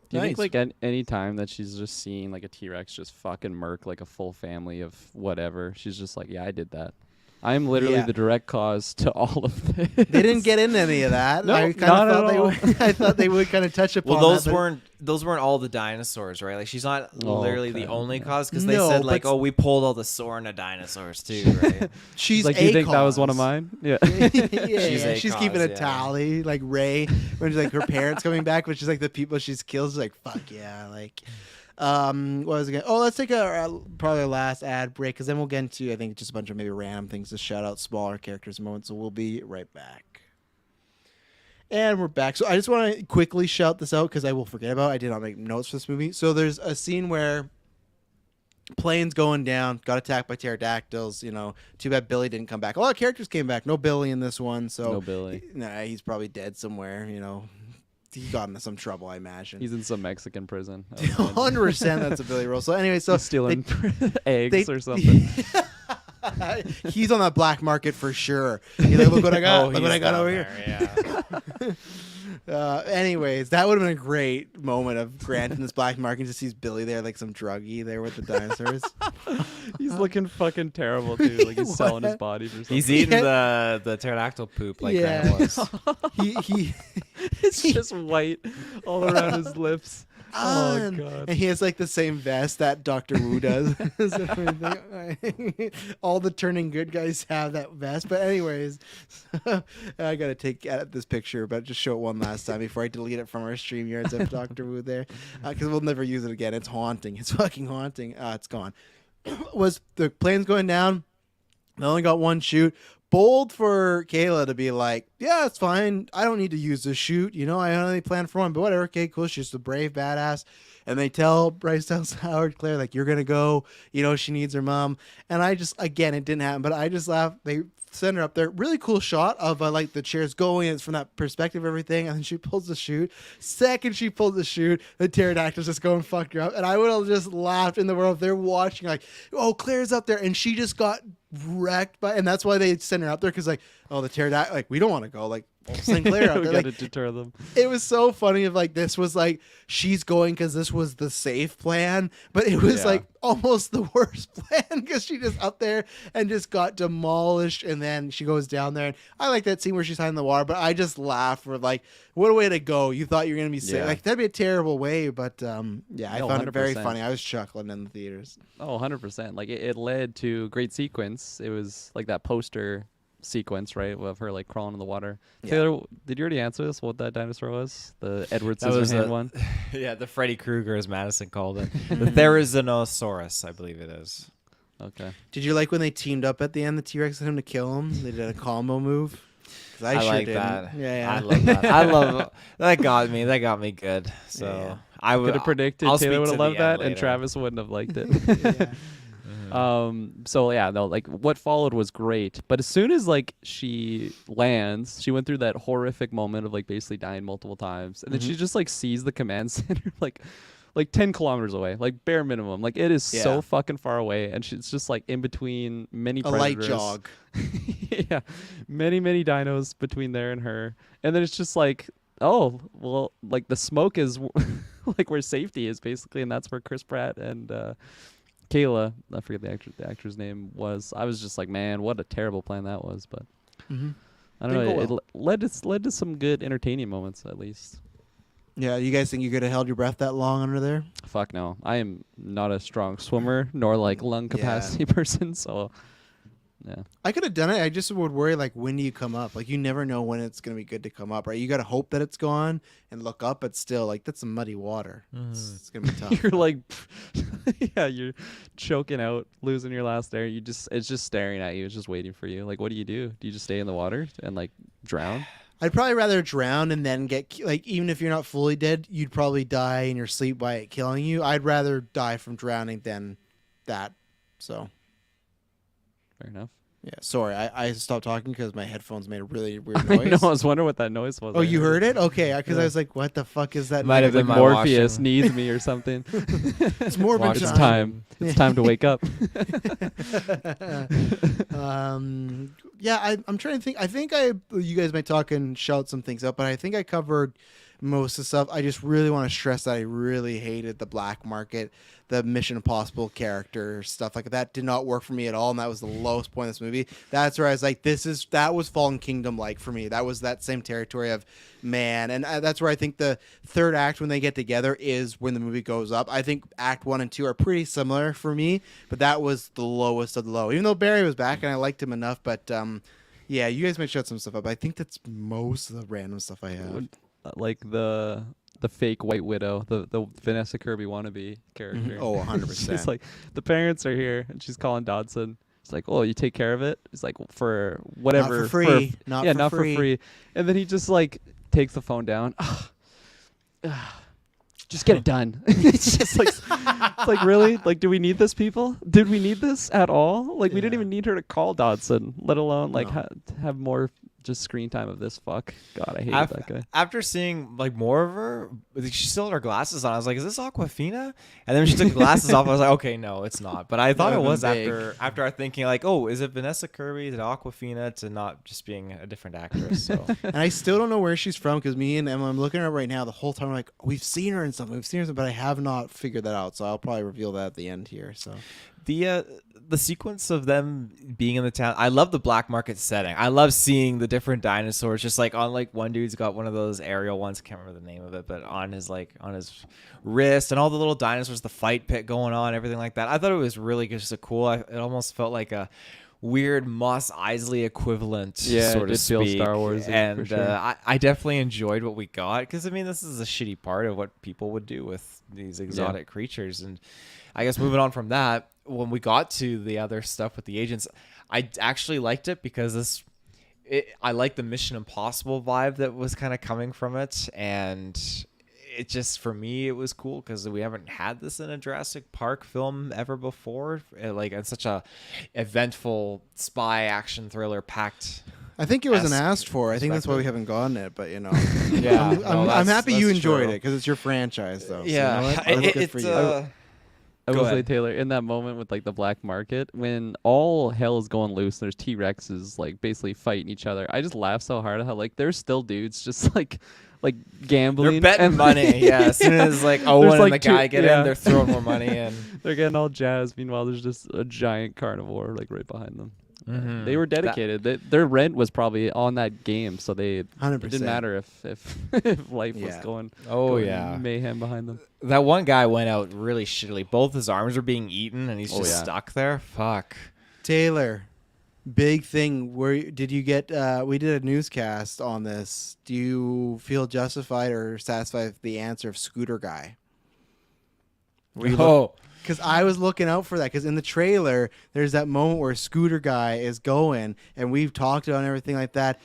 Do you Nice. think like any time that she's just seeing like a T-Rex just fucking murk like a full family of whatever, she's just like, yeah, I did that. I'm literally Yeah. the direct cause to all of this. They didn't get into any of that. No, I kind not of at thought they all. would. I thought they would kind of touch upon. Well, that, those weren't all the dinosaurs, right? Like, she's not Oh, literally okay, the only yeah. cause, because they No, said like, but- oh, we pulled all the Sorna dinosaurs too, right? she's like, a you think that was cause. one of mine? Yeah. yeah, She's a keeping a cause, yeah. tally, like Ray when she's like her parents coming back, but she's like the people she's killed. She's like, fuck yeah, like. What was it again? Oh, let's take probably our last ad break, because then we'll get into, I think, just a bunch of maybe random things to shout out smaller characters moments. So we'll be right back. And we're back. So I just want to quickly shout this out because I will forget about it. I did not make notes for this movie. So there's a scene where plane's going down, got attacked by pterodactyls. Too bad Billy didn't come back. A lot of characters came back. No Billy in this one. So No Billy. Nah, he's probably dead somewhere. He got into some trouble, I imagine. He's in some Mexican prison. 100% that's a Billy role. So anyway, so He's stealing eggs they- or something. he's on that black market for sure. He's like, look what I got. Oh, Look what I he's got down over here. there, yeah. Anyways, that would have been a great moment of Grant in this black market. Just sees Billy there, like some druggie there with the dinosaurs. He's looking fucking terrible too. Like he's selling his body for something. He's eating the pterodactyl poop like Yeah. Grant was. he It's just white all around his lips. on. God. And he has like the same vest that Dr. Wu does. All the turning good guys have that vest. But anyways, I gotta edit this picture, but just show it one last time before I delete it from our StreamYards of Dr. Wu there, because we'll never use it again. It's haunting. It's fucking haunting. It's gone. Was the plane's going down? They only got one shoot. Bold for Kayla to be like, yeah, it's fine. I don't need to use this shoot. You know, I only planned for one, but whatever. Okay, cool. She's a brave badass. And they tell Bryce Dallas Howard, Claire, like, you're going to go. You know, she needs her mom. And I just, again, it didn't happen, but I just laughed. They send her up there. Really cool shot of like the chairs going. It's from that perspective, everything. And then she pulls the chute. Second she pulls the chute, the pterodactyl's just going fuck her up. And I would have just laughed in the world if they're watching, like, oh, Claire's up there. And she just got wrecked by, and that's why they sent her up there, because like, oh, the pterodactyl, like, we don't want to go, like, we'll send Claire up We there. gotta Like, deter them. it was so funny of like, this was like, she's going because this was the safe plan, but it was like almost the worst plan, because she just up there and just got demolished. And then she goes down there, and I like that scene where she's hiding in the water, but I just laughed for like, what a way to go. You thought you were gonna be safe. Like, that'd be a terrible way, but yeah, I found it very 100%. funny. I was chuckling in the theaters. Oh, 100%. Like it led to a great sequence. It was like that poster sequence, right, of her like crawling in the water. Yeah. Taylor, did you already answer this? What that dinosaur was? The Edward That was Scissorhand a- one. Yeah, the Freddy Krueger, as Madison called it. The Therizinosaurus, I believe it is. Okay. Did you like when they teamed up at the end, the T-Rex and him, to kill him? They did a combo move. 'Cause I sure like didn't. that. Yeah. I love that. I love that. Got me. That got me good. So Yeah. I would Could have predicted I'll Taylor speak would to have the loved end that, and later. Travis wouldn't have liked it. Yeah. So yeah, no, like what followed was great, but as soon as like she lands, she went through that horrific moment of like basically dying multiple times, and then she just like sees the command center like 10 kilometers away, like bare minimum. Like it is so Yeah. fucking far away, and she's just like in between many A light predators. jog. Yeah, many dinos between there and her, and then it's just like, oh well, like the smoke is like where safety is basically, and that's where Chris Pratt and Kayla, I forget the actor's name was. I was just like, man, what a terrible plan that was. But Mm-hmm. I don't Didn't know. go It led to some good entertaining moments at least. Yeah, you guys think you could have held your breath that long under there? Fuck no, I am not a strong swimmer nor like lung capacity person. So yeah, I could have done it. I just would worry, like, when do you come up? Like, you never know when it's going to be good to come up, right? You got to hope that it's gone and look up, but still, like, that's some muddy water. It's going to be tough. you're like, yeah, you're choking out, losing your last air. It's just staring at you. It's just waiting for you. Like, what do? Do you just stay in the water and like drown? I'd probably rather drown and then like, even if you're not fully dead, you'd probably die in your sleep by it killing you. I'd rather die from drowning than that. So, Fair enough. yeah, sorry. I stopped talking because my headphones made a really weird I noise. know. I was wondering what that noise was. Oh, I you heard it? Okay, because I Yeah. was like, what the fuck is that? Might noise? have Like been my Morpheus washing. needs me or something. It's morbid Washing. It's time. It's time to wake up. Yeah, I'm trying to think. I think you guys might talk and shout some things up, but I think I covered most of the stuff. I just really want to stress that I really hated the black market, the Mission Impossible character stuff like that did not work for me at all, and that was the lowest point of this movie. That's where I was like, that was Fallen Kingdom like for me. That was that same territory of man, and that's where I think the third act, when they get together, is when the movie goes up. I think Act 1 and 2 are pretty similar for me, but that was the lowest of the low. Even though Barry was back and I liked him enough, but yeah, you guys might shut some stuff up. I think that's most of the random stuff I have. Like the fake White Widow, the Vanessa Kirby wannabe character. Oh, 100%. She's like, the parents are here, and she's calling Dodson. It's like, oh, you take care of it. It's like, for whatever, Not for free. Not for free. And then he just like takes the phone down. Just get it done. It's just like, it's like, really? Like, do we need this, people? Did we need this at all? Like, we didn't even need her to call Dodson, let alone like have more just screen time of this fuck. God, I hate that guy. After seeing like more of her, she still had her glasses on. I was like, "Is this Aquafina?" And then when she took the glasses off, I was like, "Okay, no, it's not." But I thought it was after I thinking like, "Oh, is it Vanessa Kirby? Is it Aquafina?" To not just being a different actress. So And I still don't know where she's from, because me and Emma, I'm looking at her right now the whole time. I'm like, we've seen her in something, but I have not figured that out. So I'll probably reveal that at the end here. So The sequence of them being in the town, I love the black market setting. I love seeing the different dinosaurs, just like on like one dude's got one of those aerial ones, I can't remember the name of it, but on his wrist, and all the little dinosaurs, the fight pit going on, everything like that. I thought it was really just a cool. It almost felt like a weird Mos Eisley equivalent, so to speak. Star Wars, and for sure. I definitely enjoyed what we got, because I mean, this is a shitty part of what people would do with these exotic creatures. And I guess moving on from that, when we got to the other stuff with the agents, I actually liked it because I like the Mission Impossible vibe that was kind of coming from it, and it just, for me, it was cool because we haven't had this in a Jurassic Park film ever before, like in such a eventful spy action thriller packed. I think it wasn't asked for. I think that's why we haven't gotten it. But Yeah, I'm happy you enjoyed true. it because it's your franchise, though. Yeah, so that's good for you. I Go will say, ahead. Taylor, in that moment with like the black market, when all hell is going loose, there's T-Rexes like basically fighting each other. I just laugh so hard at how like there's still dudes just like gambling. They're betting money. Yeah, as soon as like Owen and like the guy get in, yeah. they're throwing more money in. They're getting all jazzed. Meanwhile, there's just a giant carnivore like right behind them. Mhm. They were dedicated. Their rent was probably on that game, so it 100%. didn't matter if if life was Yeah. going mayhem behind them. That one guy went out really shittily. Both his arms are being eaten, and he's just yeah. stuck there. Fuck. Taylor, big thing. Where did you get? We did a newscast on this. Do you feel justified or satisfied with the answer of Scooter Guy? Because I was looking out for that. Because in the trailer, there's that moment where Scooter Guy is going, and we've talked about everything like that.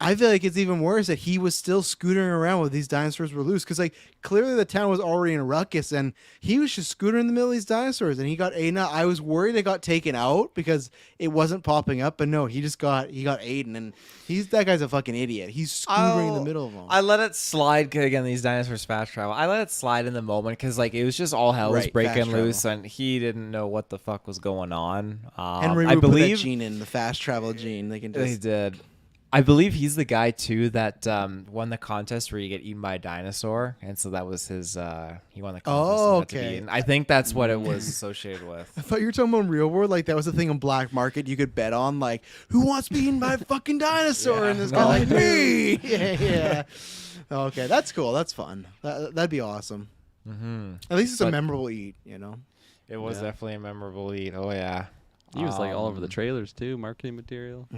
I feel like it's even worse that he was still scootering around with these dinosaurs were loose. Because like clearly the town was already in a ruckus, and he was just scootering in the middle of these dinosaurs, and he got eaten up. I was worried it got taken out because it wasn't popping up, but no, he got eaten, and that guy's a fucking idiot. He's scootering in the middle of them. I let it slide. 'Cause again, these dinosaurs fast travel. I let it slide in the moment because like it was just all hell was Right, breaking fast loose, travel. and he didn't know what the fuck was going on. Henry I Wu put that believe gene in the fast travel gene. They can he just did. I believe he's the guy too that won the contest where you get eaten by a dinosaur, and so that was his. He won the contest. Oh, and had to be okay. eaten. I think that's what it was associated with. I thought you were talking about in real world, like that was the thing in black market you could bet on, like who wants to be eaten by a fucking dinosaur? Yeah, And this no, guy I like me. Yeah. Okay, that's cool. That's fun. That'd be awesome. Mm-hmm. At least it's a But- memorable eat, It was Yeah. definitely a memorable eat. Oh yeah. He was like all over the trailers too, marketing material.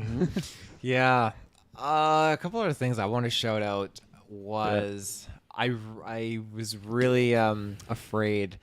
Yeah. A couple other things I want to shout out was I was really afraid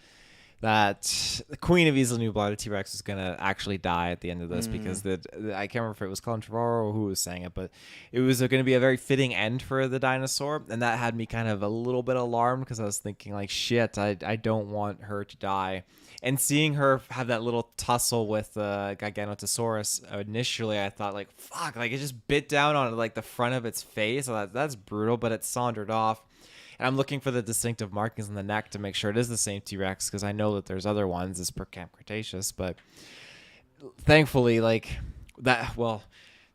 that the Queen of Easel New Blooded T-Rex was going to actually die at the end of this because I can't remember if it was Colin Trevorrow or who was saying it, but it was going to be a very fitting end for the dinosaur, and that had me kind of a little bit alarmed because I was thinking like, shit, I don't want her to die. And seeing her have that little tussle with Giganotosaurus initially, I thought like, fuck, like it just bit down on like the front of its face. So that's brutal, but it sauntered off. And I'm looking for the distinctive markings on the neck to make sure it is the same T-Rex because I know that there's other ones as per Camp Cretaceous, but thankfully, like that, well,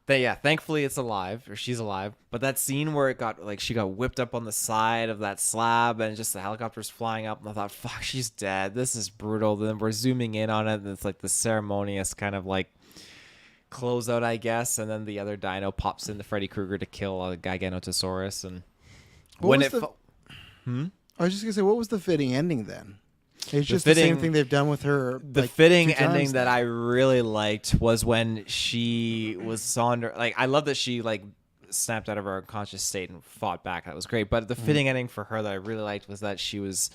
thankfully it's alive, or she's alive. But that scene where she got whipped up on the side of that slab and just the helicopter's flying up, and I thought, fuck, she's dead. This is brutal. Then we're zooming in on it, and it's like the ceremonious kind of like closeout, I guess. And then the other dino pops into Freddy Krueger to kill a Giganotosaurus. And I was just gonna say, what was the fitting ending then? It's just the fitting- same thing they've done with her. The like, fitting 2 times ending that now. I really liked was when she was Sonder. Like, I love that she like snapped out of her unconscious state and fought back. That was great. But the fitting ending for her that I really liked was that she was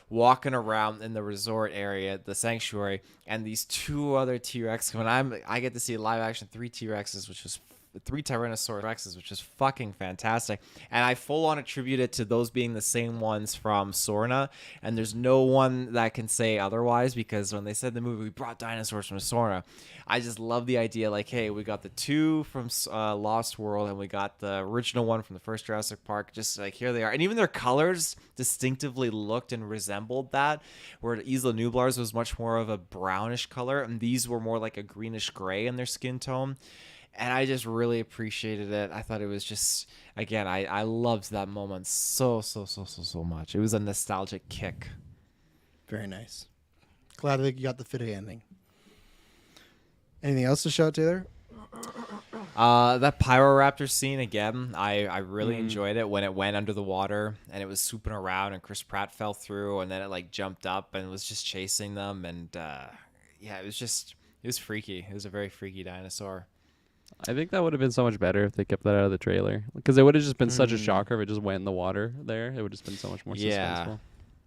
walking around in the resort area, the sanctuary, and these 2 other T-Rex. When I get to see live action 3 T-Rexes, which was 3 Tyrannosaurus Rexes, which is fucking fantastic. And I full on attribute it to those being the same ones from Sorna. And there's no one that can say otherwise, because when they said in the movie, we brought dinosaurs from Sorna, I just love the idea, like, hey, we got the 2 from Lost World, and we got the original one from the first Jurassic Park. Just like, here they are. And even their colors distinctively looked and resembled that, where Isla Nublar's was much more of a brownish color, and these were more like a greenish gray in their skin tone. And I just really appreciated it. I thought it was just, again, I loved that moment so much. It was a nostalgic kick. Very nice. Glad that you got the fitting ending. Anything else to show out, Taylor? That Pyroraptor scene again, I really enjoyed it when it went under the water and it was swooping around and Chris Pratt fell through and then it like jumped up and was just chasing them and yeah, it was freaky. It was a very freaky dinosaur. I think that would have been so much better if they kept that out of the trailer, because it would have just been such a shocker if it just went in the water there. It would have just been so much more suspenseful.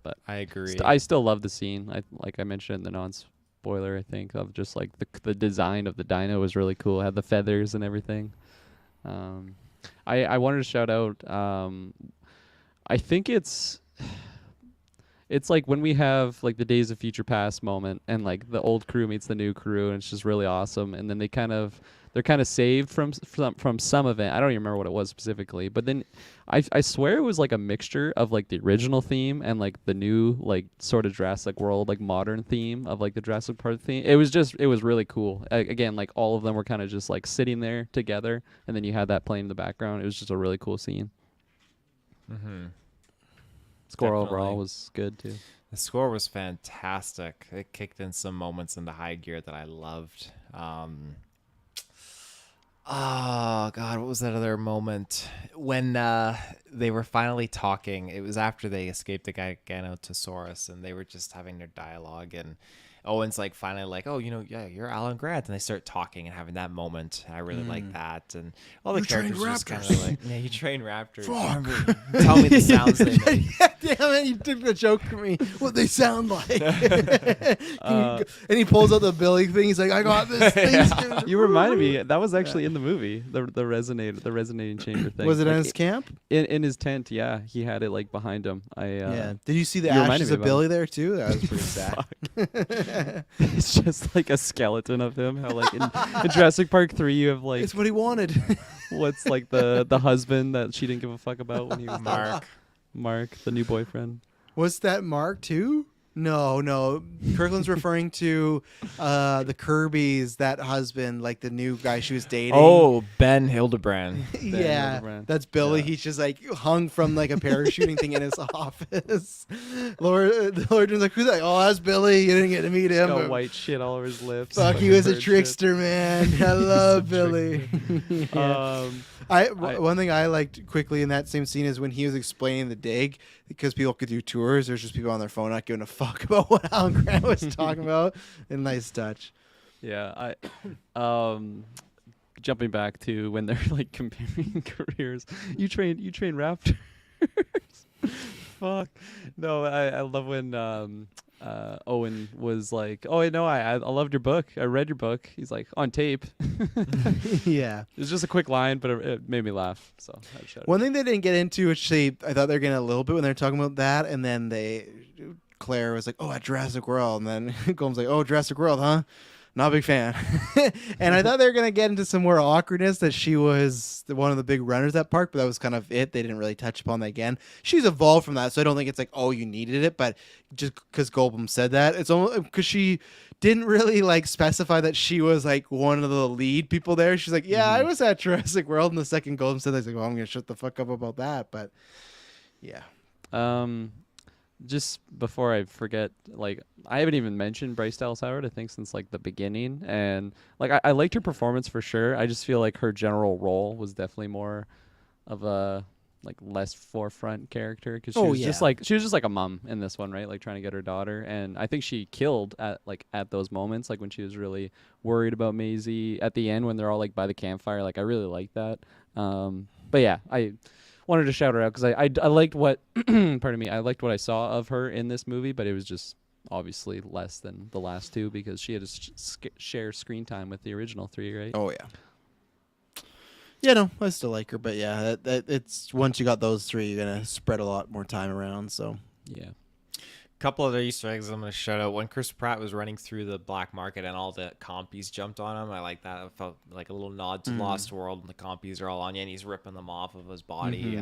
But I agree. I still love the scene. Like I mentioned in the non-spoiler, I think, of just like the design of the dino was really cool. It had the feathers and everything. I wanted to shout out. I think it's like when we have like the Days of Future Past moment, and like the old crew meets the new crew, and it's just really awesome. And then they're kind of saved from some event. I don't even remember what it was specifically, but then I swear it was like a mixture of like the original theme and like the new like sort of Jurassic World like modern theme of like the Jurassic Park theme. It was really cool. Again, like all of them were kind of just like sitting there together, and then you had that playing in the background. It was just a really cool scene. Mm-hmm. Score Definitely. overall was good too. The score was fantastic. It kicked in some moments into high gear that I loved. Oh God, what was that other moment when they were finally talking? It was after they escaped the Giganotosaurus and they were just having their dialogue, and Owen's like finally like, oh, yeah, you're Alan Grant, and they start talking and having that moment. I really like that, and all the characters are just kind of like, yeah, you train raptors. Fuck. Tell me the sounds they make. Damn it, you took the joke from me. What they sound like. And he pulls out the Billy thing. He's like, I got this thing. You reminded me, that was actually in the movie, the resonating chamber thing. Was it like, in his camp? In his tent, yeah. He had it like behind him. Yeah. Did you see the you reminded ashes me of about Billy there too? That was pretty sad. It's just like a skeleton of him. How like in Jurassic Park 3 you have like It's what he wanted. what's like the husband that she didn't give a fuck about when he was Mark, the new boyfriend. Was that Mark too? No. Kirklin's referring to the Kirby's, that husband, like the new guy she was dating. Oh, Ben Hildebrand. Yeah, Hildebrand. that's Billy. Yeah. He's just like hung from like a parachuting thing in his office. Lord's like, who's that? Oh, that's Billy. You didn't get to meet him. Got but white shit all over his lips. Fuck, he was a bird trickster, man. I love Billy. shit. Yeah. One thing I liked quickly in that same scene is when he was explaining the dig, because people could do tours. There's just people on their phone not giving a fuck about what Alan Grant was talking about. A nice touch. Yeah, jumping back to when they're like comparing careers. You train raptors. Fuck. No, I love when Owen was like, "Oh, no, I loved your book. I read your book." He's like, "On tape." Yeah. It was just a quick line, but it made me laugh. So I showed One thing they didn't get into, which I thought they were getting a little bit when they were talking about that, and then Claire was like, "Oh, at Jurassic World," and then Golem's like, "Oh, Jurassic World, huh? Not a big fan." And I thought they were gonna get into some more awkwardness, that she was one of the big runners at park, but that was kind of it. They didn't really touch upon that again. She's evolved from that, so I don't think it's like, oh, you needed it, but just because Goldblum said that, it's only because she didn't really like specify that she was like one of the lead people there. She's like, yeah, I was at Jurassic World, and the second Goldblum said that, I was like, well, I'm gonna shut the fuck up about that, but yeah. Just before I forget, like I haven't even mentioned Bryce Dallas Howard, I think, since like the beginning, and like I liked her performance for sure. I just feel like her general role was definitely more of a like less forefront character, because she was just like a mom in this one, right? Like trying to get her daughter, and I think she killed at those moments, like when she was really worried about Maisie at the end when they're all like by the campfire. Like I really liked that. But yeah, I wanted to shout her out because I liked what pardon me, I liked what I saw of her in this movie, but it was just obviously less than the last two because she had to share screen time with the original three, right? Oh yeah. Yeah, no, I still like her, but yeah, it's once you got those three, you're gonna spread a lot more time around. So Yeah. Couple other Easter eggs I'm going to shout out. When Chris Pratt was running through the black market and all the compies jumped on him, I like that. It felt like a little nod to Lost World, and the compies are all on you, and he's ripping them off of his body.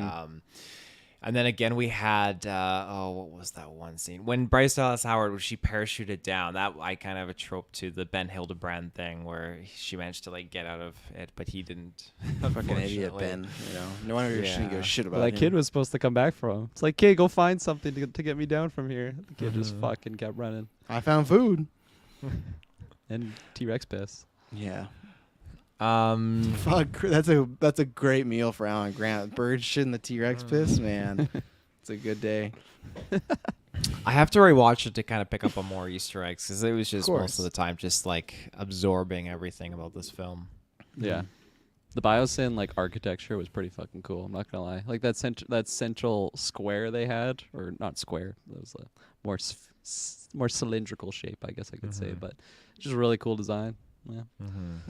And then again, we had, what was that one scene? When Bryce Dallas Howard, she parachuted down. That I kind of have a trope to the Ben Hildebrand thing where she managed to like get out of it, but he didn't. fucking idiot, Ben. You know, no wonder you shouldn't give a shit about Well, that him. kid was supposed to come back for him. It's like, kid, go find something to get me down from here. The kid just fucking kept running. I found food. And T-Rex piss. Yeah. Um, Fuck, that's a great meal for Alan Grant. Bird shit and the T-Rex piss, man. It's a good day. I have to rewatch it to kind of pick up on more Easter eggs because it was just course. most of the time just like absorbing everything about this film. Yeah. The Biosyn like architecture was pretty fucking cool. I'm not gonna lie. Like that central square they had, or not square. That was a more cylindrical shape, I guess I could say. But just a really cool design. Yeah,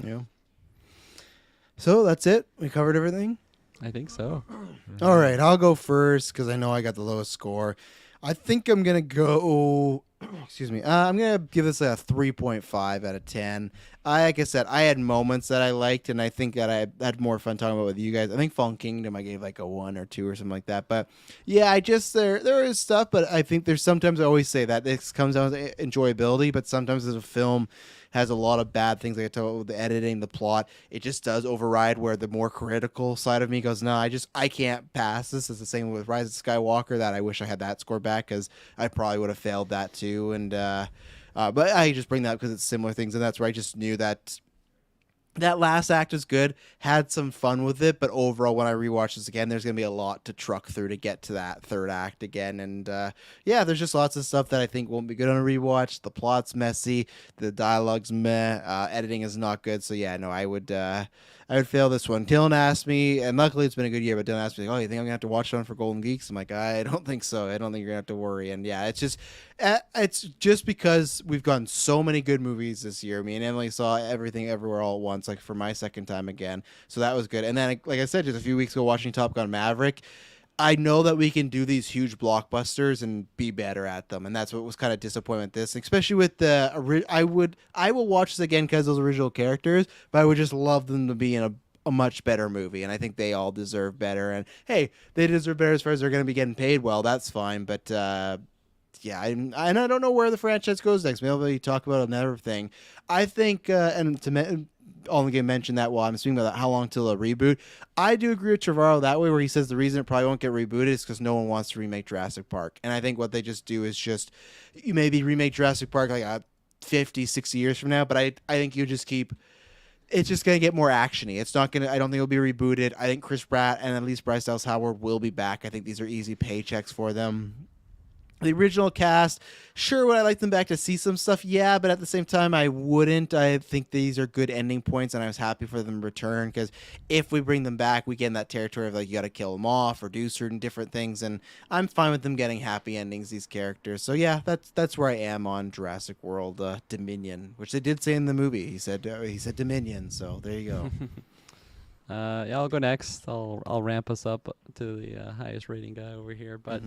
Yeah. So that's it. We covered everything. I think so. All right, I'll go first because I know I got the lowest score. I think I'm gonna go. Excuse me. I'm gonna give this a 3.5 out of 10. Like I said, I had moments that I liked, and I think that I had more fun talking about with you guys. I think Fallen Kingdom I gave like a 1 or 2 or something like that. But yeah, I just there is stuff, but I think there's sometimes I always say that this comes down to enjoyability, but sometimes as a film has a lot of bad things. Like I talk about the editing, the plot. It just does override where the more critical side of me goes, no, I can't pass this. It's the same with Rise of Skywalker that I wish I had that score back because I probably would have failed that too. And but I just bring that up because it's similar things, and that's where I just knew that last act was good, had some fun with it, but overall when I rewatch this again, there's going to be a lot to truck through to get to that third act again. And yeah, there's just lots of stuff that I think won't be good on a rewatch. The plot's messy, the dialogue's meh, editing is not good. So yeah, no, I would fail this one. Dylan asked me, and luckily it's been a good year, but Dylan asked me, oh, you think I'm going to have to watch one for Golden Geeks? I'm like, I don't think so. I don't think you're going to have to worry. And yeah, it's just because we've gotten so many good movies this year. Me and Emily saw Everything Everywhere All at Once, like for my second time again. So that was good. And then, like I said, just a few weeks ago watching Top Gun Maverick, I know that we can do these huge blockbusters and be better at them, and that's what was kind of disappointing with this, especially with the. I will watch this again because those original characters, but I would just love them to be in a much better movie, and I think they all deserve better. And hey, they deserve better as far as they're going to be getting paid well. That's fine, but yeah, I don't know where the franchise goes next. Maybe we'll talk about another thing. I think, and to only get mentioned that while I'm speaking about that, how long till a reboot. I do agree with Trevorrow that way, where he says the reason it probably won't get rebooted is because no one wants to remake Jurassic Park. And I think what they just do is just you maybe remake Jurassic Park like 50, 60 years from now, but I think you just keep. It's just going to get more actiony. It's not going to, I don't think it'll be rebooted. I think Chris Pratt and at least Bryce Dallas Howard will be back. I think these are easy paychecks for them. The original cast, sure, would I like them back to see some stuff? Yeah, but at the same time, I wouldn't. I think these are good ending points, and I was happy for them to return because if we bring them back, we get in that territory of like you got to kill them off or do certain different things, and I'm fine with them getting happy endings. These characters, so yeah, that's where I am on Jurassic World Dominion, which they did say in the movie. He said Dominion, so there you go. Yeah, I'll go next. I'll ramp us up to the highest rating guy over here. But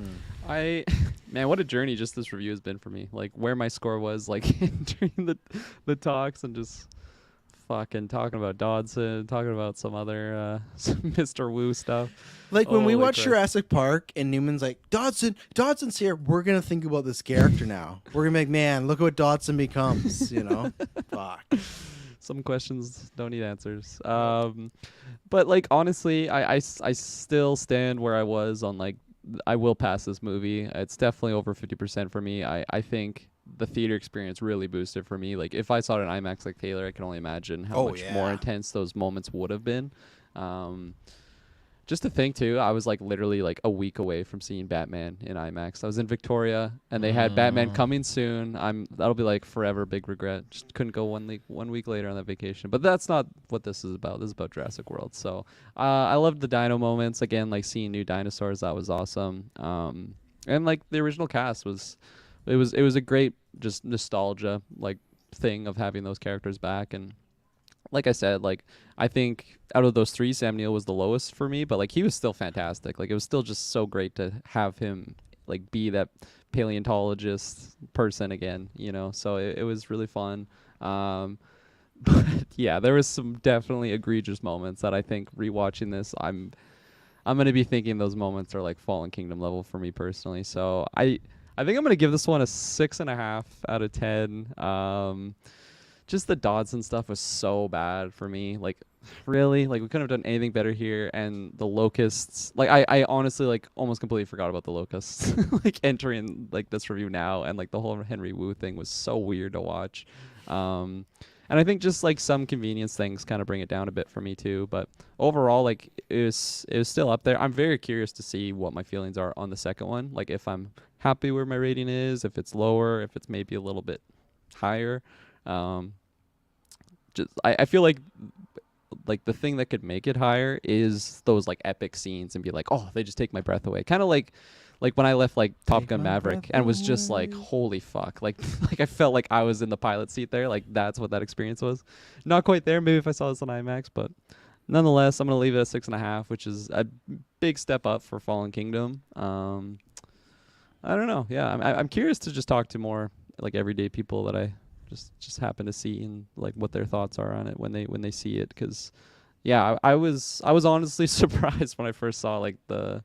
man, what a journey just this review has been for me. Like where my score was like during the talks and just fucking talking about Dodson, talking about some other some Mr. Wu stuff. Like when we Holy watch Christ. Jurassic Park and Newman's like, Dodson's here, we're going to think about this character now. We're going to be like, man, look at what Dodson becomes, you know? Fuck. Some questions don't need answers. But like honestly, I still stand where I was on like I will pass this movie. It's definitely over 50% for me. I think the theater experience really boosted for me. Like if I saw it in IMAX like Taylor, I can only imagine how much more intense those moments would have been. Just to think too, I was like literally like a week away from seeing Batman in IMAX. I was in Victoria and they had Batman coming soon. That'll be like forever big regret. Just couldn't go 1 week later on that vacation. But that's not what this is about. This is about Jurassic World. So I loved the dino moments. Again, like seeing new dinosaurs, that was awesome. And like the original cast was a great just nostalgia like thing of having those characters back. And like I said, like I think out of those three, Sam Neill was the lowest for me, but like he was still fantastic. Like it was still just so great to have him like be that paleontologist person again, you know. So it was really fun. But yeah, there was some definitely egregious moments that I think rewatching this, I'm gonna be thinking those moments are like Fallen Kingdom level for me personally. So I think I'm gonna give this one a 6.5 out of 10. Just the Dodson stuff was so bad for me. Like, really? Like, we couldn't have done anything better here. And the locusts, like, I honestly, like, almost completely forgot about the locusts, like, entering, like, this review now. And, like, the whole Henry Wu thing was so weird to watch. And I think just like some convenience things kind of bring it down a bit for me too. But overall, like it was still up there. I'm very curious to see what my feelings are on the second one. Like if I'm happy where my rating is, if it's lower, if it's maybe a little bit higher. Just I feel like the thing that could make it higher is those like epic scenes and be like, oh, they just take my breath away. Kind of like when I left like Top Take Gun my Maverick breath and was just like, away. holy fuck. Like like I felt like I was in the pilot seat there. Like that's what that experience was. Not quite there, maybe if I saw this on IMAX, but nonetheless, I'm gonna leave it at 6.5, which is a big step up for Fallen Kingdom. I don't know. Yeah, I'm curious to just talk to more like everyday people that I just happen to see and like what their thoughts are on it when they see it. Because yeah, I was honestly surprised when I first saw like the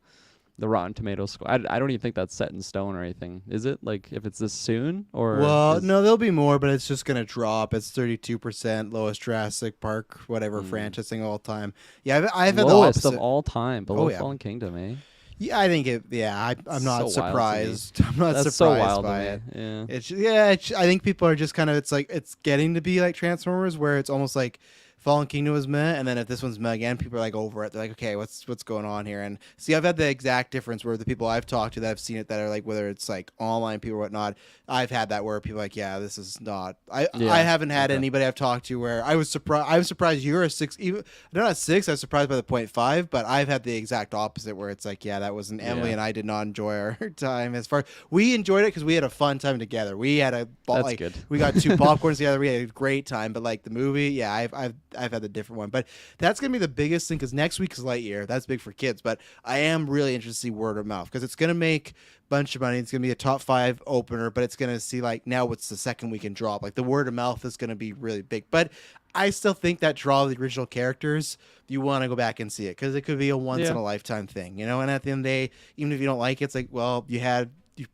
Rotten Tomatoes score. I don't even think that's set in stone or anything. Is it? Like if it's this soon or Well, no, there'll be more, but it's just gonna drop. It's 32%, lowest Jurassic Park, whatever franchise thing of all time. Yeah, I've had the lowest opposite. of all time below Oh, yeah. Fallen Kingdom, eh? Yeah, I think it. Yeah, I'm not So wild to me. surprised. I'm not That's surprised so wild by to it. me. Yeah. I think people are just kind of. It's like it's getting to be like Transformers, where it's almost like Fallen Kingdom was meh, and then if this one's meh again, people are like over it. They're like, okay, what's going on here? And see, I've had the exact difference where the people I've talked to that have seen it that are like, whether it's like online people or whatnot, I've had that where people are like, yeah, this is not. I haven't had anybody I've talked to where I was surprised. I was surprised you're a 6. Even not a 6. I was surprised by the 0.5, but I've had the exact opposite where it's like, yeah, that wasn't Emily and I did not enjoy our time as far. We enjoyed it because we had a fun time together. We had a That's like good. we got 2 popcorns together. We had a great time. But like the movie, yeah, I've had the different one. But that's gonna be the biggest thing because next week is Lightyear. That's big for kids. But I am really interested to see word of mouth because it's gonna make a bunch of money. It's gonna be a top 5 opener, but it's gonna see like now what's the second weekend drop. Like the word of mouth is gonna be really big. But I still think that draw of the original characters, you want to go back and see it because it could be a once in a lifetime thing, you know. And at the end of the day, even if you don't like it, it's like, well, you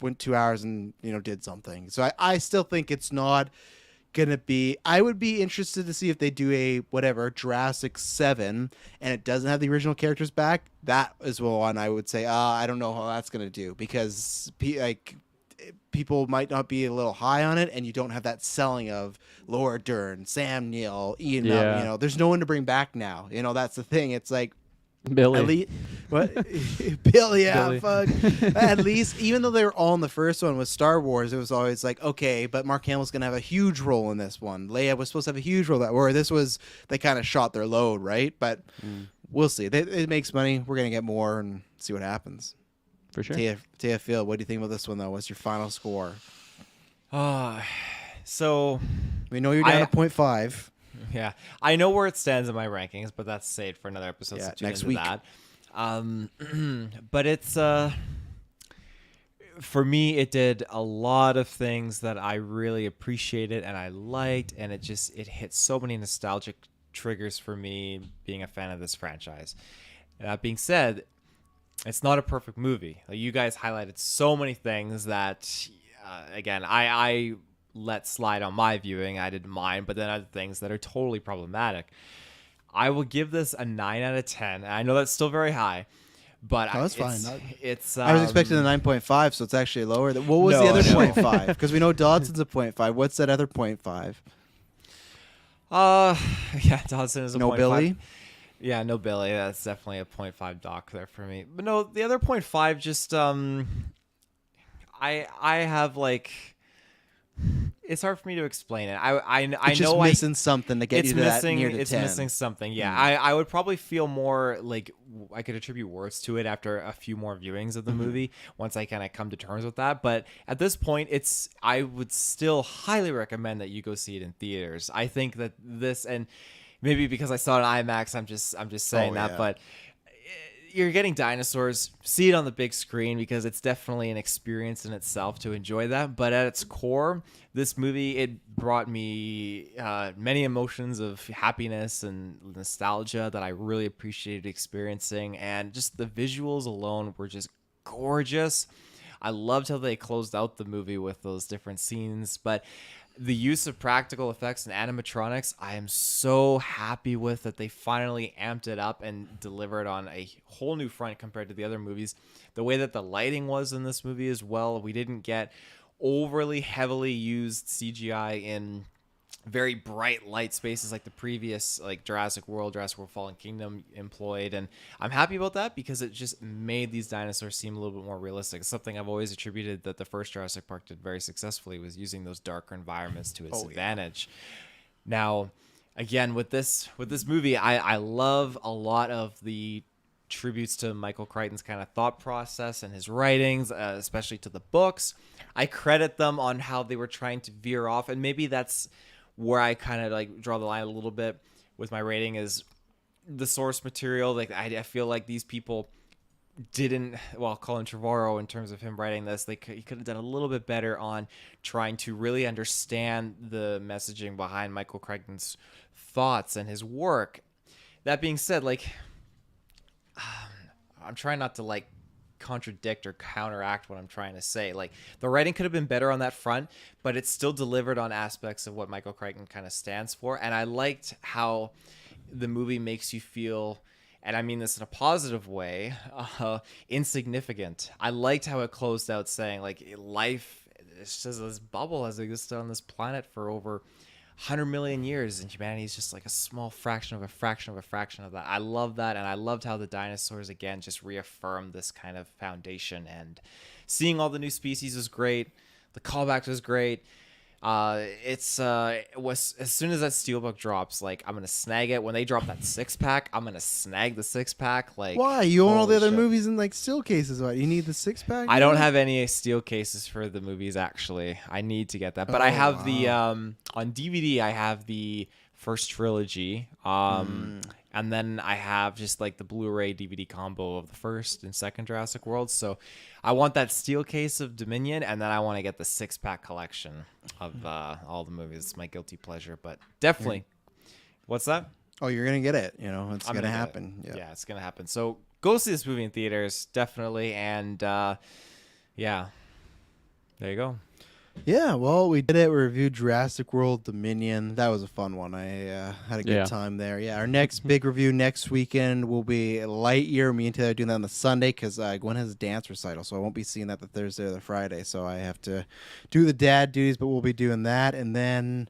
went 2 hours and did something. So I still think it's not gonna be. I would be interested to see if they do a whatever Jurassic 7 and it doesn't have the original characters back. That is one I would say. I don't know how that's gonna do because people might not be a little high on it, and you don't have that selling of Laura Dern, Sam Neill, Ian Malcolm. There's no one to bring back now. That's the thing. It's like Billy. at least, what Bill? Yeah, Billy. fuck. At least, even though they were all in the first one with Star Wars, it was always like, okay, but Mark Hamill's gonna have a huge role in this one. Leia was supposed to have a huge role where this was they kind of shot their load, right? But we'll see. It makes money. We're gonna get more and see what happens. For sure. Tia Phil, what do you think about this one though? What's your final score? So We know you're down to 0.5. yeah, I know where it stands in my rankings, but that's saved for another episode. Yeah, so tune next into week. That. But it's for me, it did a lot of things that I really appreciated and I liked, and it hit so many nostalgic triggers for me being a fan of this franchise. That being said, it's not a perfect movie. Like, you guys highlighted so many things that, again, I let slide on my viewing. I didn't mind, but then other things that are totally problematic. I will give this a 9 out of 10. And I know that's still very high, but That's fine. It's I was expecting the 9.5, so it's actually lower. What was the other 0.5? Because we know Dodson's a 0.5. What's that other 0.5? Yeah, Dodson is a No 0.5. Billy? Yeah, no Billy. That's definitely a 0.5 doc there for me. But no, the other 0.5 just I have like, it's hard for me to explain it. I It's just know missing something to get it's you to missing, that near to it's 10. missing something. Yeah, I would probably feel more like I could attribute words to it after a few more viewings of the movie once I kind of come to terms with that. But at this point, I would still highly recommend that you go see it in theaters. I think that this, and maybe because I saw it in IMAX, I'm just saying that, yeah. but you're getting dinosaurs. See it on the big screen because it's definitely an experience in itself to enjoy that. But at its core, this movie, it brought me many emotions of happiness and nostalgia that I really appreciated experiencing. And just the visuals alone were just gorgeous. I loved how they closed out the movie with those different scenes. But the use of practical effects and animatronics, I am so happy with that they finally amped it up and delivered on a whole new front compared to the other movies. The way that the lighting was in this movie as well, we didn't get overly heavily used CGI in very bright light spaces like the previous like Jurassic World Fallen Kingdom employed, and I'm happy about that because it just made these dinosaurs seem a little bit more realistic. It's something I've always attributed that the first Jurassic Park did very successfully, was using those darker environments to its advantage. Now, again, with this movie, I love a lot of the tributes to Michael Crichton's kind of thought process and his writings, especially to the books. I credit them on how they were trying to veer off, and maybe that's where I kind of like draw the line a little bit with my rating is the source material. Like I feel like these people didn't, well, Colin Trevorrow, in terms of him writing this, he could have done a little bit better on trying to really understand the messaging behind Michael Crichton's thoughts and his work. That being said, like, I'm trying not to like contradict or counteract what I'm trying to say. Like, the writing could have been better on that front, but it still delivered on aspects of what Michael Crichton kind of stands for. And I liked how the movie makes you feel, and I mean this in a positive way, insignificant. I liked how it closed out saying, like, life, it's just this bubble has existed on this planet for over 100 million years, and humanity is just like a small fraction of a fraction of a fraction of that. I love that, and I loved how the dinosaurs, again, just reaffirmed this kind of foundation, and seeing all the new species was great. The callback was great. It was, as soon as that steelbook drops, like, I'm gonna snag it. When they drop that 6-pack, I'm gonna snag the 6-pack. Like, why? You own all the holy other shit. movies in like still cases. What? You need the 6-pack? I don't have any steel cases for the movies, actually. I need to get that, but I have the on DVD. I have the first trilogy, and then I have just like the Blu-ray DVD combo of the first and second Jurassic World. So I want that steel case of Dominion, and then I want to get the 6-pack collection of all the movies. It's my guilty pleasure, but definitely. What's that? Oh, you're gonna get it. You know, it's I'm gonna get it. happen. Yeah, it's gonna happen. So go see this movie in theaters, definitely, and yeah, there you go. Yeah, well, we did it. We reviewed Jurassic World Dominion. That was a fun one. I had a good time there. Yeah, our next big review next weekend will be Lightyear. Me and Taylor are doing that on the Sunday because Gwen has a dance recital, so I won't be seeing that the Thursday or the Friday. So I have to do the dad duties, but we'll be doing that. And then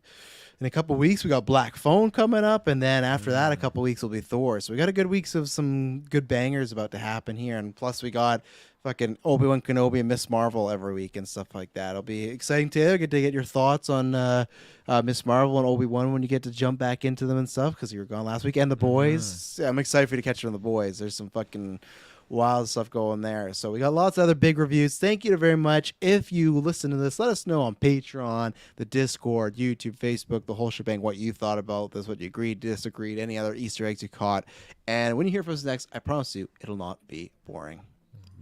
in a couple weeks, we got Black Phone coming up. And then after that, a couple weeks will be Thor. So we got a good weeks of some good bangers about to happen here. And plus, we got fucking Obi-Wan Kenobi and Miss Marvel every week and stuff like that. It'll be exciting, Taylor. Get to get your thoughts on Miss Marvel and Obi-Wan when you get to jump back into them and stuff, because you were gone last week. And The Boys. Yeah, I'm excited for you to catch up on The Boys. There's some fucking wild stuff going there. So we got lots of other big reviews. Thank you very much. If you listen to this, let us know on Patreon, the Discord, YouTube, Facebook, the whole shebang, what you thought about this, what you agreed, disagreed, any other Easter eggs you caught. And when you hear from us next, I promise you, it'll not be boring.